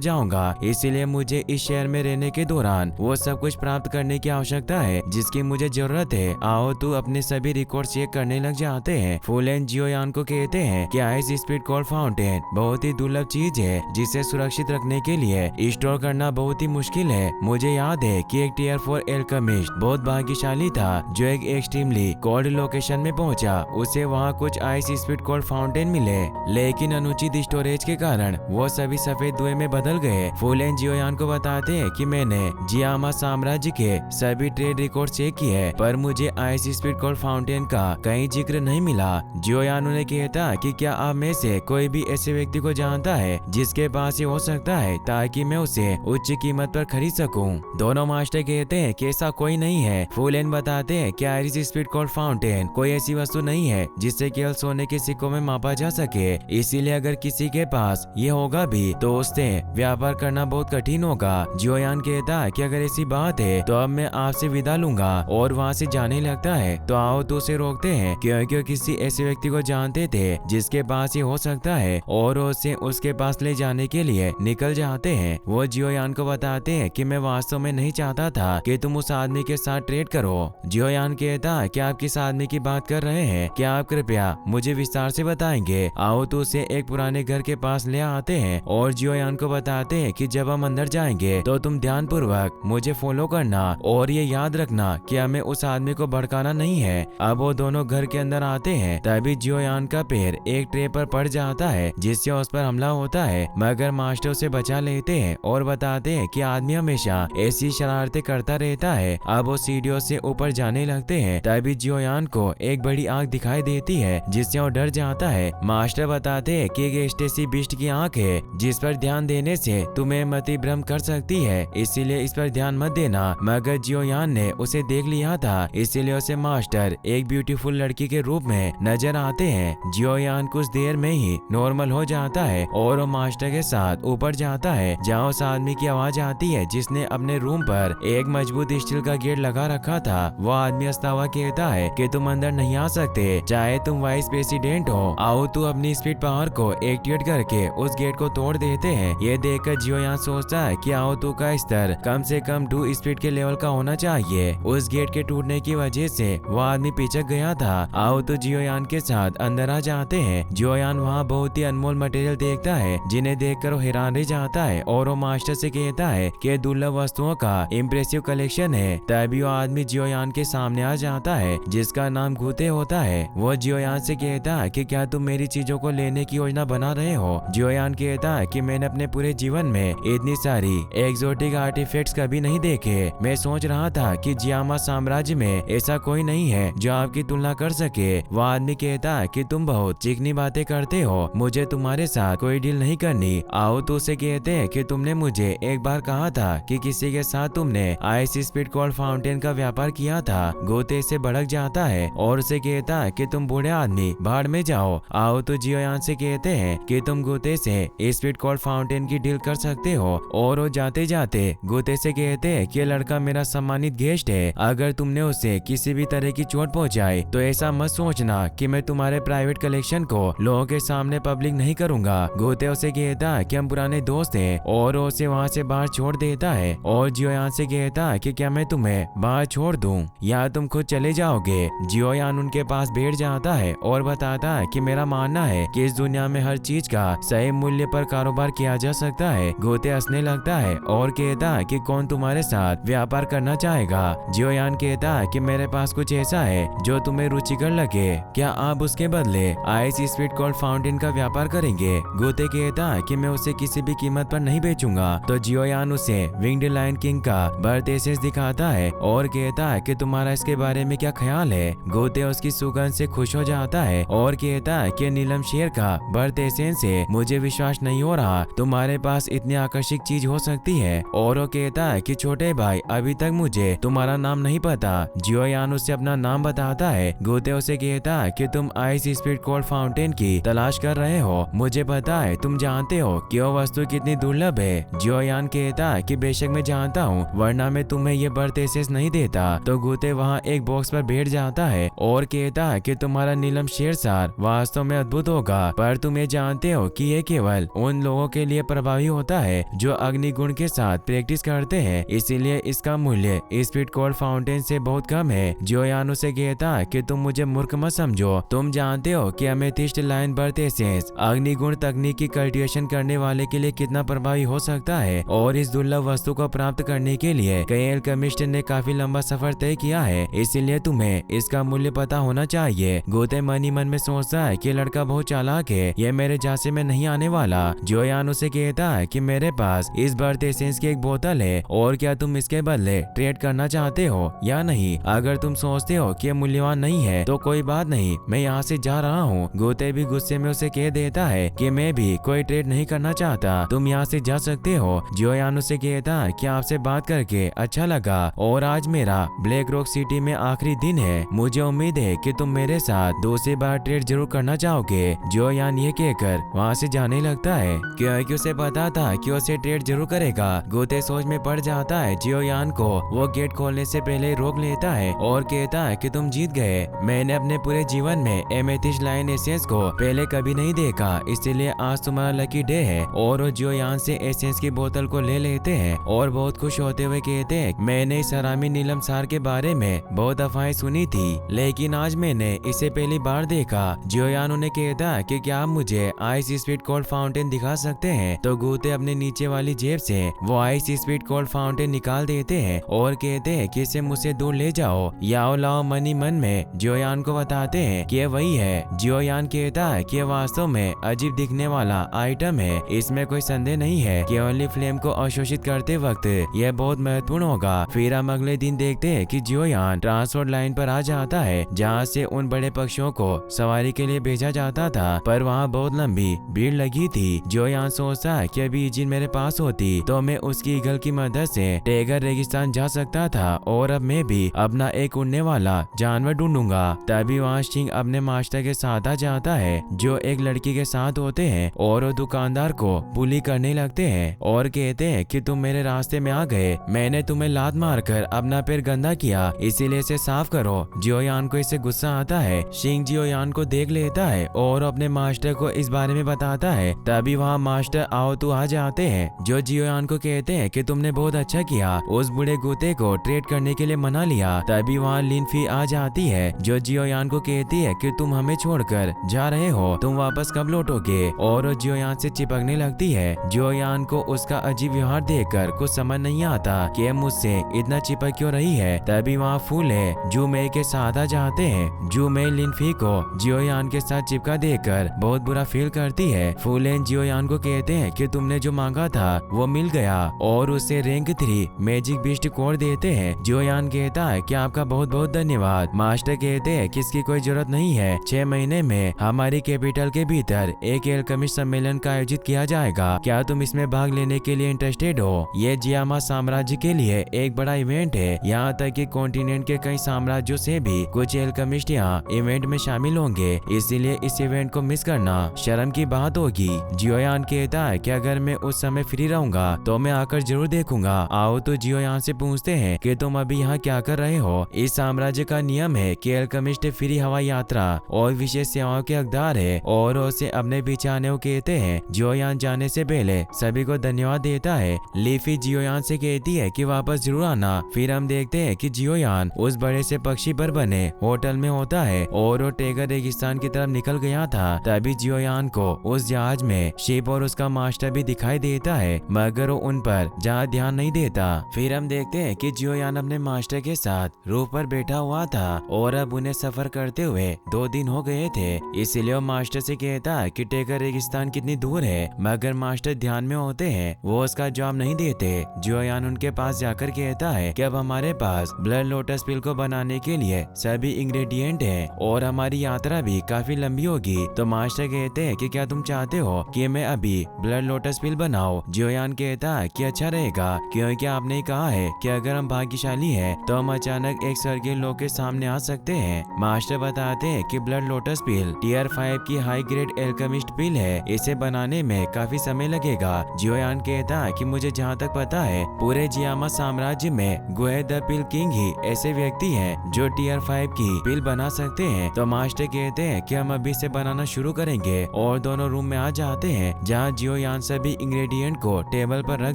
जाऊंगा, इसलिए मुझे इस शहर में रहने के दौरान वो सब कुछ प्राप्त करने की आवश्यकता है जिसकी मुझे जरूरत है। आओ तू अपने सभी रिकॉर्ड चेक करने लग जाते हैं। फुलेन जियोयान को कहते हैं कि आइस स्पीड कोल्ड फाउंटेन बहुत ही दुर्लभ चीज है जिसे सुरक्षित रखने के लिए स्टोर करना बहुत ही मुश्किल है। मुझे याद है कि एक टियर 4 एल्केमिस्ट बहुत भाग्यशाली था जो एक एक्सट्रीमली कोल्ड लोकेशन में पहुंचा। उसे वहां कुछ आइस स्पीड कोल्ड फाउंटेन मिले, लेकिन अनुचित स्टोरेज के कारण वो सभी सफेद धुएं में बदल गए। फुलेन जियोयान को बताते हैं कि मैंने जियामा साम्राज्य के सभी ट्रेड रिकॉर्ड चेक किए पर मुझे आइस स्पीड कोल्ड फाउंटेन का कहीं जिक्र नहीं मिला। जियोयान उन्हें कहता कि क्या आप में से कोई भी ऐसे व्यक्ति को जानता है जिसके पास ये हो सकता है ताकि मैं उसे उच्च कीमत पर खरीद सकूं। दोनों मास्टर कहते हैं कि ऐसा कोई नहीं है। फुलेन बताते हैं कि आइरिस स्पीड कोल्ड फाउंटेन कोई ऐसी वस्तु नहीं है जिससे केवल सोने के सिक्कों में मापा जा सके, इसीलिए अगर किसी के पास ये होगा भी तो उससे व्यापार करना बहुत कठिन होगा। जियोयान कहता है कि अगर ऐसी बात है तो अब मैं आपसे विदा लूंगा और वहाँ से जाने लगता है। तो आओ तो उसे रोकते हैं क्योंकि किसी ऐसे व्यक्ति को जानते थे जिसके पास ये हो सकता है और उसे उसके पास ले जाने के लिए निकल जाते हैं। वो जियोयान को बताते हैं कि मैं वास्तव में नहीं चाहता था कि तुम उस आदमी के साथ ट्रेड करो। जियोयान कहता है कि आप किस आदमी की बात कर रहे हैं, क्या आप कृपया मुझे विस्तार से बताएंगे। आओ तो उसे एक पुराने घर के पास ले आते हैं और जियोयान को बताते हैं कि जब हम अंदर जाएंगे तो तुम ध्यान पूर्वक मुझे फॉलो करना और ये याद रखना कि हमें उस आदमी को भड़काना नहीं है। अब वो दोनों घर के अंदर आते हैं तभी जियोयान का पैर एक ट्रे पर पड़ जाता है जिससे उस पर हमला होता है, मगर मास्टर उसे बचा लेते हैं और बताते हैं कि आदमी हमेशा ऐसी शरारतें करता रहता है। अब वो सीढ़ियों से ऊपर जाने लगते हैं तभी जियोयान को एक बड़ी आंख दिखाई देती है जिससे वो डर जाता है। मास्टर बताते हैं कि एक स्टेसी बिस्ट की आंख है जिस पर ध्यान देने से तुम्हें मति भ्रम कर सकती है, इसीलिए इस पर ध्यान मत देना। मगर जियोयान ने उसे देख लिया था इसीलिए उसे मास्टर एक ब्यूटीफुल लड़की के रूप में नजर आते हैं। जियोयान कुछ देर में ही नॉर्मल हो जाता है और वो मास्टर के साथ ऊपर जाता है जहाँ उस आदमी की आवाज आती है जिसने अपने रूम पर एक मजबूत स्टील का गेट लगा रखा था। वो आदमी हंसता हुआ कहता है कि तुम अंदर नहीं आ सकते चाहे तुम वाइस प्रेसिडेंट हो। आओ तू अपनी स्पीड पावर को एक्टिवेट करके उस गेट को तोड़ देते हैं। ये देखकर जियोयान सोचता है कि आओ तू का स्तर कम से कम 2 स्पीड के लेवल का होना चाहिए। उस गेट के टूटने की वजह से वो आदमी पिचक गया था। आओ तो जियोयान के साथ अंदर आ जाते हैं। जियोयान वहाँ बहुत ही अनमोल मटेरियल देखता है जिन्हें देखकर वो हैरान रह जाता है और वो मास्टर से कहता है कि दुर्लभ वस्तुओं का इम्प्रेसिव कलेक्शन है। तभी वो आदमी जियोयान के सामने आ जाता है जिसका नाम गुते होता है। वो जियोयान से कहता है कि क्या तुम मेरी चीजों को लेने की योजना बना रहे हो। जियोयान कहता है कि मैंने अपने पूरे जीवन में इतनी सारी एक्सोटिक आर्टिफैक्ट्स कभी नहीं देखे। मैं सोच रहा था कि जियामा साम्राज्य में ऐसा कोई नहीं है जो आपकी तुलना कर सके। वो आदमी कहता है कि तुम बहुत चिकनी बातें करते हो, मुझे तुम्हारे साथ कोई डील नहीं करनी। आओ तो उसे कहते हैं कि तुमने मुझे एक बार कहा था कि किसी के साथ तुमने आइस स्पीड कोल्ड फाउंटेन का व्यापार किया था। गोते से भड़क जाता है और उसे कहता है कि तुम बूढ़े आदमी बाढ़ में जाओ। आओ तो जियोयान से कहते हैं कि तुम गोते से स्पीड कोल्ड फाउंटेन की डील कर सकते हो और वो जाते जाते गोते से कहते हैं कि लड़का मेरा सम्मानित गेस्ट है, अगर तुमने उसे किसी भी तरह की चोट पहुंचाई तो ऐसा मत सोचना कि मैं तुम्हारे प्राइवेट कलेक्शन को लोगों के सामने पब्लिक नहीं करूंगा। गोते उसे कहता है कि हम पुराने दोस्त हैं और उसे वहाँ से बाहर छोड़ देता है और जियोयान से कहता है कि क्या मैं तुम्हें बाहर छोड़ दूं या तुम खुद चले जाओगे। जियोयान उनके पास बैठ जाता है और बताता है कि मेरा मानना है कि इस दुनिया में हर चीज का सही मूल्य पर कारोबार किया जा सकता है। गोते हंसने लगता है और कहता है कि कौन तुम्हारे साथ व्यापार करना चाहेगा। जियोयान कहता है कि मेरे पास कुछ ऐसा है जो तुम्हें रुचिकर लगे, क्या आप उसके बदले आइस स्पीड कोल्ड फाउंटेन का व्यापार करेंगे। गोते कहता है कि मैं उसे किसी भी कीमत पर नहीं बेचूंगा। तो जियोयान उसे विंग्ड लायन किंग का बर्थ एसेंस दिखाता है और कहता है कि तुम्हारा इसके बारे में क्या ख्याल है। गोते उसकी सुगंध से खुश हो जाता है और कहता है कि नीलम शेर का बर्थ एसेंस है, मुझे विश्वास नहीं हो रहा तुम्हारे पास इतनी आकर्षक चीज हो सकती है। और वो कहता है कि छोटे भाई अभी तक मुझे तुम्हारा नाम नहीं पता। जियोयान उसे अपना नाम बताता है। गोते उसे कहता है कि तुम आइस स्पीड कोल्ड फाउंटेन की तलाश कर रहे हो, मुझे पता है तुम जानते हो कि वो वस्तु कितनी दुर्लभ है। जियोयान कहता है कि बेशक मैं जानता हूँ वरना मैं तुम्हें ये बर्थ एसेंस नहीं नहीं देता तो गुते वहाँ एक बॉक्स पर बैठ जाता है और कहता है कि तुम्हारा नीलम शेरशार वास्तव में अद्भुत होगा, पर तुम ये जानते हो कि ये केवल उन लोगों के लिए प्रभावी होता है जो अग्निगुण के साथ प्रैक्टिस करते हैं, इसीलिए इसका मूल्य स्पीड कोल्ड फाउंटेन से बहुत कम है। जोयान उसे कहता है कि तुम मुझे मूर्ख मत समझो, तुम जानते हो कि अमेथिस्ट लाइन बर्थ एसेंस अग्निगुण तकनीक की कल्टीवेशन करने वाले के लिए कितना प्रभावी हो सकता है, और इस दुर्लभ वस्तु को प्राप्त करने के लिए कई एल्केमिस्ट ने काफी लंबा सफर तय किया है, इसीलिए तुम्हें इसका मूल्य पता होना चाहिए। गोते मन ही मन में सोचता है कि लड़का बहुत चालाक है, यह मेरे झांसे में नहीं आने वाला। जोयान उसे कहता है कि मेरे पास इस बर्थ एसेंस की एक बोतल है और क्या तुम इसके बदले ट्रेड करना चाहते हो या नहीं। अगर तुम सोचते हो कि मूल्यवान नहीं है तो कोई बात नहीं, मैं यहाँ से जा रहा हूँ। गोते भी गुस्से में उसे कह देता है कि मैं भी कोई ट्रेड नहीं करना चाहता, तुम यहाँ से जा सकते हो। जोयान उसे कहता है कि आपसे बात करके अच्छा लगा और आज मेरा ब्लैक रॉक सिटी में आखिरी दिन है, मुझे उम्मीद है कि तुम मेरे साथ दूसरी बार ट्रेड जरूर करना चाहोगे। जोयान ये कहकर वहाँ से जाने लगता है क्योंकि उसे पता था कि उसे ट्रेड जरूर करेगा। गोते सोच में पड़ जाता है। जोयान को वो गेट खोलने से पहले रोक लेता है और कहता है कि तुम जीत गए, मैंने अपने पूरे जीवन में एमेथिस्ट लाइन एसेंस को पहले कभी नहीं देखा, इसलिए आज तुम्हारा लकी डे है। और वो जोयान से एसेंस की बोतल को ले लेते हैं और बहुत खुश होते हुए कहते हैं मैंने इस हरामी नीलम सार के बारे में बहुत अफवाहें सुनी थी, लेकिन आज मैंने इसे पहली बार देखा। जोयान उन्हें कहता है कि क्या आप मुझे आइस स्पीड कोल्ड फाउंटेन दिखा सकते हैं, तो गोते अपने नीचे वाली जेब से वो आइस स्पीड कोल्ड फाउंटेन निकाल देते हैं और कहते हैं कि इसे मुझसे दूर ले जाओ। याओ लाओ मनी मन में जोयान को बताते हैं कि वही है। जोयान कहता है कि वास्तव में अजीब दिखने वाला आइटम है, इसमें कोई संदेह नहीं है कि ओनली फ्लेम को अवशोषित करते वक्त यह बहुत महत्वपूर्ण होगा। फिर हम अगले दिन देखते हैं कि जोयान ट्रांसपोर्ट लाइन पर आ जाता है जहाँ से उन बड़े पक्षियों को सवारी के लिए भेजा जाता था, पर वहाँ बहुत लंबी भीड़ लगी थी। जोयान सोचता है कि अभी इजिन मेरे पास होती तो मैं उसकी ईगल की मदद से टेगर रेगिस्तान जा सकता था और अब मैं भी अपना एक उड़ने वाला जानवर ढूंढूंगा। तभी वहाँ सिंह अपने मास्टर के साथ आ जाता है जो एक लड़की के साथ होते हैं और वो दुकानदार को बुली करने लगते हैं और कहते हैं कि तुम मेरे रास्ते में आ गए, मैंने तुम्हें लात मारकर अपना पैर गंदा किया, इसीलिए इसे साफ करो। जियोयान को इससे गुस्सा आता है। सिंह जियोयान को देख लेता है और अपने मास्टर को इस बारे में बताता है। तभी वहाँ मास्टर आओ तू आ जाते हैं जो जियोयान को कहते हैं कि तुमने बहुत अच्छा किया, उस बूढ़े गुते को ट्रेड करने के लिए मना लिया। तभी वहाँ लिनफी आ जाती है जो जियोयान को कहती है कि तुम हमें छोड़कर जा रहे हो, तुम वापस कब लौटोगे, और वो जियोयान से चिपकने लगती है। जियोयान को उसका अजीब व्यवहार देखकर कुछ समझ नहीं आता कि मुझसे इतना चिपक क्यों रही है। तभी वहाँ फूल है जू मे के साथ आ जाते हैं। जू मे लिनफी को जियोयान के साथ चिपका देकर बहुत बुरा फील करती है। फूलेन जियोयान को कहते हैं कि तुमने जो मांगा था वो मिल गया और उसे रैंक 3 मैजिक बिस्ट कोड देते हैं। जियोयान कहता है कि आपका बहुत बहुत धन्यवाद। मास्टर कहते हैं कि इसकी कोई जरूरत नहीं है, 6 महीने में हमारी कैपिटल के भीतर एक एल्केमिस्ट सम्मेलन का आयोजित किया जाएगा, क्या तुम इसमें भाग लेने के लिए इंटरेस्टेड हो। ये जियामा साम्राज्य के लिए एक बड़ा इवेंट है, यहाँ तक कि कॉन्टिनेंट के कई साम्राज्यों से भी कुछ एल्केमिस्ट यहाँ इवेंट में शामिल होंगे, इसीलिए इस इवेंट को मिस करना शर्म की बात होगी। जियोयान कहता है कि अगर मैं उस समय फ्री रहूंगा तो मैं आकर जरूर देखूंगा। आओ तो जियोयान से पूछते हैं कि तुम अभी यहाँ क्या कर रहे हो। इस साम्राज्य का नियम है कि एल्केमिस्ट फ्री हवाई यात्रा और विशेष सेवाओं के हकदार है और उसे अपने पीछे आने को कहते हैं। जियोयान जाने से पहले सभी को धन्यवाद देता है। लीफी जियोयान से कहती है कि वापस जरूर आना। फिर हम देखते हैं कि जियोयान उस बड़े से पक्षी पर बने होटल में होता है और वो टेगर रेगिस्तान की तरफ निकल गया था। तभी जियोयान को उस जहाज में शिप और उसका मास्टर भी दिखाई देता है, मगर वो उन पर ज्यादा ध्यान नहीं देता। फिर हम देखते हैं कि जियोयान अपने मास्टर के साथ रूफ पर बैठा हुआ था और अब उन्हें सफर करते हुए 2 दिन हो गए थे, इसलिए वो मास्टर से कहता है कि टेगर रेगिस्तान कितनी दूर है, मगर मास्टर ध्यान में होते हैं, वो उसका जवाब नहीं देते। जियोयान उनके पास जाकर कहता है कि अब हमारे पास ब्लड लोटस पिल को बनाने के लिए सभी इंग्रेडिएंट हैं और हमारी यात्रा भी काफी लंबी होगी। तो मास्टर कहते हैं कि क्या तुम चाहते हो कि मैं अभी ब्लड लोटस पिल बनाऊं। जियोयान कहता है कि अच्छा रहेगा क्योंकि आपने कहा है कि अगर हम भाग्यशाली हैं तो हम अचानक एक स्वर्गीय लोक के सामने आ सकते हैं। मास्टर बताते हैं कि ब्लड लोटस पिल टियर 5 की हाई ग्रेड एल्केमिस्ट पिल है, इसे बनाने में काफी समय लगेगा। जियोयान कहता है कि मुझे जहाँ तक पता है पूरे जियामा साम्राज्य में गुहे वह द पिल किंग ही ऐसे व्यक्ति हैं जो टियर 5 की पिल बना सकते हैं। तो मास्टर कहते हैं कि हम अभी से बनाना शुरू करेंगे और दोनों रूम में आ जाते हैं जहाँ जियो यान सभी इंग्रेडिएंट को टेबल पर रख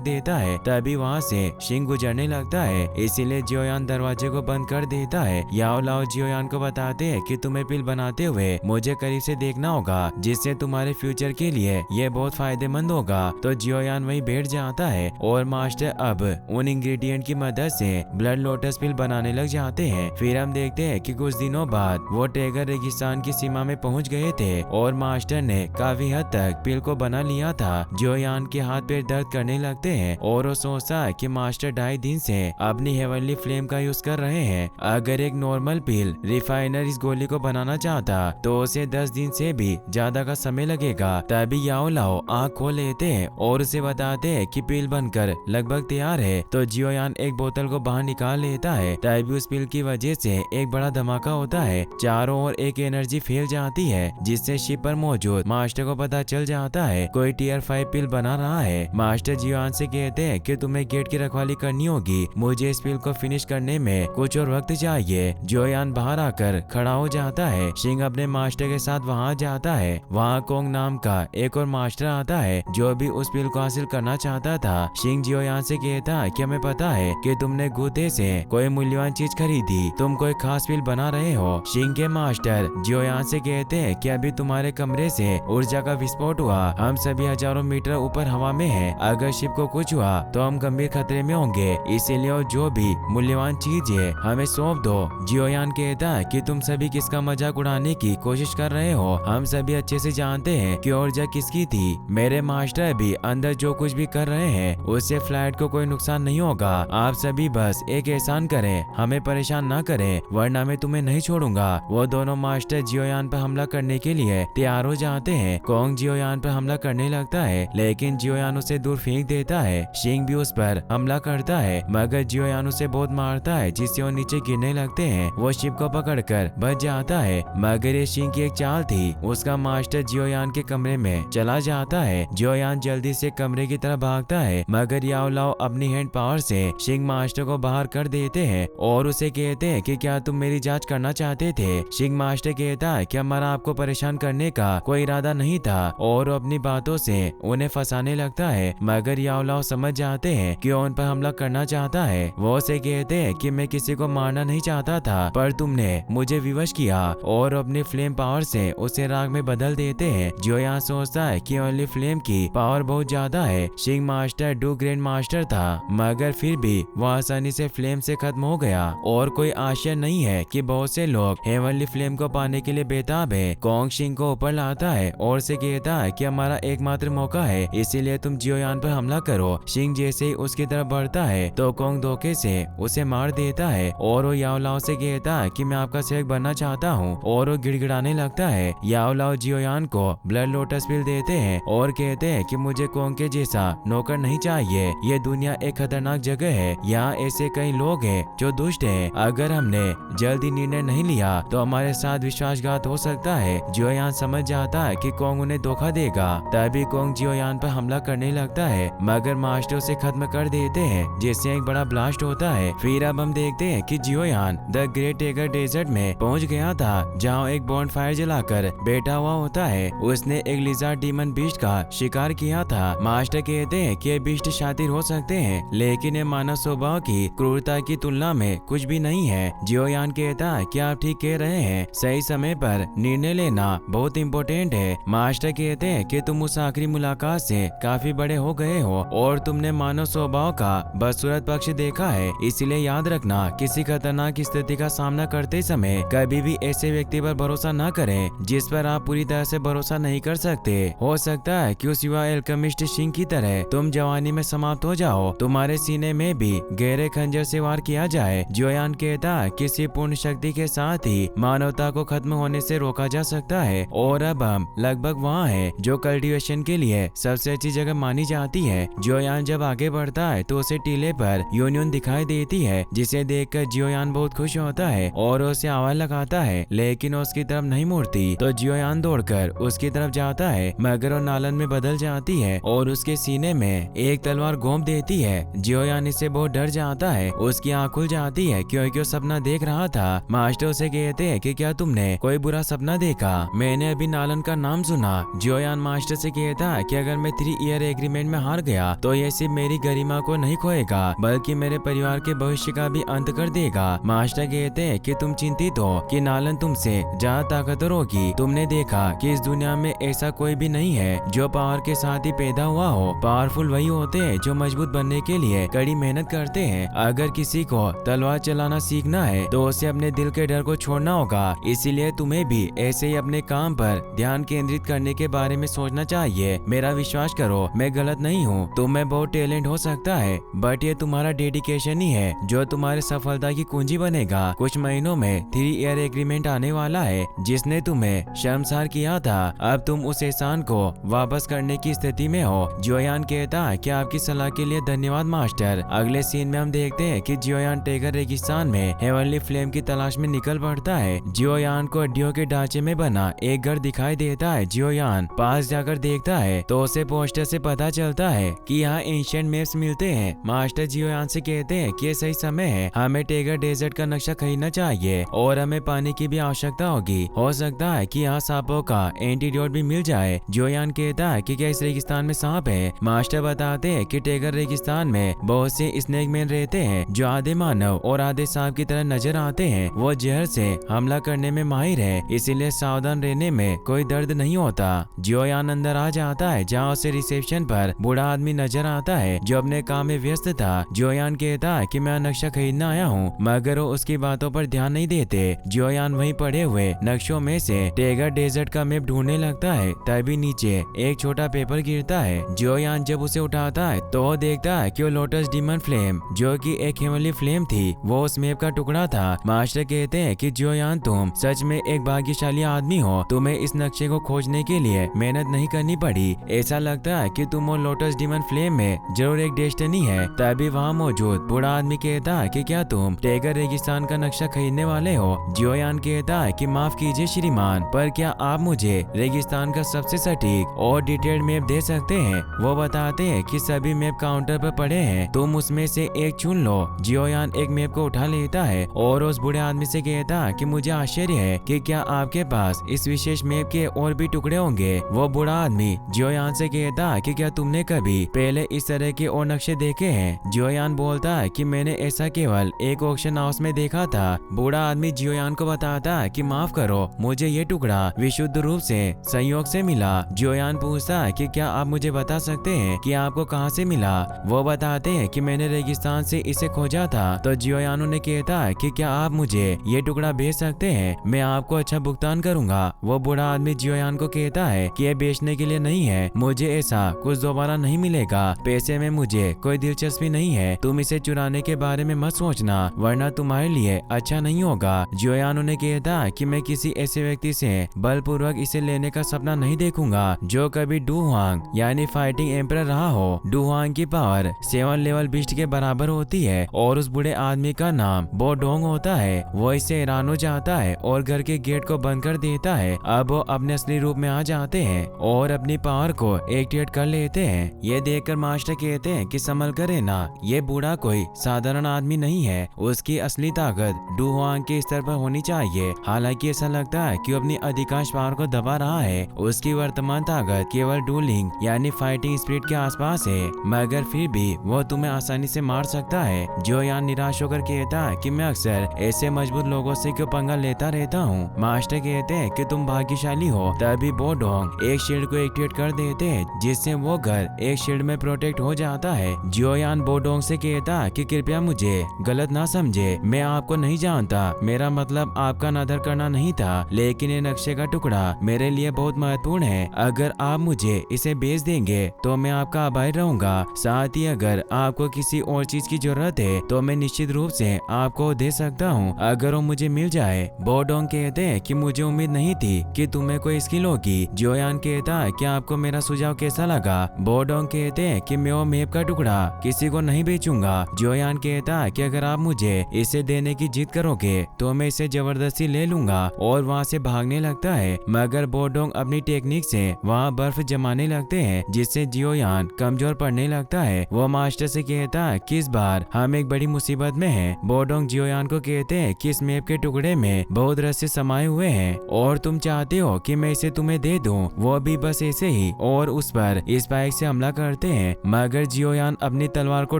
देता है। तभी वहाँ से शिंग गुजरने लगता है, इसीलिए जियो यान दरवाजे को बंद कर देता है। याओ लाओ जियो यान को बताते हैं कि तुम्हें पिल बनाते हुए मुझे करीब से देखना होगा, जिससे तुम्हारे फ्यूचर के लिए ये बहुत फायदेमंद होगा। तो जियो यान वहीं बैठ जाता है और मास्टर अब उन इंग्रेडिएंट की मदद से ब्लड लोटस पिल बनाने लग जाते हैं। फिर हम देखते हैं कि कुछ दिनों बाद वो टैगर रेगिस्तान की सीमा में पहुंच गए थे और मास्टर ने काफी हद तक पिल को बना लिया था। जियो यान के हाथ पैर दर्द करने लगते हैं और वो सोचता है कि मास्टर 2.5 दिन से अपनी हेवनली फ्लेम का यूज कर रहे हैं। अगर एक नॉर्मल पिल रिफाइनर इस गोली को बनाना चाहता तो उसे 10 दिन से भी ज्यादा का समय लगेगा। तभी याओ लाओ आँख खोल लेते हैं और उसे बताते हैं कि पिल बनकर लगभग तैयार है। तो जियो यान एक बोतल को बाहर निकाल लेता है। तभी उस पिल की वजह से एक बड़ा धमाका होता है, चारों ओर एक एनर्जी फैल जाती है, जिससे शिप पर मौजूद मास्टर को पता चल जाता है कोई टियर 5 पिल बना रहा है। मास्टर जियो यान से कहते हैं कि तुम्हें गेट की रखवाली करनी होगी, मुझे इस पिल को फिनिश करने में कुछ और वक्त चाहिए। जियो यान बाहर आकर खड़ा हो जाता है। शिंग अपने मास्टर के साथ वहाँ जाता है। वहाँ कोंग नाम का एक और मास्टर आता है जो भी उस पिल को हासिल करना चाहता था। शिंग जियो यान से कहता है कि हमें पता है कि तुमने गुदे से कोई मूल्यवान चीज खरीदी, तुम कोई खास पिल बना रहे हो। शिंग के मास्टर जियो यान से कहते हैं कि अभी तुम्हारे कमरे से ऊर्जा का विस्फोट हुआ, हम सभी हजारों मीटर ऊपर हवा में हैं। अगर शिप को कुछ हुआ तो हम गंभीर खतरे में होंगे, इसीलिए जो भी मूल्यवान चीज है हमें सौंप दो। जियो यान कहता है कि तुम सभी किसका मजाक उड़ाने की कोशिश कर रहे हो, हम सभी अच्छे से जानते हैं कि ऊर्जा किसकी थी। मेरे मास्टर भी अंदर जो कुछ भी कर रहे हैं उससे फ्लाइट को कोई नुकसान नहीं होगा। आप सभी बस एक एहसान करें, हमें परेशान ना करें वरना मैं तुम्हें नहीं छोड़ूंगा। वो दोनों मास्टर जियो यान पर हमला करने के लिए तैयार हो जाते हैं। कोंग जियो यान पर हमला करने लगता है लेकिन जियो यान उसे दूर फेंक देता है। शिंग भी उस पर हमला करता है मगर जियो यान उसे बहुत मारता है, जिससे वो नीचे गिरने लगते हैं। वो शिप को पकड़कर बच जाता है मगर ये शिंग की एक चाल थी। उसका मास्टर जियो यान के कमरे में चला जाता है। जियो यान जल्दी से कमरे की तरफ भागता है मगर याओ लाओ अपनी हैंड पावर से शिंग मास्टर को बाहर कर देते हैं और उसे कहते हैं कि क्या तुम मेरी जांच करना चाहते थे। शिंग मास्टर कहता है कि हमारा आपको परेशान करने का कोई इरादा नहीं था और वो अपनी बातों से उन्हें फंसाने लगता है मगर याओ लाओ समझ जाते हैं कि उन पर हमला करना चाहता है। वो उसे कहते हैं कि मैं किसी को मारना नहीं चाहता था पर तुमने मुझे विवश किया और अपनी फ्लेम पावर से उसे राग में बदल देते हैं। जो यहाँ सोचता है कि ओनली फ्लेम की पावर बहुत ज्यादा है। शिंग मास्टर डू ग्रैंड मास्टर था मगर फिर भी वह आसानी से फ्लेम से खत्म हो गया और कोई आश्चर्य नहीं है कि बहुत से लोग हेवनली फ्लेम को पाने के लिए बेताब है। कोंग शिंग को ऊपर लाता है और उसे कहता है कि हमारा एकमात्र मौका है, इसीलिए तुम जियो यान पर हमला करो। शिंग जैसे ही उसकी तरफ बढ़ता है तो कोंग धोखे से उसे मार देता है और वो याओ लाओ से कहता है कि मैं आपका सेवक बनना चाहता हूँ और वो गिड़गिड़ाने लगता है। याओ लाओ जियो यान को ब्लड लोटस पिल देते हैं और कहते हैं कि मुझे कोंग के जैसा नौकर नहीं चाहिए, ये दुनिया एक खतरनाक जगह है, यहाँ ऐसे कई लोग हैं जो दुष्ट हैं। अगर हमने जल्दी निर्णय नहीं लिया तो हमारे साथ विश्वासघात हो सकता है। जियो यान समझ जाता है कि कोंग उन्हें धोखा देगा। तभी कोंग जियो यान पर हमला करने लगता है मगर मास्टर उसे खत्म कर देते हैं, जिससे एक बड़ा ब्लास्ट होता है। फिर अब हम देखते हैं कि जियो यान द ग्रेट टेगर डेजर्ट में पहुंच गया था जहाँ एक बॉन्ड फायर जलाकर बैठा हुआ होता है। उसने एक लिजार्ड डीमन बीस्ट का शिकार किया था। मास्टर कहते हैं कि ये बीस्ट शातिर हो सकते हैं लेकिन ये मानव स्वभाव की क्रूरता की तुलना में कुछ भी नहीं है। जियो यान कहता है कि आप ठीक कह रहे हैं, सही समय पर निर्णय लेना बहुत इम्पोर्टेंट है। मास्टर कहते हैं कि तुम उस आखिरी मुलाकात से काफी बड़े हो गए हो और तुमने मानव स्वभाव का बदसूरत पक्ष देखा है, इसलिए याद रखना किसी खतरनाक स्थिति का सामना करते समय कभी भी ऐसे व्यक्ति पर भरोसा न करें जिस पर आप पूरी तरह से भरोसा नहीं कर सकते। हो सकता है कि उस युवा एल्केमिस्ट शिंग की तरह तुम जवानी में समाप्त हो जाओ, तुम्हारे सीने में भी गहरे खंजर से वार किया जाए। जियो यान कहता है किसी पूर्ण शक्ति के साथ ही मानवता को खत्म होने से रोका जा सकता है और अब हम लगभग वहाँ हैं जो कल्टीवेशन के लिए सबसे अच्छी जगह मानी जाती है। जियो यान जब आगे बढ़ता है तो उसे टीले पर यूनियन दिखाई देती है, जिसे देखकर जियो यान बहुत खुश होता है और उसे आवाज लगाता है लेकिन उसकी तरफ नहीं मुड़ती। तो जियो यान दौड़कर उसकी तरफ जाता है मगर वो नालन में बदल जाती है और उसके सीने में एक तलवार घोंप देती है। जियो यान इससे बहुत डर जाता जाता है उसकी आँख खुल जाती है क्योंकि वो सपना देख रहा था। मास्टर उसे कहते हैं कि क्या तुमने कोई बुरा सपना देखा? मैंने अभी नालन का नाम सुना। जियोयान मास्टर से कहता है कि अगर मैं 3 ईयर एग्रीमेंट में हार गया तो ये सिर्फ मेरी गरिमा को नहीं खोएगा बल्कि मेरे परिवार के भविष्य का भी अंत कर देगा। मास्टर कहते हैं कि तुम चिंतित हो कि नालन तुमसे ज्यादा ताकतवर होगी। तुमने देखा कि इस दुनिया में ऐसा कोई भी नहीं है जो पावर के साथ ही पैदा हुआ हो। पावरफुल वही होते हैं जो मजबूत बनने के लिए कड़ी मेहनत करते हैं। अगर किसी को तलवार चलाना सीखना है तो उसे अपने दिल के डर को छोड़ना होगा। इसीलिए तुम्हें भी ऐसे ही अपने काम पर ध्यान केंद्रित करने के बारे में सोचना चाहिए। मेरा विश्वास करो, मैं गलत नहीं हूँ। तुम में बहुत टैलेंट हो सकता है बट ये तुम्हारा डेडिकेशन ही है जो तुम्हारी सफलता की कुंजी बनेगा। कुछ महीनों में 3 ईयर एग्रीमेंट आने वाला है जिसने तुम्हें शर्मसार किया था। अब तुम उस एहसान को वापस करने की स्थिति में हो। जियोयान कहता है कि आपकी सलाह के लिए धन्यवाद मास्टर। अगले सीन में हम देखते हैं कि जियोयान टेगर रेगिस्तान में हेवनली फ्लेम की तलाश में निकल पड़ता है। जियोयान को हड्डियों के ढांचे में बना एक घर दिखाई देता है। जियोयान पास जाकर देखता है तो उसे पोस्टर से पता चलता है कि यहाँ एंशिएंट मैप्स मिलते हैं। मास्टर जियोयान से कहते हैं कि ये सही समय है, हमें टेगर डेजर्ट का नक्शा खरीदना चाहिए और हमें पानी की भी आवश्यकता होगी। हो सकता है कि यहाँ सांपों का एंटीडोट भी मिल जाए। जियोयान कहता है कि क्या इस रेगिस्तान में सांप है? मास्टर बताते हैं कि टेगर रेगिस्तान में बहुत से स्नेक मैन रहते हैं जो आधे मानव और आधे सांप की तरह नजर आते हैं। वो जहर से हमला करने में माहिर है, इसीलिए सावधान रहने में कोई दर्द नहीं होता। जियोयान अंदर आ जाता है जहाँ उसे रिसेप्शन पर बूढ़ा आदमी नजर आता है जो अपने काम में व्यस्त था। जियोयान कहता है कि मैं नक्शा खरीदना आया हूँ मगर वो उसकी बातों पर ध्यान नहीं देते। जियोयान वहीं पड़े हुए नक्शों में से टेगर डेजर्ट का मैप ढूंढने लगता है तभी नीचे एक छोटा पेपर गिरता है। जियोयान जब उसे उठाता है तो वो देखता है कि वो लोटस डीमन फ्लेम जो कि एक हेवनली फ्लेम थी वो उस मैप का टुकड़ा था। मास्टर कहते हैं कि जियोयान तुम सच में एक भाग्यशाली आदमी हो, तुम्हें इस नक्शे को खोजने के लिए मेहनत नहीं करनी पड़ी। ऐसा लगता है कि तुम और लोटस डीमन फ्लेम में जरूर एक डेस्टिनी है। तभी वहाँ मौजूद बूढ़ा आदमी कहता है कि क्या तुम टेगर रेगिस्तान का नक्शा खरीदने वाले हो? जियोयान कहता है कि माफ कीजिए श्रीमान, पर क्या आप मुझे रेगिस्तान का सबसे सटीक और डिटेल्ड मैप दे सकते हैं? वो बताते हैं कि सभी मैप काउंटर पर पड़े हैं, तुम उसमें से एक चुन लो। जियोयान एक मैप को उठा लेता है और उस बूढ़े आदमी से कहता है कि मुझे आश्चर्य है कि क्या आपके पास इस विशेष मैप के और भी टुकड़े होंगे। वो बूढ़ा आदमी जियोयान से कहता है कि क्या तुमने कभी पहले इस तरह के और नक्शे देखे हैं? जियोयान बोलता है कि मैंने ऐसा केवल एक ऑक्शन हाउस में देखा था। बूढ़ा आदमी जियोयान को बताता है कि माफ करो, मुझे ये टुकड़ा विशुद्ध रूप से संयोग से मिला। जियोयान पूछता है कि क्या आप मुझे बता सकते हैं कि आपको कहां से मिला? वो बताते हैं कि मैंने रेगिस्तान से इसे खोजा था। तो जियोयान उन्हें कहता है कि क्या आप मुझे ये टुकड़ा बेच सकते हैं, मैं आपको अच्छा भुगतान करूंगा। वो बूढ़ा आदमी जियोयान को कहता है कि ये बेचने के लिए नहीं है, मुझे ऐसा कुछ दोबारा नहीं मिलेगा। पैसे में मुझे कोई दिलचस्पी नहीं है, तुम इसे चुराने के बारे में मत सोचना वरना तुम्हारे लिए अच्छा नहीं होगा। जियोयान उन्हें कहता है कि मैं किसी ऐसे व्यक्ति से बलपूर्वक इसे लेने का सपना नहीं देखूंगा जो कभी डू हुआंग यानी फाइटिंग एम्परर रहा हो। डू हुआंग की पावर 7 लेवल बीस्ट के बराबर होती है और उस बूढ़े आदमी का नाम बो डोंग होता है। वो इससे हैरान हो जाता है और घर के गेट को बंद कर देता है। अब वो अपने असली रूप में आ जाते हैं और अपनी पावर को एक्टिवेट कर लेते हैं। ये देखकर मास्टर कहते हैं कि संभल कर रहना, ये बूढ़ा कोई साधारण आदमी नहीं है, उसकी असली ताकत डू हुआंग के स्तर पर होनी चाहिए। हालांकि ऐसा लगता है कि वो अपनी अधिकांश पावर को दबा रहा है, उसकी वर्तमान ताकत केवल डूलिंग यानी फाइटिंग स्पिरिट के आसपास है, मगर फिर भी वो तुम्हें आसानी से मार सकता है। जियोयान निराश होकर कहता है कि मैं अक्सर ऐसे मजबूत लोगों से क्यों पंगा लेता रहता हूँ। मास्टर कहते हैं कि तुम भाग्यशाली हो। तभी बो डोंग एक शील्ड को एक्टिवेट कर देते हैं जिससे वो घर एक शील्ड में प्रोटेक्ट हो जाता है। जियोयान बो डोंग से कहता है कि कृपया मुझे गलत ना समझे, मैं आपको नहीं जानता, मेरा मतलब आपका अनादर करना नहीं था, लेकिन ये नक्शे का टुकड़ा मेरे लिए बहुत महत्वपूर्ण है। अगर आप मुझे इसे बेच देंगे तो मैं आपका आभारी रहूंगा। साथ ही अगर आपको किसी और चीज की जरूरत है तो मैं निश्चित रूप से आपको दे सकता हूँ अगर वो मुझे मिल जाए। बो डोंग कहते हैं कि मुझे उम्मीद नहीं थी कि तुम्हें कोई स्किल होगी। जियोयान कहता है कि आपको मेरा सुझाव कैसा लगा? बो डोंग कहते हैं कि मैं वो मैप का टुकड़ा किसी को नहीं बेचूंगा। जियोयान कहता है कि अगर आप मुझे इसे देने की जिद करोगे तो मैं इसे जबरदस्ती ले लूंगा और वहाँ से भागने लगता है। मगर बो डोंग अपनी टेक्निक से वहाँ बर्फ जमाने लगते हैं जिससे जियोयान कमजोर पड़ने लगता है। वो मास्टर से कहता है कि इस बार बार हम एक बड़ी मुसीबत में हैं। बोडोंग जियोयान को कहते हैं कि इस मैप के टुकड़े में बहुत रहस्य समाये हुए हैं और तुम चाहते हो कि मैं इसे तुम्हें दे दूं, वो भी बस ऐसे ही, और उस पर स्पाइक से हमला करते हैं। मगर जियोयान अपनी तलवार को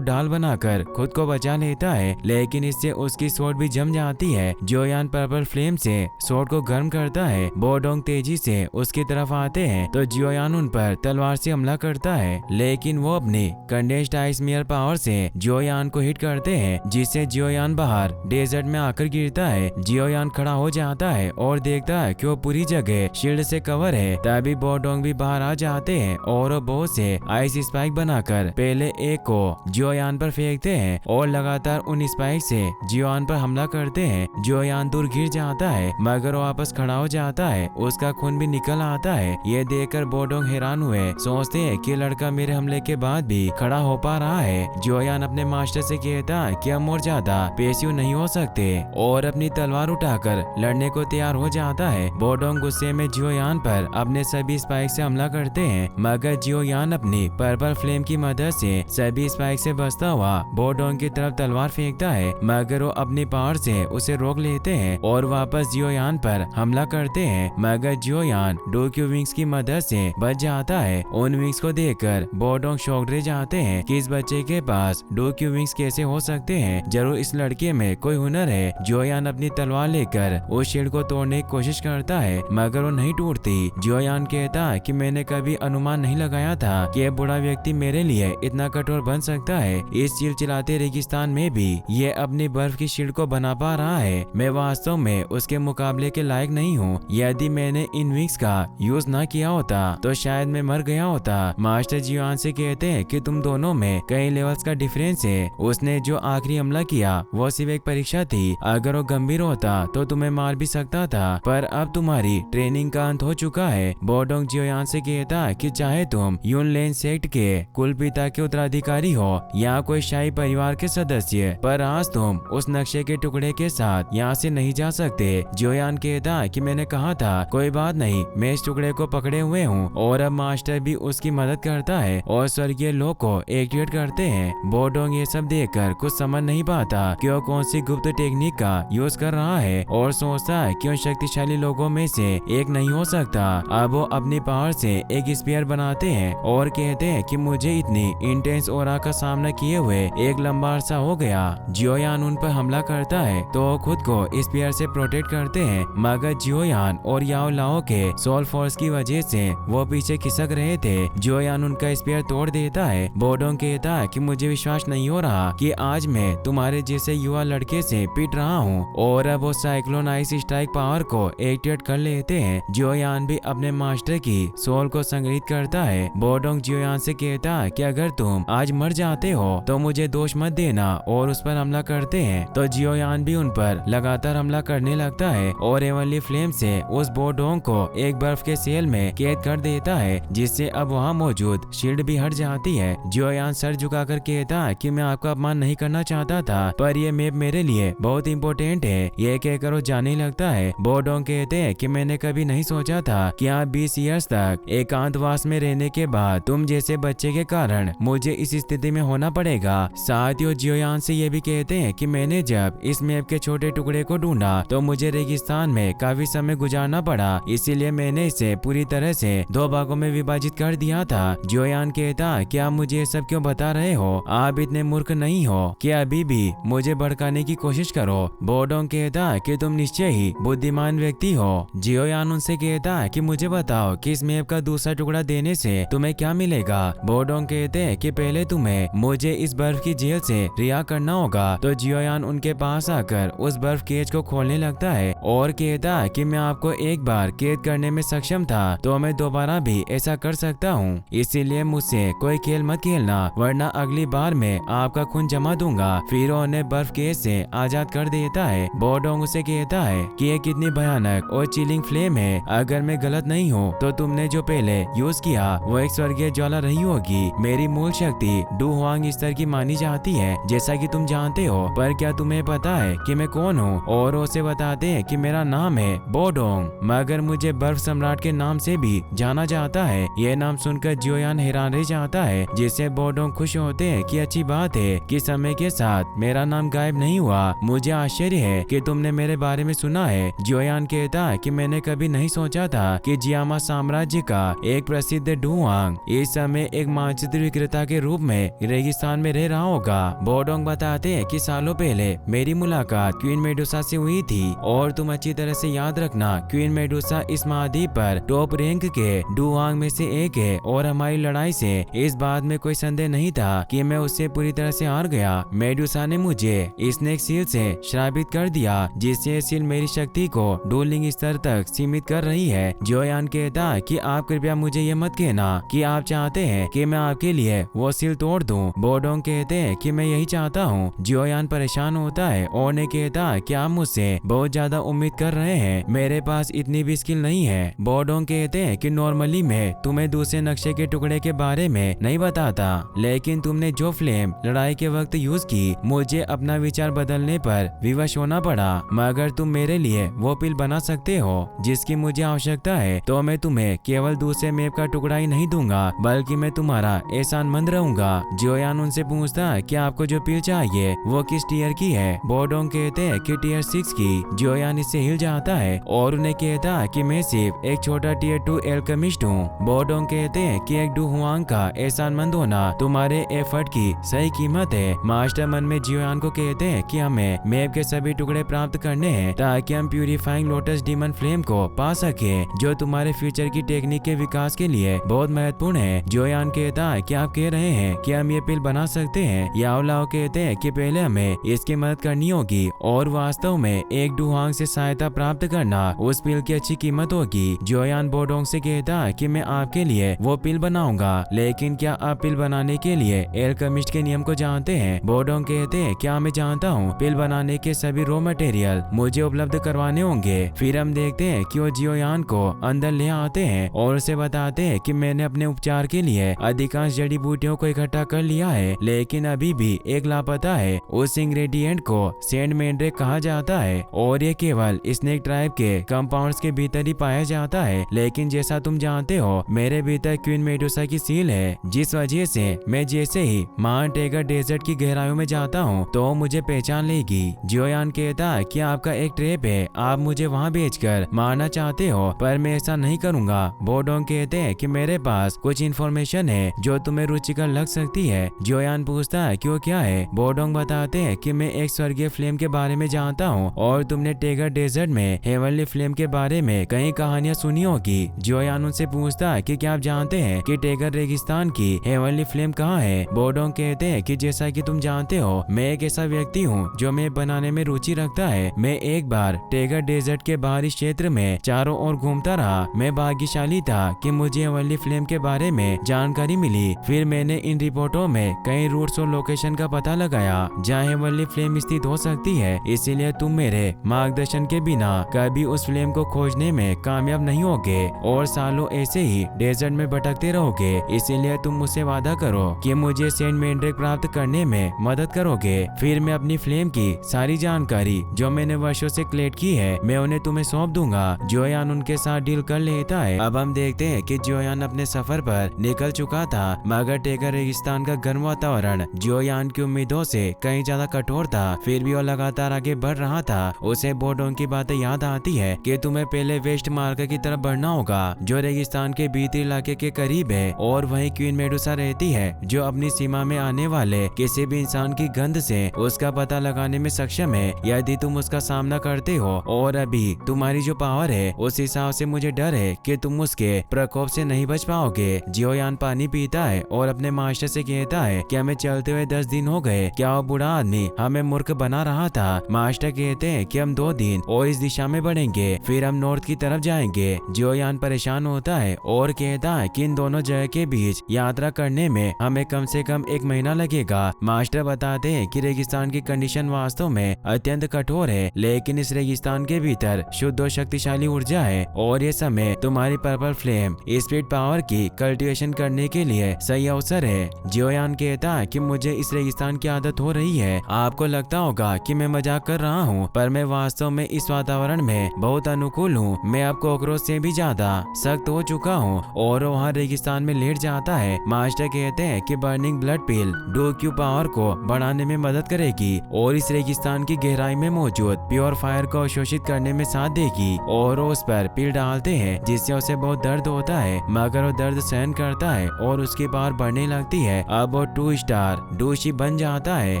ढाल बनाकर खुद को बचा लेता है, लेकिन इससे उसकी स्वॉर्ड भी जम जाती है। जियोयान पर्पल फ्लेम से स्वॉर्ड को गर्म करता है। बोडोंग तेजी से उसकी तरफ आते हैं तो जियोयान उन पर तलवार से हमला करता है, लेकिन वो अपनी कंडेंस्ड आइस मिरर पावर से जियोयान को हिट करते हैं, जिससे जियोयान बाहर डेजर्ट में आकर गिरता है। जियोयान खड़ा हो जाता है और देखता है कि वो पूरी जगह शील्ड से कवर है। तभी बोडोंग भी बाहर आ जाते हैं और वो बहुत से आइस स्पाइक बनाकर पहले एक को जियोयान पर फेंकते हैं और लगातार उन स्पाइक से जियोयान पर हमला करते हैं। जियोयान दूर गिर जाता है मगर वो वापस खड़ा हो जाता है, उसका खून भी निकल आता है। ये देखकर बोडोंग हैरान हुए, सोचते हैं कि लड़का मेरे हमले के बाद भी खड़ा हो पा रहा है। जियोयान अपने मास्टर से कहता है कि हम और ज्यादा पेशिव नहीं हो सकते और अपनी तलवार उठाकर लड़ने को तैयार हो जाता है। बोडोंग गुस्से में जियोयान पर अपने सभी स्पाइक से हमला करते हैं, मगर जियोयान अपनी पर्पल फ्लेम की मदद से सभी स्पाइक से बचता हुआ बोडोंग की तरफ तलवार फेंकता है, मगर वो अपनी पावर से उसे रोक लेते हैं और वापस जियोयान पर हमला करते हैं। मगर जियोयान डोक्यू विंग्स की मदद से बच जाता है। उन विंग्स को देखकर बोडोंग शॉक्ड रह जाते हैं कि इस बच्चे के पास डोक्यू विंग्स कैसे हो सकते हैं, जरूर इस लड़के में कोई हुनर है। जियोयान अपनी तलवार लेकर उस शील्ड को तोड़ने की कोशिश करता है, मगर वो नहीं टूटती। जियोयान कहता है कि मैंने कभी अनुमान नहीं लगाया था कि यह बूढ़ा व्यक्ति मेरे लिए इतना कठोर बन सकता है। इस चिलचिलाते रेगिस्तान में भी ये अपनी बर्फ की शील्ड को बना पा रहा है। मैं वास्तव में उसके मुकाबले के लायक नहीं हूँ। यदि मैंने इन विंग्स का यूज न किया होता तो शायद मैं मर गया होता। मास्टर जियोयान से कहते हैं कि तुम दोनों में कई लेवल्स का डिफरेंस है। उसने जो आखिरी हमला किया वो सिर्फ एक परीक्षा थी, अगर वो गंभीर होता तो तुम्हें मार भी सकता था, पर अब तुम्हारी ट्रेनिंग का अंत हो चुका है। बोडोंग जियोयान से कहता है कि चाहे तुम यूनलेन सेक्ट के कुल पिता के उत्तराधिकारी हो या कोई शाही परिवार के सदस्य, पर आज तुम उस नक्शे के टुकड़े के साथ यहाँ से नहीं जा सकते। जियोयान कहता है कि मैंने कहा था कोई बात नहीं, मैं इस टुकड़े को पकड़े हुए हूँ, और अब मास्टर भी उसकी मदद करता है और स्वर्गीय लोक को एक्टिवेट करते हैं। बोडोंग ये सब देखकर कुछ समझ नहीं पाता कि वो कौन सी गुप्त टेक्निक का यूज कर रहा है और सोचता है कि उन शक्तिशाली लोगों में से एक नहीं हो सकता। अब वो अपनी पावर से एक स्पीयर बनाते हैं और कहते हैं कि मुझे इतनी इंटेंस ऑरा का सामना किए हुए एक लंबा अरसा हो गया। जियोयान उन पर हमला करता है तो खुद को स्पीयर से प्रोटेक्ट करते हैं, मगर जियोयान और याओ लाओ के सोल फोर्स की वजह से वो पीछे खिसक रहे थे। जियोयान उनका स्पीयर तोड़ देता है। बोडोंग कहता है कि मुझे विश्वास नहीं हो रहा कि आज मैं तुम्हारे जैसे युवा लड़के से पिट रहा हूँ, और अब वो साइक्लोन आइस स्ट्राइक पावर को एक्टिवेट कर लेते हैं। जियोयान भी अपने मास्टर की सोल को संग्रहित करता है। बोडोंग जियोयान से कहता है कि अगर तुम आज मर जाते हो तो मुझे दोष मत देना, और उस पर हमला करते हैं तो जियोयान भी उन पर लगातार हमला करने लगता है और एवनली फ्लेम से उस बोडोंग को एक बर्फ के सेल में कैद कर देता है, जिससे अब वहाँ मौजूद शील्ड भी हट जाती है। जियोयान सर झुकाकर कहता है कि मैं आपका अपमान नहीं करना चाहता था, पर यह मैप मेरे लिए बहुत इंपॉर्टेंट है। यह कहकर वो जाने लगता है। बोडोंग कहते हैं कि मैंने कभी नहीं सोचा था कि आप 20 ईयर्स तक एकांतवास में रहने के बाद तुम जैसे बच्चे के कारण मुझे इस स्थिति में होना पड़ेगा। साथ ही जियोयान से ये भी कहते हैं कि मैंने जब इस मैप के छोटे टुकड़े को ढूंढा तो मुझे रेगिस्तान में काफी समय गुजारना पड़ा, इसीलिए मैंने इसे पूरी तरह से 2 भागों में विभाजित कर दिया था। जियोयान कहता कि आप मुझे ये सब क्यों बता रहे हो, आप इतने मूर्ख नहीं हो कि अभी भी मुझे भड़काने की कोशिश करो। बोडोंग कहता कि तुम निश्चय ही बुद्धिमान व्यक्ति हो। जियोयान उनसे कहता है कि मुझे बताओ कि इस मैप का दूसरा टुकड़ा देने से तुम्हें क्या मिलेगा। बोडोंग कहते हैं कि पहले तुम्हें मुझे इस बर्फ की जेल से रिहा करना होगा। तो जियोयान उनके पास आकर उस बर्फ केज को खोलने लगता है और कहता है कि मैं आपको एक बार कैद करने में सक्षम था तो मैं दोबारा भी ऐसा कर सकता हूँ, इसीलिए मुझसे कोई खेल मत खेलना, वरना अगली बार मैं आपका खून जमा दूंगा। फिर उन्हें बर्फ केज से आजाद कर देता है। बोडोंग उसे कहता है कि ये कितनी भयानक और चिलिंग फ्लेम है, अगर मैं गलत नहीं हूँ तो तुमने जो पहले यूज किया वो एक स्वर्गीय ज्वाला रही होगी। मेरी मूल शक्ति डू हुआंग स्तर की मानी जाती है, जैसा कि तुम जानते हो, पर क्या तुम्हें पता है कि मैं कौन हूँ? और उसे बताते हैं कि मेरा नाम है बोडोंग, मगर मुझे बर्फ सम्राट के नाम से भी जाना जाता है। यह नाम सुनकर जियोयान हैरान रह जाता है, जिससे बोडोंग खुश होते हैं कि अच्छी बात है, थे कि समय के साथ मेरा नाम गायब नहीं हुआ। मुझे आश्चर्य है कि तुमने मेरे बारे में सुना है। जियोयान कहता है कि मैंने कभी नहीं सोचा था कि जियामा साम्राज्य का एक प्रसिद्ध डुआंग इस समय एक मानचित्र विक्रेता के रूप में रेगिस्तान में रह रहा होगा। बोडोंग बताते हैं कि सालों पहले मेरी मुलाकात क्वीन मेडुसा से हुई थी और तुम अच्छी तरह से याद रखना, क्वीन मेडुसा इस महाद्वीप पर टॉप रैंक के डुआंग में से एक है और हमारी लड़ाई से इस बात में कोई संदेह नहीं था कि मैं उससे पूरी तरह से हार गया। मेडुसा ने मुझे स्नेक सील से श्रापित कर दिया, जिससे सील मेरी शक्ति को डूलिंग स्तर तक सीमित कर रही है। जियोयान कहता है कि आप कृपया मुझे ये मत कहना कि आप चाहते हैं कि मैं आपके लिए वो सील तोड़ दूं। बोडोंग कहते हैं कि मैं यही चाहता हूँ। जियोयान परेशान होता है और ने कहता है कि आप मुझसे बहुत ज्यादा उम्मीद कर रहे हैं, मेरे पास इतनी भी स्किल नहीं है। बोडोंग कहते हैं कि नॉर्मली मैं तुम्हें दूसरे नक्शे के टुकड़े के बारे में नहीं बताता, लेकिन तुमने जो फ्लेम लड़ाई के वक्त यूज की, मुझे अपना विचार बदलने पर विवश होना पड़ा। मगर तुम मेरे लिए वो पिल बना सकते हो जिसकी मुझे आवश्यकता है, तो मैं तुम्हें केवल दूसरे मैप का टुकड़ा ही नहीं दूंगा, बल्कि मैं तुम्हारा एहसानमंद रहूंगा। जियोयान उनसे पूछता है कि आपको जो पिल चाहिए वो किस टीयर की है। बोडोंग कहते हैं कि टीयर 6 की। जियोयान इससे हिल जाता है और उन्हें कहता है कि मैं सिर्फ एक छोटा टीयर 2 एल्केमिस्ट हूँ। बोडोंग कहते हैं कि एक डुहुआंग का एहसानमंद होना तुम्हारे एफर्ट की सही कीमत है। मास्टर मन में जियोयान को कहते हैं कि हमें मैप के सभी टुकड़े प्राप्त करने हैं ताकि हम प्यूरिफाइंग लोटस डीमन फ्लेम को पा सके, जो तुम्हारे फ्यूचर की टेक्निक के विकास के लिए बहुत महत्वपूर्ण है। जियोयान कहता है कि आप कह रहे हैं कि हम ये पिल बना सकते हैं। याओलाओ कहते हैं कि पहले हमें इसकी मदद करनी होगी और वास्तव में एक डुहुआंग से सहायता प्राप्त करना उस पिल की अच्छी कीमत होगी। जियोयान बोडोंग से कहता है कि मैं आपके लिए वो पिल बनाऊंगा, लेकिन क्या आप पिल बनाने के लिए एल्केमिस्ट के नियम को जानते हैं? बोडोंग कहते हैं क्या मैं जानता हूँ, पिल बनाने के सभी रॉ मटेरियल मुझे उपलब्ध करवाने होंगे। फिर हम देखते हैं कि वो जियोयान को अंदर ले आते हैं और उसे बताते हैं कि मैंने अपने उपचार के लिए अधिकांश जड़ी बूटियों को इकट्ठा कर लिया है, लेकिन अभी भी एक लापता है। उस इंग्रेडिएंट को सेंड मैंड्रेक कहा जाता है और ये केवल स्नेक ट्राइब के कंपाउंड्स के भीतर ही पाया जाता है। लेकिन जैसा तुम जानते हो, मेरे भीतर क्वीन मेडुसा की सील है, जिस वजह से मैं जैसे ही महान टेगर डेजर्ट की गहराइयों में जाता हूँ तो मुझे पहचान लेगी। जियोयान कहता है कि आपका एक ट्रैप है, आप मुझे वहाँ भेजकर मारना चाहते हो, पर मैं ऐसा नहीं करूँगा। बोडोंग कहते हैं कि मेरे पास कुछ इन्फॉर्मेशन है जो तुम्हें रुचिकर लग सकती है। जियोयान पूछता है कि वो क्या है। बोडोंग बताते हैं कि मैं एक स्वर्गीय फ्लेम के बारे में जानता हूँ और तुमने टेगर डेजर्ट में हेवनली फ्लेम के बारे में कई कहानियां सुनी होगी। जियोयान उनसे पूछता है कि क्या आप जानते हैं कि टेगर रेगिस्तान की हेवनली फ्लेम कहाँ है। बोडोंग कहते हैं कि जैसा कि तुम जानते हो, मैं एक ऐसा व्यक्ति हूँ जो मैप बनाने में रुचि रखता है। मैं एक बार टेगर डेजर्ट के बाहरी क्षेत्र में चारों ओर घूमता रहा। मैं भाग्यशाली था कि मुझे हेवनली फ्लेम के बारे में जानकारी मिली। फिर मैंने इन रिपोर्टों में कई रूट्स और लोकेशन का पता लगाया जहाँ हेवनली फ्लेम स्थित हो सकती है। इसीलिए तुम मेरे मार्गदर्शन के बिना कभी उस फ्लेम को खोजने में कामयाब नहीं होगे और सालों ऐसे ही डेजर्ट में भटकते रहोगे। इसीलिए तुम मुझसे वादा करो कि मुझे सेंट मैंड्रेक प्राप्त करने में मदद करोगे। फिर मैं अपनी फ्लेम की सारी जानकारी जो मैंने वर्षों से कलेक्ट की है, मैं उन्हें तुम्हें सौंप दूंगा। जियोयान उनके साथ डील कर लेता है। अब हम देखते हैं कि जियोयान अपने सफर पर निकल चुका था, मगर टेगर रेगिस्तान का गर्म वातावरण जियोयान की उम्मीदों से कहीं ज्यादा कठोर था। फिर भी वो लगातार आगे बढ़ रहा था। उसे बोडोंग की बातें याद आती है कि तुम्हें पहले वेस्ट मार्ग की तरफ बढ़ना होगा, जो रेगिस्तान के भीतरी इलाके के करीब है, और वहीं क्वीन मेडुसा रहती है जो अपनी सीमा में आने वाले किसी भी इंसान की गंध से उसका पता लगाने में सक्षम है। यदि तुम उसका सामना करते हो और अभी तुम्हारी जो पावर है उस हिसाब से मुझे डर है कि तुम उसके प्रकोप से नहीं बच पाओगे। जियोयान पानी पीता है और अपने मास्टर से कहता है कि हमें चलते हुए 10 दिन हो गए, क्या वो बूढ़ा आदमी हमें मूर्ख बना रहा था। मास्टर कहते हैं कि हम 2 दिन और इस दिशा में बढ़ेंगे, फिर हम नॉर्थ की तरफ जाएंगे। जियोयान परेशान होता है और कहता है कि इन दोनों जगह के बीच यात्रा करने में हमें कम से कम 1 महीना लगेगा। मास्टर बताते हैं कि रेगिस्तान की कंडीशन वास्तव में अत्यंत कठोर है, लेकिन इस रेगिस्तान के भीतर शुद्ध और शक्तिशाली ऊर्जा है और ये समय तुम्हारी पर्पल फ्लेम स्पिरिट पावर की कल्टीवेशन करने के लिए सही अवसर है। जियोयान कहता है कि मुझे इस रेगिस्तान की आदत हो रही है। आपको लगता होगा कि मैं मजाक कर रहा हूँ, पर मैं वास्तव में इस वातावरण में बहुत अनुकूल हूँ। मैं अब कॉकरोच से भी ज्यादा सख्त हो चुका हूँ और वहाँ रेगिस्तान में लेट जाता है। मास्टर कहते हैं कि बर्निंग ब्लड पिल डू जो क्यू पावर को बढ़ाने में मदद करेगी और इस रेगिस्तान की गहराई में मौजूद प्योर फायर को अवशोषित करने में साथ देगी। और उस पर पिल डालते हैं जिससे उसे बहुत दर्द होता है, मगर वो दर्द सहन करता है और उसकी पावर बढ़ने लगती है। अब वो 2 स्टार डूशी बन जाता है।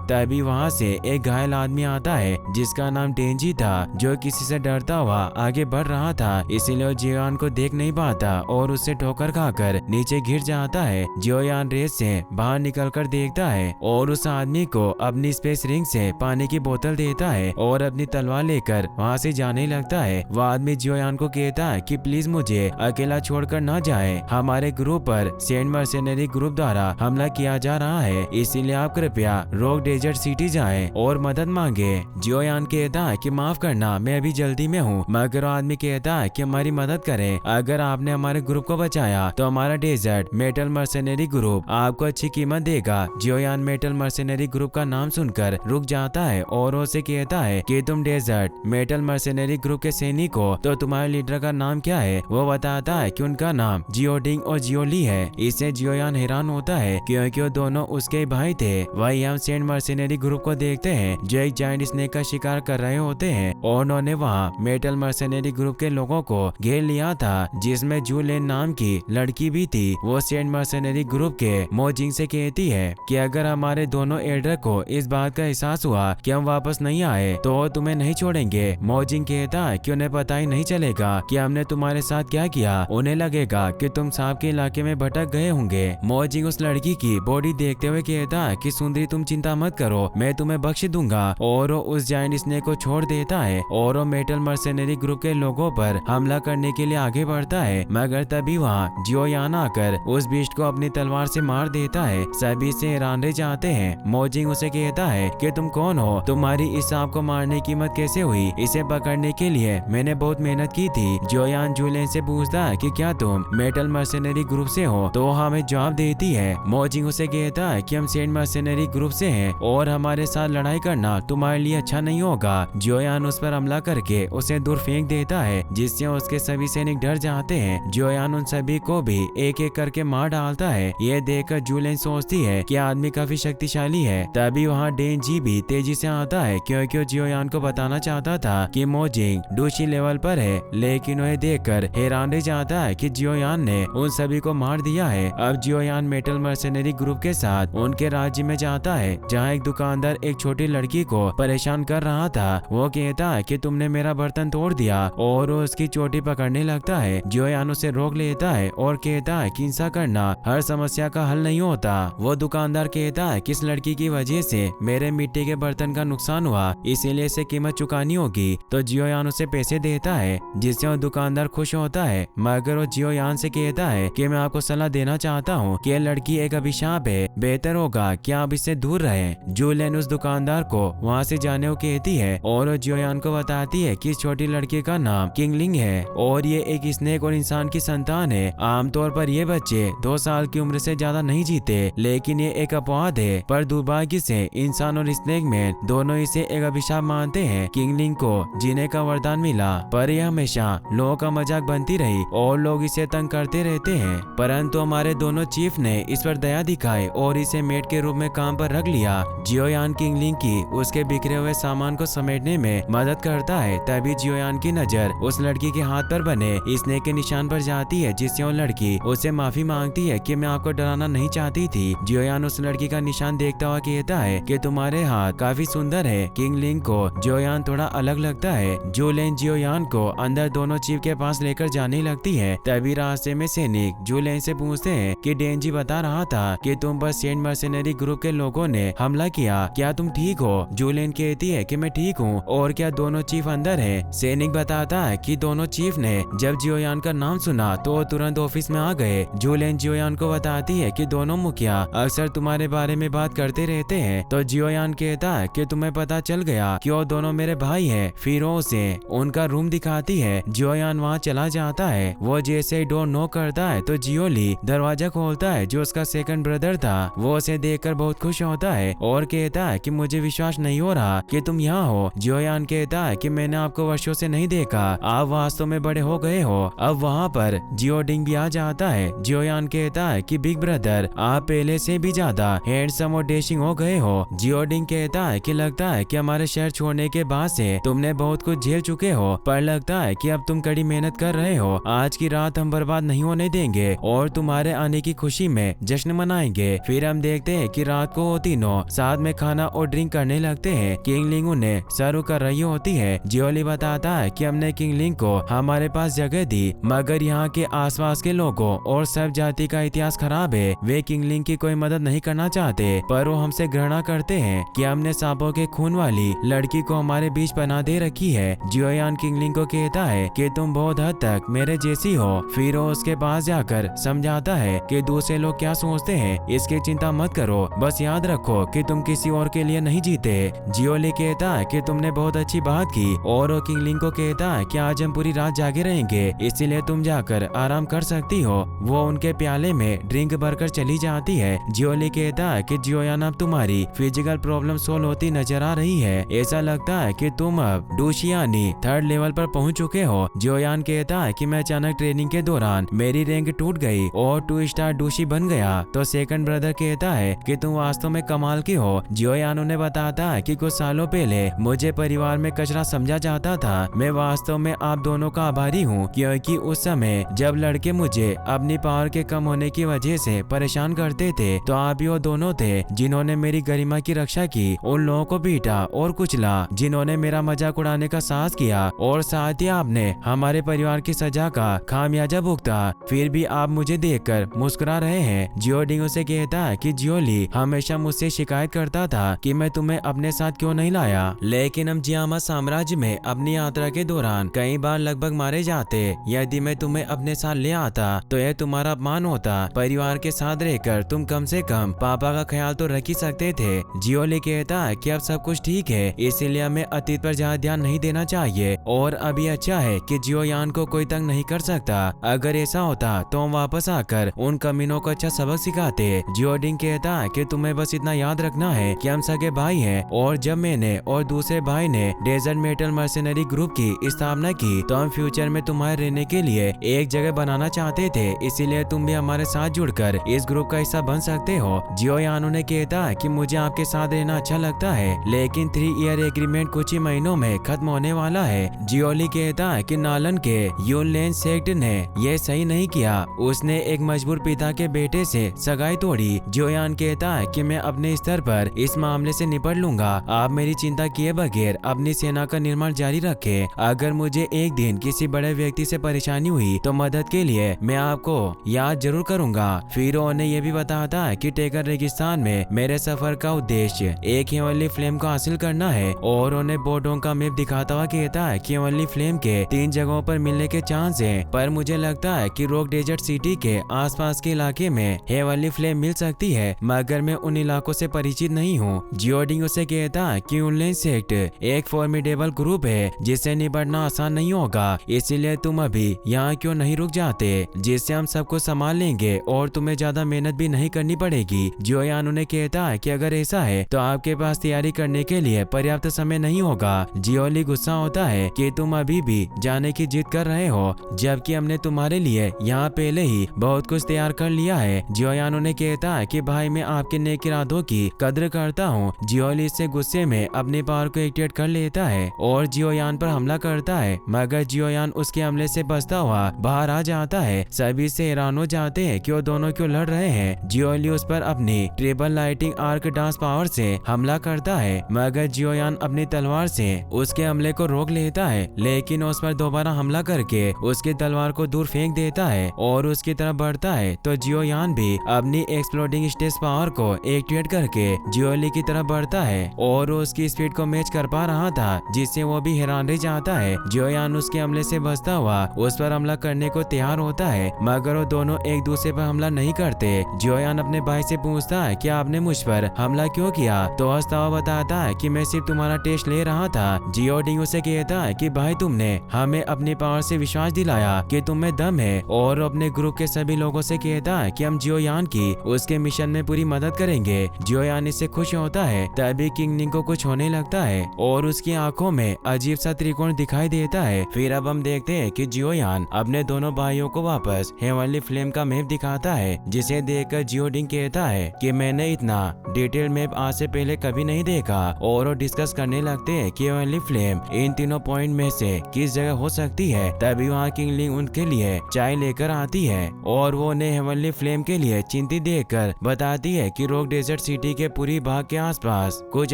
तभी वहाँ से एक घायल आदमी आता है जिसका नाम डेंजी था, जो किसी से डरता हुआ आगे बढ़ रहा था, इसीलिए वो जियोयान को देख नहीं पाता और उससे ठोकर खाकर नीचे गिर जाता है। जियोयान रेस से बाहर निकलकर देखता है और उस आदमी को अपनी स्पेस रिंग से पानी की बोतल देता है और अपनी तलवार लेकर वहाँ से जाने लगता है। वह आदमी जियोयान को कहता है कि प्लीज मुझे अकेला छोड़कर न जाए, हमारे ग्रुप पर सेंट मर्सेनरी ग्रुप द्वारा हमला किया जा रहा है, इसीलिए आप कृपया रॉक डेजर्ट सिटी जाएं और मदद मांगे। जियोयान कहता है कि माफ करना, मैं अभी जल्दी में हूँ, मगर आदमी कहता है कि हमारी मदद करें, अगर आपने हमारे ग्रुप को बचाया तो हमारा डेजर्ट मेटल मर्सेनरी ग्रुप आपको अच्छी कीमत देगा। जियोयान मेटल मर्सेनरी ग्रुप का नाम सुनकर रुक जाता है और उसे कहता है कि तुम डेजर्ट मेटल मर्सेनरी ग्रुप के सैनिक हो, तो तुम्हारे लीडर का नाम क्या है? वो बताता है कि उनका नाम जियोडिंग और जियोली है। इससे जियोयान हैरान होता है क्योंकि वो दोनों उसके भाई थे। वही हम सेंट मर्सेनरी ग्रुप को देखते हैं जो एक जायंट स्नेक का शिकार कर रहे होते हैं और उन्होंने वहाँ मेटल मर्सेनरी ग्रुप के लोगों को घेर लिया था, जिसमें जूलेन नाम की लड़की भी थी। वो सेंट मर्सेनरी ग्रुप के मोजिंग से कहती है कि अगर हमारे दोनों एल्डर को इस बात का एहसास हुआ कि हम वापस नहीं आए तो तुम्हें नहीं छोड़ेंगे। मोजिंग कहता है कि उन्हें पता ही नहीं चलेगा कि हमने तुम्हारे साथ क्या किया, उन्हें लगेगा कि तुम सांप के इलाके में भटक गए होंगे। मोजिंग उस लड़की की बॉडी देखते हुए कहता है कि सुंदरी तुम चिंता मत करो, मैं तुम्हें बख्श दूंगा, और वो उस जायंट स्नेक को छोड़ देता है और वो मेटल मर्सेनरी ग्रुप के लोगों पर हमला करने के लिए आगे बढ़ता है। मगर तभी वहाँ जियोयान आकर उस बीस्ट को अपनी तलवार से मार देता है। सभी से हैरान रह जाते हैं। मोजिंग उसे कहता है कि तुम कौन हो, तुम्हारी इस सांप को मारने की हिम्मत कैसे हुई, इसे पकड़ने के लिए मैंने बहुत मेहनत की थी। जियोयान जूलेन से पूछता है कि क्या तुम मेटल मर्सेनरी ग्रुप से हो, तो हमें जवाब देती है। मोजिंग उसे कहता है कि हम सेंट मर्सेनरी ग्रुप से हैं और हमारे साथ लड़ाई करना तुम्हारे लिए अच्छा नहीं होगा। जियोयान उस पर हमला करके उसे दूर फेंक देता है, जिससे उसके सभी सैनिक डर जाते हैं। जियोयान उन सभी को भी एक एक करके मार डालता है। यह देखकर जूलेन सोचती है कि आदमी काफी शक्तिशाली है। तभी वहाँ डेंजी भी तेजी से आता है क्योंकि वो जियोयान को बताना चाहता था कि मोजिंग डूशी लेवल पर है, लेकिन उन्हें देखकर हैरान रह जाता है कि जियोयान ने उन सभी को मार दिया है। अब जियोयान मेटल मर्सेनरी ग्रुप के साथ उनके राज्य में जाता है जहाँ एक दुकानदार एक छोटी लड़की को परेशान कर रहा था। वो कहता है कि तुमने मेरा बर्तन तोड़ दिया और वो उसकी चोटी पकड़ने लगता है। जियोयान उसे रोक लेता है और कहता है कि हिंसा करना हर समस्या का हल नहीं होता। वो दुकानदार कहता है कि इस लड़की की वजह से मेरे मिट्टी के बर्तन का नुकसान हुआ, इसीलिए इसे कीमत चुकानी होगी। तो जियोयान उसे पैसे देता है, जिससे वो दुकानदार खुश होता है। मगर वो जियोयान से कहता है कि मैं आपको सलाह देना चाहता हूँ कि यह लड़की एक अभिशाप है, बेहतर होगा कि आप इससे दूर रहें। जूलेन उस दुकानदार को वहाँ से जाने को कहती है और वो जियोयान को बताती है कि इस छोटी लड़की का नाम किंगलिंग है और ये एक स्नेक और इंसान की संतान है। आमतौर पर ये बच्चे 2 साल की उम्र से ज्यादा नहीं जीते, लेकिन ये एक अपवाद है। पर दुर्भाग्य से इंसान और स्नेक मैन दोनों इसे एक अभिशाप मानते हैं। किंगलिंग को जीने का वरदान मिला, पर यह हमेशा लोगों का मजाक बनती रही और लोग इसे तंग करते रहते हैं। परंतु हमारे दोनों चीफ ने इस पर दया दिखाई और इसे मेट के रूप में काम पर रख लिया। जियोयान किंगलिंग की उसके बिखरे हुए सामान को समेटने में मदद करता है। तभी जियोयान की नजर उस लड़की के हाथ पर बने स्नेक के निशान पर जाती है, जिससे वो लड़की उससे माफी मांगती है कि मैं आपको डराना नहीं चाहती थी। जियोयान उस लड़की का निशान देखता हुआ कहता है कि तुम्हारे हाथ काफी सुंदर है। किंगलिंग को जियोयान थोड़ा अलग लगता है। जूलेन जियोयान को अंदर दोनों चीफ के पास लेकर जाने लगती है। तभी रास्ते में सैनिक जूलेन से पूछते हैं कि डेंजी बता रहा था कि तुम पर सेंट मर्सेनरी ग्रुप के लोगों ने हमला किया, क्या तुम ठीक हो? जूलेन कहती है कि मैं ठीक हूँ, और क्या दोनों चीफ अंदर हैं? सैनिक बताता है कि दोनों चीफ ने जब जियोयान का नाम सुना तो तुरंत ऑफिस में आ गए। जूलेन जियोयान को बताती है कि दोनों मुखिया अक्सर तुम्हारे बारे में बात करते रहते हैं। तो जियोयान कहता है कि तुम्हें पता चल गया कि वो दोनों मेरे भाई हैं। फिर वो उसे उनका रूम दिखाती है। जियोयान वहाँ चला जाता है। वो जैसे ही डोर नॉक करता है तो जियोली दरवाजा खोलता है, जो उसका सेकंड ब्रदर था। वो उसे देखकर बहुत खुश होता है और कहता है कि मुझे विश्वास नहीं हो रहा कि तुम यहाँ हो। जियोयान कहता है कि मैंने आपको वर्षों से नहीं देखा, आप वास्तव में बड़े हो गए हो। अब वहाँ पर जियोडिंग भी आ जाता है। जियोयान कहता है कि बिग ब्रदर आप पहले से भी ज्यादा हैंडसम और डैशिंग हो गए हो। जियोडिंग कहता है कि लगता है कि हमारे शहर छोड़ने के बाद से तुमने बहुत कुछ झेल चुके हो, पर लगता है कि अब तुम कड़ी मेहनत कर रहे हो। आज की रात हम बर्बाद नहीं होने देंगे और तुम्हारे आने की खुशी में जश्न मनाएंगे। फिर हम देखते हैं कि रात को वो तीनों साथ में खाना और ड्रिंक करने लगते हैं। किंगलिंग उन्हें सर्व कर रही होती है। जियोली बताता है कि हमने किंगलिंग को हमारे पास जगह दी, मगर यहाँ के आसपास के लोगों और सब जाति का इतिहास खराब है। वे किंगलिंग की कोई मदद नहीं करना चाहते, पर वो हमसे घृणा करते हैं कि हमने सांपों के खून वाली लड़की को हमारे बीच बना दे रखी है। जियोयान किंगलिंग को कहता है कि तुम बहुत हद तक मेरे जैसी हो। फिर वो उसके पास जाकर समझाता है कि दूसरे लोग क्या सोचते हैं इसकी चिंता मत करो, बस याद रखो कि तुम किसी और के लिए नहीं जीते। जियोली कहता है कि तुमने बहुत अच्छी बात की और वो किंगलिंग को कहता है कि आज हम पूरी रात जागे रहेंगे, इसीलिए तुम जाकर आराम कर सकती हो। वो उनके प्याले में ड्रिंक भरकर चली जाती है। जियोली कहता है कि जियोयान अब तुम्हारी फिजिकल प्रॉब्लम सोल्व होती नजर आ रही है। ऐसा लगता है कि तुम अब डूशी यानी 3rd लेवल पर पहुंच चुके हो। जियोयान कहता है कि मैं अचानक ट्रेनिंग के दौरान मेरी रैंक टूट गई और 2 स्टार डूशी बन गया। तो सेकंड ब्रदर कहता है कि तुम वास्तव में कमाल की हो। जियोयान उन्हें बताता है कि कुछ सालों पहले मुझे परिवार में कचरा समझा जाता था। मैं वास्तव में आप दोनों का आभारी हूँ, क्योंकि उस समय जब लड़के मुझे अपनी पावर के कम होने की वजह से परेशान करते थे, तो आप ही वो दोनों थे जिन्होंने मेरी गरिमा की रक्षा की, उन लोगों को पीटा और कुचला जिन्होंने मेरा मजाक उड़ाने का साहस किया, और साथ ही आपने हमारे परिवार की सजा का खामियाजा भुगता। फिर भी आप मुझे देखकर मुस्कुरा रहे हैं। जियोडिंग उसे कहता है कि जियोली हमेशा मुझसे शिकायत करता था कि मैं तुम्हें अपने साथ क्यों नहीं लाया, लेकिन हम जियामा साम्राज्य में अपनी यात्रा के दौरान कई बार लगभग मारे जाते। यदि मैं तुम्हें अपने साथ ले आता तो यह तुम्हारा अपमान होता। परिवार के साथ रहकर तुम कम से कम पापा का ख्याल तो रख ही सकते थे। जियोली कहता है कि अब सब कुछ ठीक है, इसीलिए हमें अतीत पर ज्यादा ध्यान नहीं देना चाहिए और अभी अच्छा है कि जियोयान को कोई तंग नहीं कर सकता। अगर ऐसा होता तो हम वापस आकर उन कमीनों को अच्छा सबक सिखाते। जियोडिंग कहता है कि तुम्हें बस इतना याद रखना है कि हम सगे भाई हैं, और जब मैंने और दूसरे भाई ने डेजर्ट मेटल मर्सेनरी ग्रुप की स्थापना की तो हम फ्यूचर में तुम्हारे रहने के लिए एक जगह बनाना चाहते थे, इसीलिए तुम भी हमारे साथ जुड़कर इस ग्रुप का हिस्सा बन सकते हो। जियोयान उन्हें कहता है कि मुझे आपके साथ रहना अच्छा लगता है, लेकिन 3 ईयर एग्रीमेंट कुछ ही महीनों में खत्म होने वाला है। जियोली कहता है कि नालन के यूनलेन सेक्ट ने यह सही नहीं किया, उसने एक मजबूर पिता के बेटे से सगाई तोड़ी। जियोयान कहता है कि मैं अपने स्तर पर इस मामले से निपट लूंगा, आप मेरी चिंता किए बगैर अपनी सेना का निर्माण जारी रखें। अगर मुझे एक दिन किसी बड़े व्यक्ति से परेशानी हुई तो मदद के लिए मैं आपको याद जरूर करूंगा। फिर उन्हें यह भी बताता है कि टेकर रेगिस्तान में मेरे सफर का उद्देश्य एक हेवनली फ्लेम को हासिल करना है, और उन्हें बोर्डों का मैप दिखाता हुआ कहता है कि हेवनली फ्लेम के 3 जगहों पर मिलने के चांस है, पर मुझे लगता है कि रॉक डेजर्ट सिटी के आसपास के इलाके में हेवनली फ्लेम मिल सकती है, मगर मैं उन इलाकों से परिचित नहीं हूँ। जियोडिंग उसे कहता है कि यूनलेन सेक्ट एक फॉर्मिडेबल ग्रुप है जिससे निपटना आसान नहीं होगा, इसीलिए तुम अभी यहाँ क्यों नहीं रुक जाते, जिससे हम सबको संभाल लेंगे और तुम्हें ज्यादा मेहनत भी नहीं करनी पड़ेगी। जियोयान उन्हें कहता है कि अगर ऐसा है तो आपके पास तैयारी करने के लिए पर्याप्त समय नहीं होगा। जियोली गुस्सा होता है कि तुम अभी भी जाने की जिद कर रहे हो, जबकि हमने तुम्हारे लिए यहाँ पहले ही बहुत कुछ तैयार कर लिया है। जियोयान उन्हें कहता है कि भाई मैं आपके नेक इरादों की कद्र करता हूँ। जियोली इससे गुस्से में अपने पावर को एक्टिवेट कर लेता है और जियोयान पर हमला करता है, मगर जियोयान उसके हमले से बचता हुआ बाहर आ जाता है। सभी से हैरान हो जाते हैं कि वो दोनों क्यों लड़ रहे हैं। जियोली उस पर अपनी triple lighting arc dance power से हमला करता है, मगर जियोयान अपनी तलवार से उसके हमले को रोक लेता है, लेकिन उस पर दोबारा हमला करके उसकी तलवार को दूर फेंक देता है और उसकी तरफ बढ़ता है। तो जियोयान भी अपनी एक्सप्लोडिंग स्टेज पावर को एक्टिवेट करके जियोली की तरफ बढ़ता है और उसकी स्पीड को मैच कर पा रहा था, जिससे वो भी हैरान रह जाता है। जियोयान उसके हमले से बचता हुआ उस पर हमला करने को तैयार होता है, मगर वो दोनों एक दूसरे पर हमला नहीं करते। जियोयान अपने भाई से पूछता है कि आपने मुझ पर हमला क्यों किया, तो हंसता हुआ बताता है कि मैं सिर्फ तुम्हारा टेस्ट ले रहा था। जियोडिंग उसे कहता है कि भाई तुमने हमें अपनी पावर से विश्वास दिलाया कि तुम में दम है, और अपने ग्रुप के सभी लोगों से कहता है कि हम जियोयान की उसके मिशन में पूरी मदद करेंगे। जियोयान इससे खुश होता है। तभी किंगलिंग को कुछ होने लगता है और उसकी आंखों में अजीब सा त्रिकोण दिखाई देता है। फिर अब हम देखते हैं कि जियोयान अपने दोनों भाइयों को वापस हेवनली फ्लेम का मैप दिखाता है, जिसे देखकर जियोडिंग कहता है है कि मैंने इतना डिटेल मैप आज से पहले कभी नहीं देखा और वो डिस्कस करने लगते हैं कि हेवनली फ्लेम इन तीनों पॉइंट में से किस जगह हो सकती है। तभी वहाँ किंगलिंग उनके लिए चाय लेकर आती है और वो उन्हें हेवनली फ्लेम के लिए चिंतित देखकर बताती है कि रॉक डेजर्ट सिटी के पूरी भाग के आसपास कुछ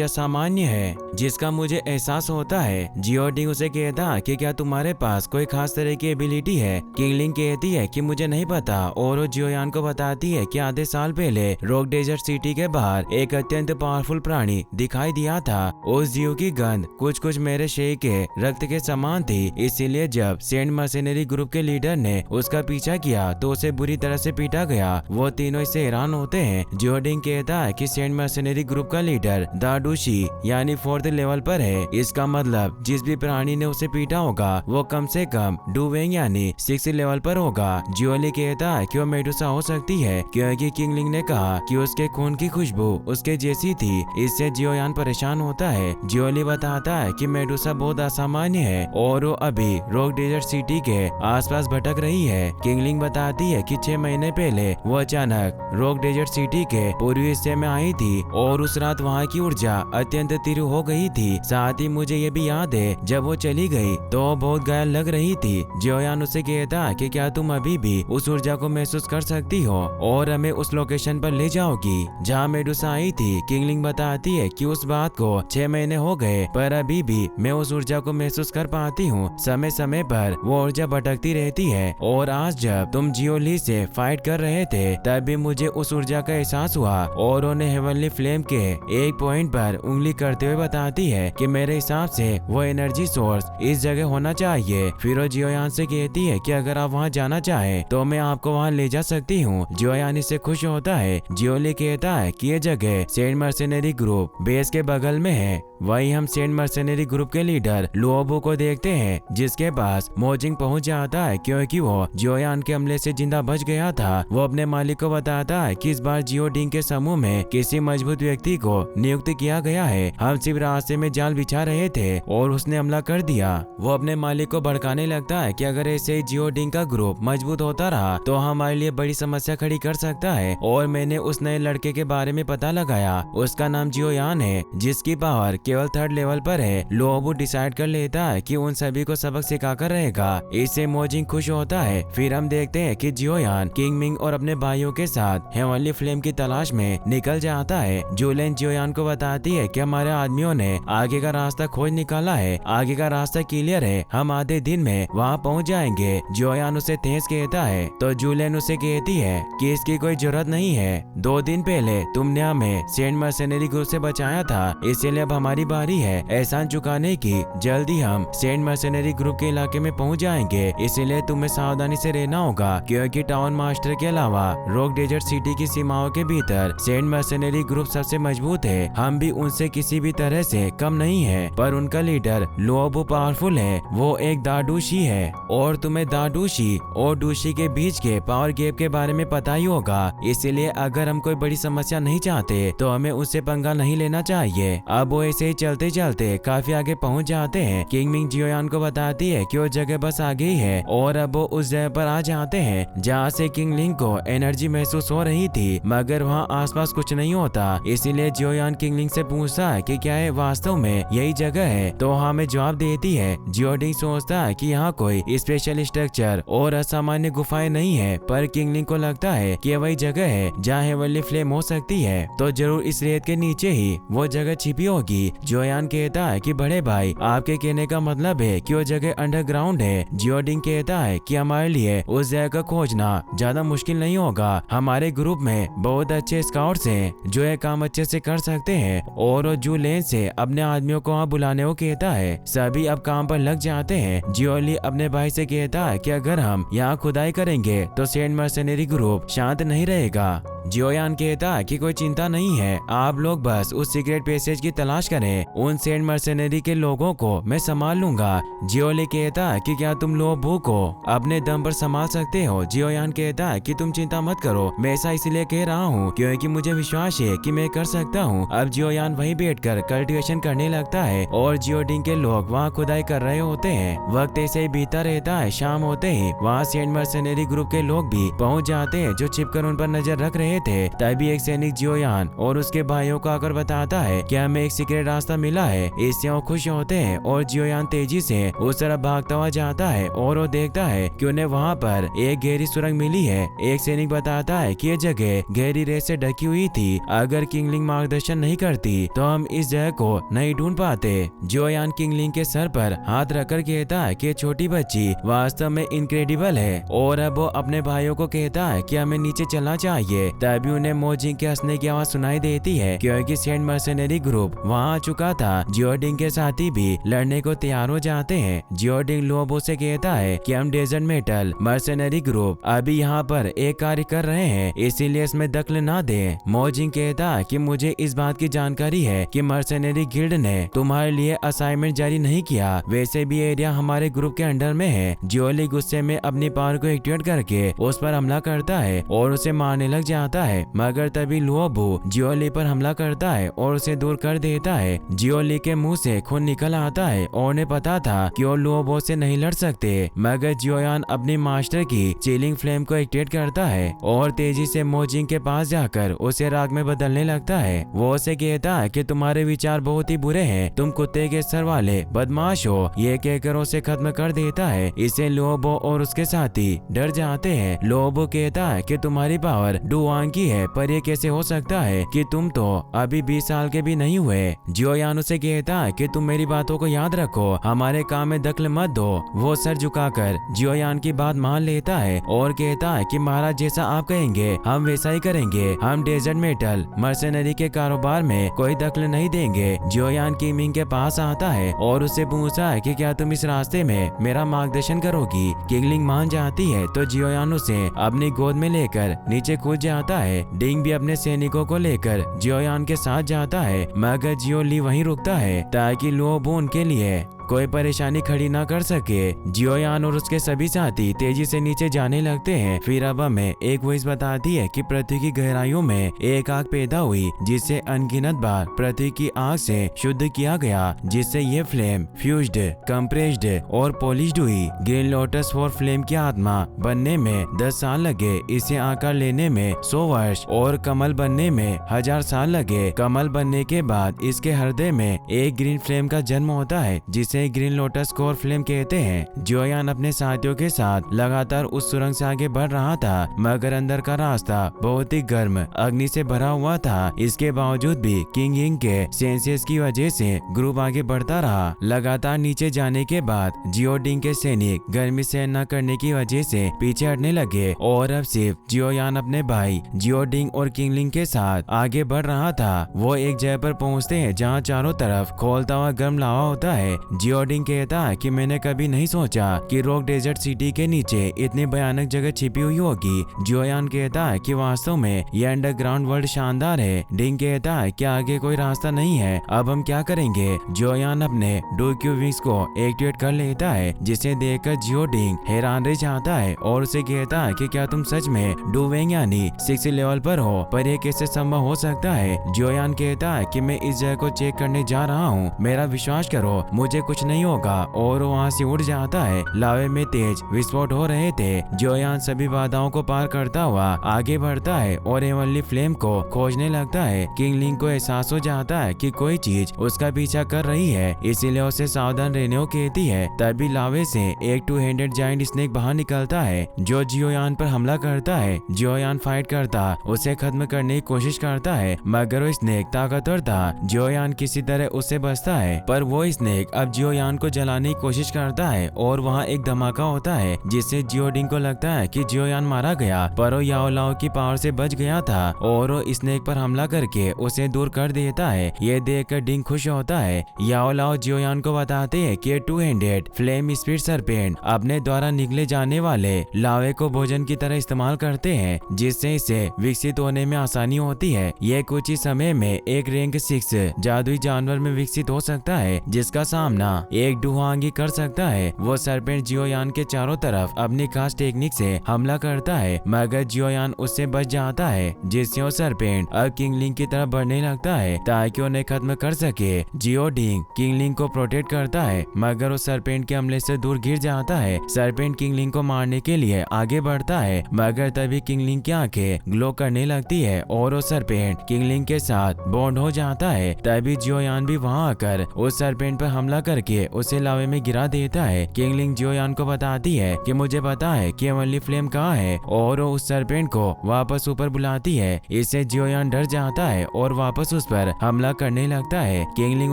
असामान्य है जिसका मुझे एहसास होता है। जियोडिंग उसे कहता कि क्या तुम्हारे पास कोई खास तरह की एबिलिटी है। किंगलिंग कहती है कि मुझे नहीं पता और वो जियोयान को बताती है कि आधे साल पहले रॉक डेजर्ट सिटी के बाहर एक अत्यंत पावरफुल प्राणी दिखाई दिया था। उस जीव की गंध कुछ मेरे शेर के रक्त के समान थी, इसीलिए जब सेंट मर्सेनरी ग्रुप के लीडर ने उसका पीछा किया तो उसे बुरी तरह से पीटा गया। वो तीनों इससे हैरान होते हैं। जियोडिंग कहता है कि सेंट मर्सेनरी ग्रुप का लीडर दाडूशी यानी 4th लेवल पर है। इसका मतलब जिस भी प्राणी ने उसे पीटा होगा वो कम से कम डुवेंग यानी 6th लेवल पर होगा। जियोली कहता है कि वो मेडुसा हो सकती है क्योंकि किंगलिंग ने कहा कि उसके खून की खुशबू उसके जैसी थी। इससे जियोयान परेशान होता है। जियोली बताता है कि मेडुसा बहुत असामान्य है और वो अभी रॉक डेजर्ट सिटी के आसपास भटक रही है। किंगलिंग बताती है कि 6 महीने पहले वो अचानक रॉक डेजर्ट सिटी के पूर्वी हिस्से में आई थी और उस रात वहाँ की ऊर्जा अत्यंत तीव्र हो गई थी। साथ ही मुझे ये भी याद है जब वो चली गई तो वो बहुत घायल लग रही थी। जियोयान उसे कहता कि क्या तुम अभी भी उस ऊर्जा को महसूस कर सकती हो और हमें उस लोकेशन पर ले जाओगी जहाँ मेडुसा आई थी। किंगलिंग बताती है कि उस बात को 6 महीने हो गए पर अभी भी मैं उस ऊर्जा को महसूस कर पाती हूँ। समय समय पर वो ऊर्जा भटकती रहती है और आज जब तुम जियोली से फाइट कर रहे थे तब भी मुझे उस ऊर्जा का एहसास हुआ और उन्हें हेवनली फ्लेम के एक पॉइंट पर उंगली करते हुए बताती है कि मेरे हिसाब से वो एनर्जी सोर्स इस जगह होना चाहिए। फिर वो जियोयान से कहती है कि अगर आप वहाँ जाना चाहे तो मैं आपको वहाँ ले जा सकती हूँ। जियोयान इससे खुश होता है। जियोली कहता है कि ये जगह सेंट मर्सेनरी ग्रुप बेस के बगल में है। वहीं हम सेंट मर्सेनरी ग्रुप के लीडर लुओबो को देखते हैं जिसके पास मोजिंग पहुंच जाता है क्योंकि वो जियोयान के हमले से जिंदा बच गया था। वो अपने मालिक को बताता है कि इस बार जियोडिंग के समूह में किसी मजबूत व्यक्ति को नियुक्त किया गया है। हम सिर्फ रास्ते में जाल बिछा रहे थे और उसने हमला कर दिया। वो अपने मालिक को भड़काने लगता है कि अगर ऐसे ही जियोडिंग का ग्रुप मजबूत होता रहा तो हमारे लिए बड़ी समस्या खड़ी कर सकता है। और मैंने उस नए लड़के के बारे में पता लगाया, उसका नाम जियोयान है जिसकी पावर केवल 3rd लेवल पर है। लुओबो डिसाइड कर लेता है कि उन सभी को सबक सिखाकर रहेगा। इससे मोजिंग खुश होता है। फिर हम देखते हैं कि जियोयान किंगमिंग और अपने भाइयों के साथ हेवनली फ्लेम की तलाश में निकल जाता है। जूलेन जियोयान को बताती है कि हमारे आदमियों ने आगे का रास्ता खोज निकाला है, आगे का रास्ता क्लियर है, हम आधे दिन में वहाँ पहुँच जाएंगे। जियोयान उसे तेज कहता है तो जूलेन उसे कहती है कि इसकी कोई जरूरत नहीं है। 2 दिन पहले तुमने हमें सेंट मर्सेनरी ग्रुप से बचाया था, इसीलिए अब हमारी बारी है एहसान चुकाने की। जल्दी हम सेंट मर्सेनरी ग्रुप के इलाके में पहुंच जाएंगे, इसीलिए तुम्हें सावधानी से रहना होगा क्योंकि टाउन मास्टर के अलावा रॉक डेजर्ट सिटी की सीमाओं के भीतर सेंट मर्सेनरी ग्रुप सबसे मजबूत है। हम भी उनसे किसी भी तरह से कम नहीं है, पर उनका लीडर लुओबो पावरफुल है। वो एक दाडूशी है और तुम्हें दाडूशी और डूशी के बीच के पावर गैप के बारे में पता ही होगा। इसीलिए अगर हम कोई बड़ी समस्या नहीं चाहते तो हमें उससे पंगा नहीं लेना चाहिए। अब वो ऐसे ही चलते चलते काफी आगे पहुंच जाते हैं। किंगमिंग जियोयान को बताती है कि वो जगह बस आगे ही है और अब वो उस जगह पर आ जाते हैं जहाँ से किंगलिंग को एनर्जी महसूस हो रही थी, मगर वहाँ आसपास कुछ नहीं होता। इसीलिए जियोयान किंगलिंग से पूछता है कि क्या है वास्तव में यही जगह है, तो हमें जवाब देती है। जियोडिंग सोचता है कि यहाँ कोई स्पेशल स्ट्रक्चर और असामान्य गुफाएं नहीं है, पर किंगलिंग को लगता है कि वही जगह है जहाँ हेवनली फ्लेम हो सकती है, तो जरूर इस रेत के नीचे ही वो जगह छिपी होगी। जियोयान कहता है कि बड़े भाई आपके कहने का मतलब है कि वो जगह अंडरग्राउंड है। जियोडिंग कहता है कि हमारे लिए उस जगह का खोजना ज्यादा मुश्किल नहीं होगा। हमारे ग्रुप में बहुत अच्छे स्काउट्स हैं जो ये काम अच्छे से कर सकते हैं और वो जूलेन से अपने आदमियों को वहाँ बुलाने को कहता है। सभी अब काम पर लग जाते हैं। जियोली अपने भाई से कहता है कि अगर हम यहाँ खुदाई करेंगे तो सेंट मर्सेनरी ग्रुप शांत नहीं रहेगा। जियोयान कहता है कि कोई चिंता नहीं है, आप लोग बस उस सीक्रेट पैसेज की तलाश करें, उन सेंट मर्सेनरी के लोगों को मैं संभाल लूंगा। जियोली कहता है कि क्या तुम लुओबो को अपने दम पर संभाल सकते हो। जियोयान कहता है कि तुम चिंता मत करो, मैं ऐसा इसलिए कह रहा हूँ क्योंकि मुझे विश्वास है कि मैं कर सकता हूँ। अब जियोयान वहीं बैठकर कल्टीवेशन करने लगता है और जियोडिंग के लोग वहाँ खुदाई कर रहे होते हैं। वक्त ऐसे ही बीता रहता है। शाम होते ही वहाँ सेंट मर्सेनरी ग्रुप के लोग भी पहुँच जाते हैं जो छिपकर उन पर नजर रख रहे रहे थे तभी एक सैनिक जियोयान और उसके भाइयों को आकर बताता है कि हमें एक सीक्रेट रास्ता मिला है। इससे वो खुश होते हैं और जियोयान तेजी से उस तरफ भागता हुआ जाता है और वो देखता है कि उन्हें वहाँ पर एक गहरी सुरंग मिली है। एक सैनिक बताता है कि ये जगह गहरी रेत से ढकी हुई थी, अगर किंगलिंग मार्गदर्शन नहीं करती तो हम इस जगह को नहीं ढूंढ पाते। जियोयान किंगलिंग के सर पर हाथ रखकर कहता है कि छोटी बच्ची वास्तव में इनक्रेडिबल है और अब वो अपने भाइयों को कहता है कि हमें नीचे चलना चाहिए। तभी उन्हें मोजिंग के हंसने की आवाज सुनाई देती है क्योंकि सेंट मर्सनरी ग्रुप वहाँ आ चुका था। जियोडिंग के साथी भी लड़ने को तैयार हो जाते हैं। जियोडिंग लोबो से कहता है कि हम डेजर्ट मेटल मर्सनरी ग्रुप अभी यहाँ पर एक कार्य कर रहे हैं, इसीलिए इसमें दखल ना दे। मोजिंग कहता है कि मुझे इस बात की जानकारी है कि मर्सनरी गिल्ड ने तुम्हारे लिए असाइनमेंट जारी नहीं किया, वैसे भी एरिया हमारे ग्रुप के अंडर में है। जियोली गुस्से में अपनी पावर को एक्टिवेट करके उस पर हमला करता है और उसे मारने लग जाता है, मगर तभी लुओबू जियोली पर हमला करता है और उसे दूर कर देता है। जियोली के मुंह से खून निकल आता है और उन्हें पता था कि वो लुओबो से नहीं लड़ सकते, मगर जियोयान अपनी मास्टर की चिलिंग फ्लेम को एक्टिवेट करता है और तेजी से मोजिंग के पास जाकर उसे राग में बदलने लगता है। वो उसे कहता है कि तुम्हारे विचार बहुत ही बुरे हैं, तुम कुत्ते के सर वाले बदमाश हो। ये कहकर उसे खत्म कर देता है। इसे लोबो और उसके साथी डर जाते हैं। लोबो कहता है कि तुम्हारी पावर डुआंग की है, पर ये कैसे हो सकता है कि तुम तो अभी 20 साल के भी नहीं हुए। जियोयान उसे कहता है कि तुम मेरी बातों को याद रखो, हमारे काम में दखल मत दो। वो सर झुकाकर जियोयान की बात मान लेता है और कहता है कि महाराज जैसा आप कहेंगे हम वैसा ही करेंगे, हम डेजर्ट मेटल मर्सनरी के कारोबार में कोई दखल नहीं देंगे। जियोयान किमिंग के पास आता है और उससे पूछता है कि क्या तुम इस रास्ते में मेरा मार्गदर्शन करोगी। किंगलिंग मान जाती है तो जियोयान उसे अपनी गोद में लेकर नीचे कूद जाता है। डिंग भी अपने सैनिकों को लेकर जियोयान के साथ जाता है, मगर जियोली वहीं रुकता है ताकि लुओबो उनके लिए कोई परेशानी खड़ी ना कर सके। जियोयान और उसके सभी साथी तेजी से नीचे जाने लगते हैं। फिर अब हमें एक वॉइस बताती है कि पृथ्वी की गहराइयों में एक आग पैदा हुई जिसे अनगिनत बार पृथ्वी की आग से शुद्ध किया गया, जिससे ये फ्लेम फ्यूज्ड, कंप्रेस्ड और पॉलिश्ड हुई। ग्रीन लोटस फॉर फ्लेम की आत्मा बनने में 10 साल लगे, इसे आकार लेने में 100 वर्ष और कमल बनने में 1000 साल लगे। कमल बनने के बाद इसके हृदय में एक ग्रीन फ्लेम का जन्म होता है जिसे ग्रीन लोटस कोर फ्लेम कहते हैं। जियोयान अपने साथियों के साथ लगातार उस सुरंग से आगे बढ़ रहा था, मगर अंदर का रास्ता बहुत ही गर्म अग्नि से भरा हुआ था। इसके बावजूद भी किंग यिंग के सेंसेस की वजह से ग्रुप आगे बढ़ता रहा। लगातार नीचे जाने के बाद जियोडिंग के सैनिक गर्मी सहन न करने की वजह से पीछे हटने लगे और अब सिर्फ जियोयान अपने भाई जियोडिंग और किंगलिंग के साथ आगे बढ़ रहा था। वो एक जगह पर पहुंचते हैं जहाँ चारों तरफ खोलता हुआ गर्म लावा होता है। जियोडिंग कहता है कि मैंने कभी नहीं सोचा कि रॉक डेजर्ट सिटी के नीचे इतनी भयानक जगह छिपी हुई होगी। जियोयान कहता है कि वास्तव में यह अंडरग्राउंड वर्ल्ड शानदार है। डिंग कहता है कि आगे कोई रास्ता नहीं है, अब हम क्या करेंगे। जियोयान अपने डोक्यू विंग्स को एक्टिवेट कर लेता है, जिसे देखकर जियोडिंग हैरान रह जाता है और उसे कहता है कि क्या तुम सच में डुवेंग यानी 6 लेवल पर हो, पर यह कैसे संभव हो सकता है। जियोयान कहता है कि मैं इस जगह को चेक करने जा रहा हूँ, मेरा विश्वास करो, मुझे कुछ नहीं होगा। और वहाँ से उड़ जाता है। लावे में तेज विस्फोट हो रहे थे। जियोयान सभी बाधाओं को पार करता हुआ आगे बढ़ता है और हेवनली फ्लेम को खोजने लगता है। किंगलिंग को एहसास हो जाता है कि कोई चीज उसका पीछा कर रही है, इसीलिए उसे सावधान रहने को कहती है। तभी लावे से एक 2-हैंडेड जायंट स्नेक बाहर निकलता है जो जियोयान पर हमला करता है। जियोयान फाइट करता उसे खत्म करने की कोशिश करता है, मगर वो स्नेक ताकतवर था। जियोयान किसी तरह उससे बचता है, पर वो स्नेक अब जियोयान को जलाने की कोशिश करता है और वहाँ एक धमाका होता है जिससे जियोडिंग को लगता है कि जियोयान मारा गया, पर वो याओलाओ की पावर से बच गया था और वो स्नेक पर हमला करके उसे दूर कर देता है। ये देखकर डिंग खुश होता है। याओलाओ जियोयान को बताते हैं कि 2-हैंडेड फ्लेम स्पीड सरपेंट अपने द्वारा निकले जाने वाले लावे को भोजन की तरह इस्तेमाल करते हैं, जिससे इसे विकसित होने में आसानी होती है। ये कुछ ही समय में एक रैंक 6 जादुई जानवर में विकसित हो सकता है, जिसका सामना एक डुहांगी कर सकता है। वो सरपेंट जियोयान के चारों तरफ अपनी खास टेक्निक से हमला करता है, मगर जियोयान उससे बच जाता है, जिससे वो सरपेंट अब किंगलिंग की तरफ बढ़ने लगता है ताकि उन्हें खत्म कर सके। जियोडिंग किंगलिंग को प्रोटेक्ट करता है, मगर वो सरपेंट के हमले से दूर गिर जाता है। सरपेंट किंगलिंग को मारने के लिए आगे बढ़ता है, मगर तभी किंगलिंग की आंखें ग्लो करने लगती है और वो सरपेंट किंगलिंग के साथ बॉन्ड हो जाता है। तभी जियोयान भी वहां आकर उस सरपेंट पर हमला करके उसे लावे में गिरा देता है। किंगलिंग जियोयान को बताती है कि मुझे पता है कि हेवनली फ्लेम कहाँ है, और वो उस सरपेंट को वापस ऊपर बुलाती है। इससे जियोयान डर जाता है और वापस उस पर हमला करने लगता है। किंगलिंग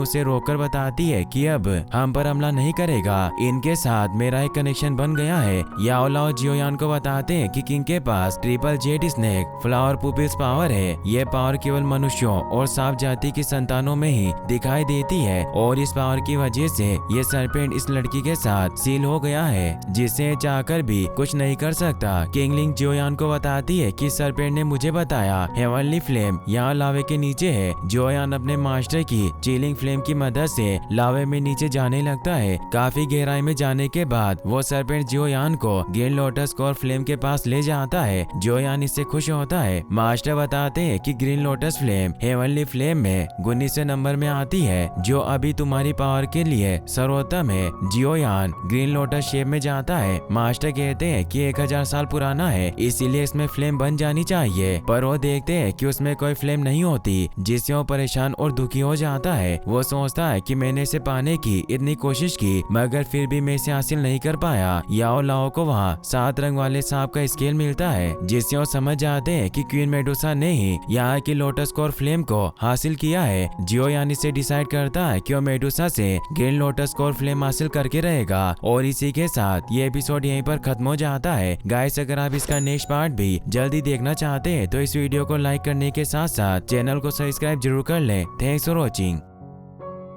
उसे रोककर बताती है कि अब हम पर हमला नहीं करेगा, इनके साथ मेरा एक कनेक्शन बन गया है। याओ लाओ जियोयान को बताते हैं कि किंग के पास triple Z snake flower pupils power है। ये पावर केवल मनुष्यों और सांप जाति की संतानों में ही दिखाई देती है, और इस पावर की वजह से ये सरपेंट इस लड़की के साथ सील हो गया है, जिसे चाहकर भी कुछ नहीं कर सकता। किंगलिंग जियोयान को बताती है कि सरपेंट ने मुझे बताया हेवनली फ्लेम यहाँ लावे के नीचे है। जियोयान अपने मास्टर की चिलिंग फ्लेम की मदद से लावे में नीचे जाने लगता है। काफी गहराई में जाने के बाद वो सरपेंट जियोयान को ग्रीन लोटस कोर फ्लेम के पास ले जाता है। जियोयान इससे खुश होता है। मास्टर बताते हैं कि green lotus flame heavenly flame में 19 नंबर में आती है, जो अभी तुम्हारी पावर के लिए सर्वोत्तम है। जियोयान ग्रीन लोटस शेप में जाता है। मास्टर कहते हैं कि 1000 साल पुराना है, इसीलिए इसमें फ्लेम बन जानी चाहिए, पर वो देखते हैं कि उसमें कोई फ्लेम नहीं होती, जिससे वो परेशान और दुखी हो जाता है। वो सोचता है कि मैंने इसे पाने की इतनी कोशिश की, मगर फिर भी मैं इसे हासिल नहीं कर पाया। याओ लाओ को वहाँ 7 रंग वाले सांप का स्केल मिलता है, जिससे वो समझ जाते हैं कि क्वीन मेडुसा ने ही यहाँ की लोटस कोर फ्लेम को हासिल किया है। जियोयान इसे डिसाइड करता है कि वो मेडुसा से ग्रीन लोटस कोर फ्लेम हासिल करके रहेगा। और इसी के साथ ये एपिसोड यहीं पर खत्म हो जाता है। गाइस, अगर आप इसका नेक्स्ट पार्ट भी जल्दी देखना चाहते हैं तो इस वीडियो को लाइक करने के साथ साथ चैनल को सब्सक्राइब जरूर कर लें। Thanks for watching.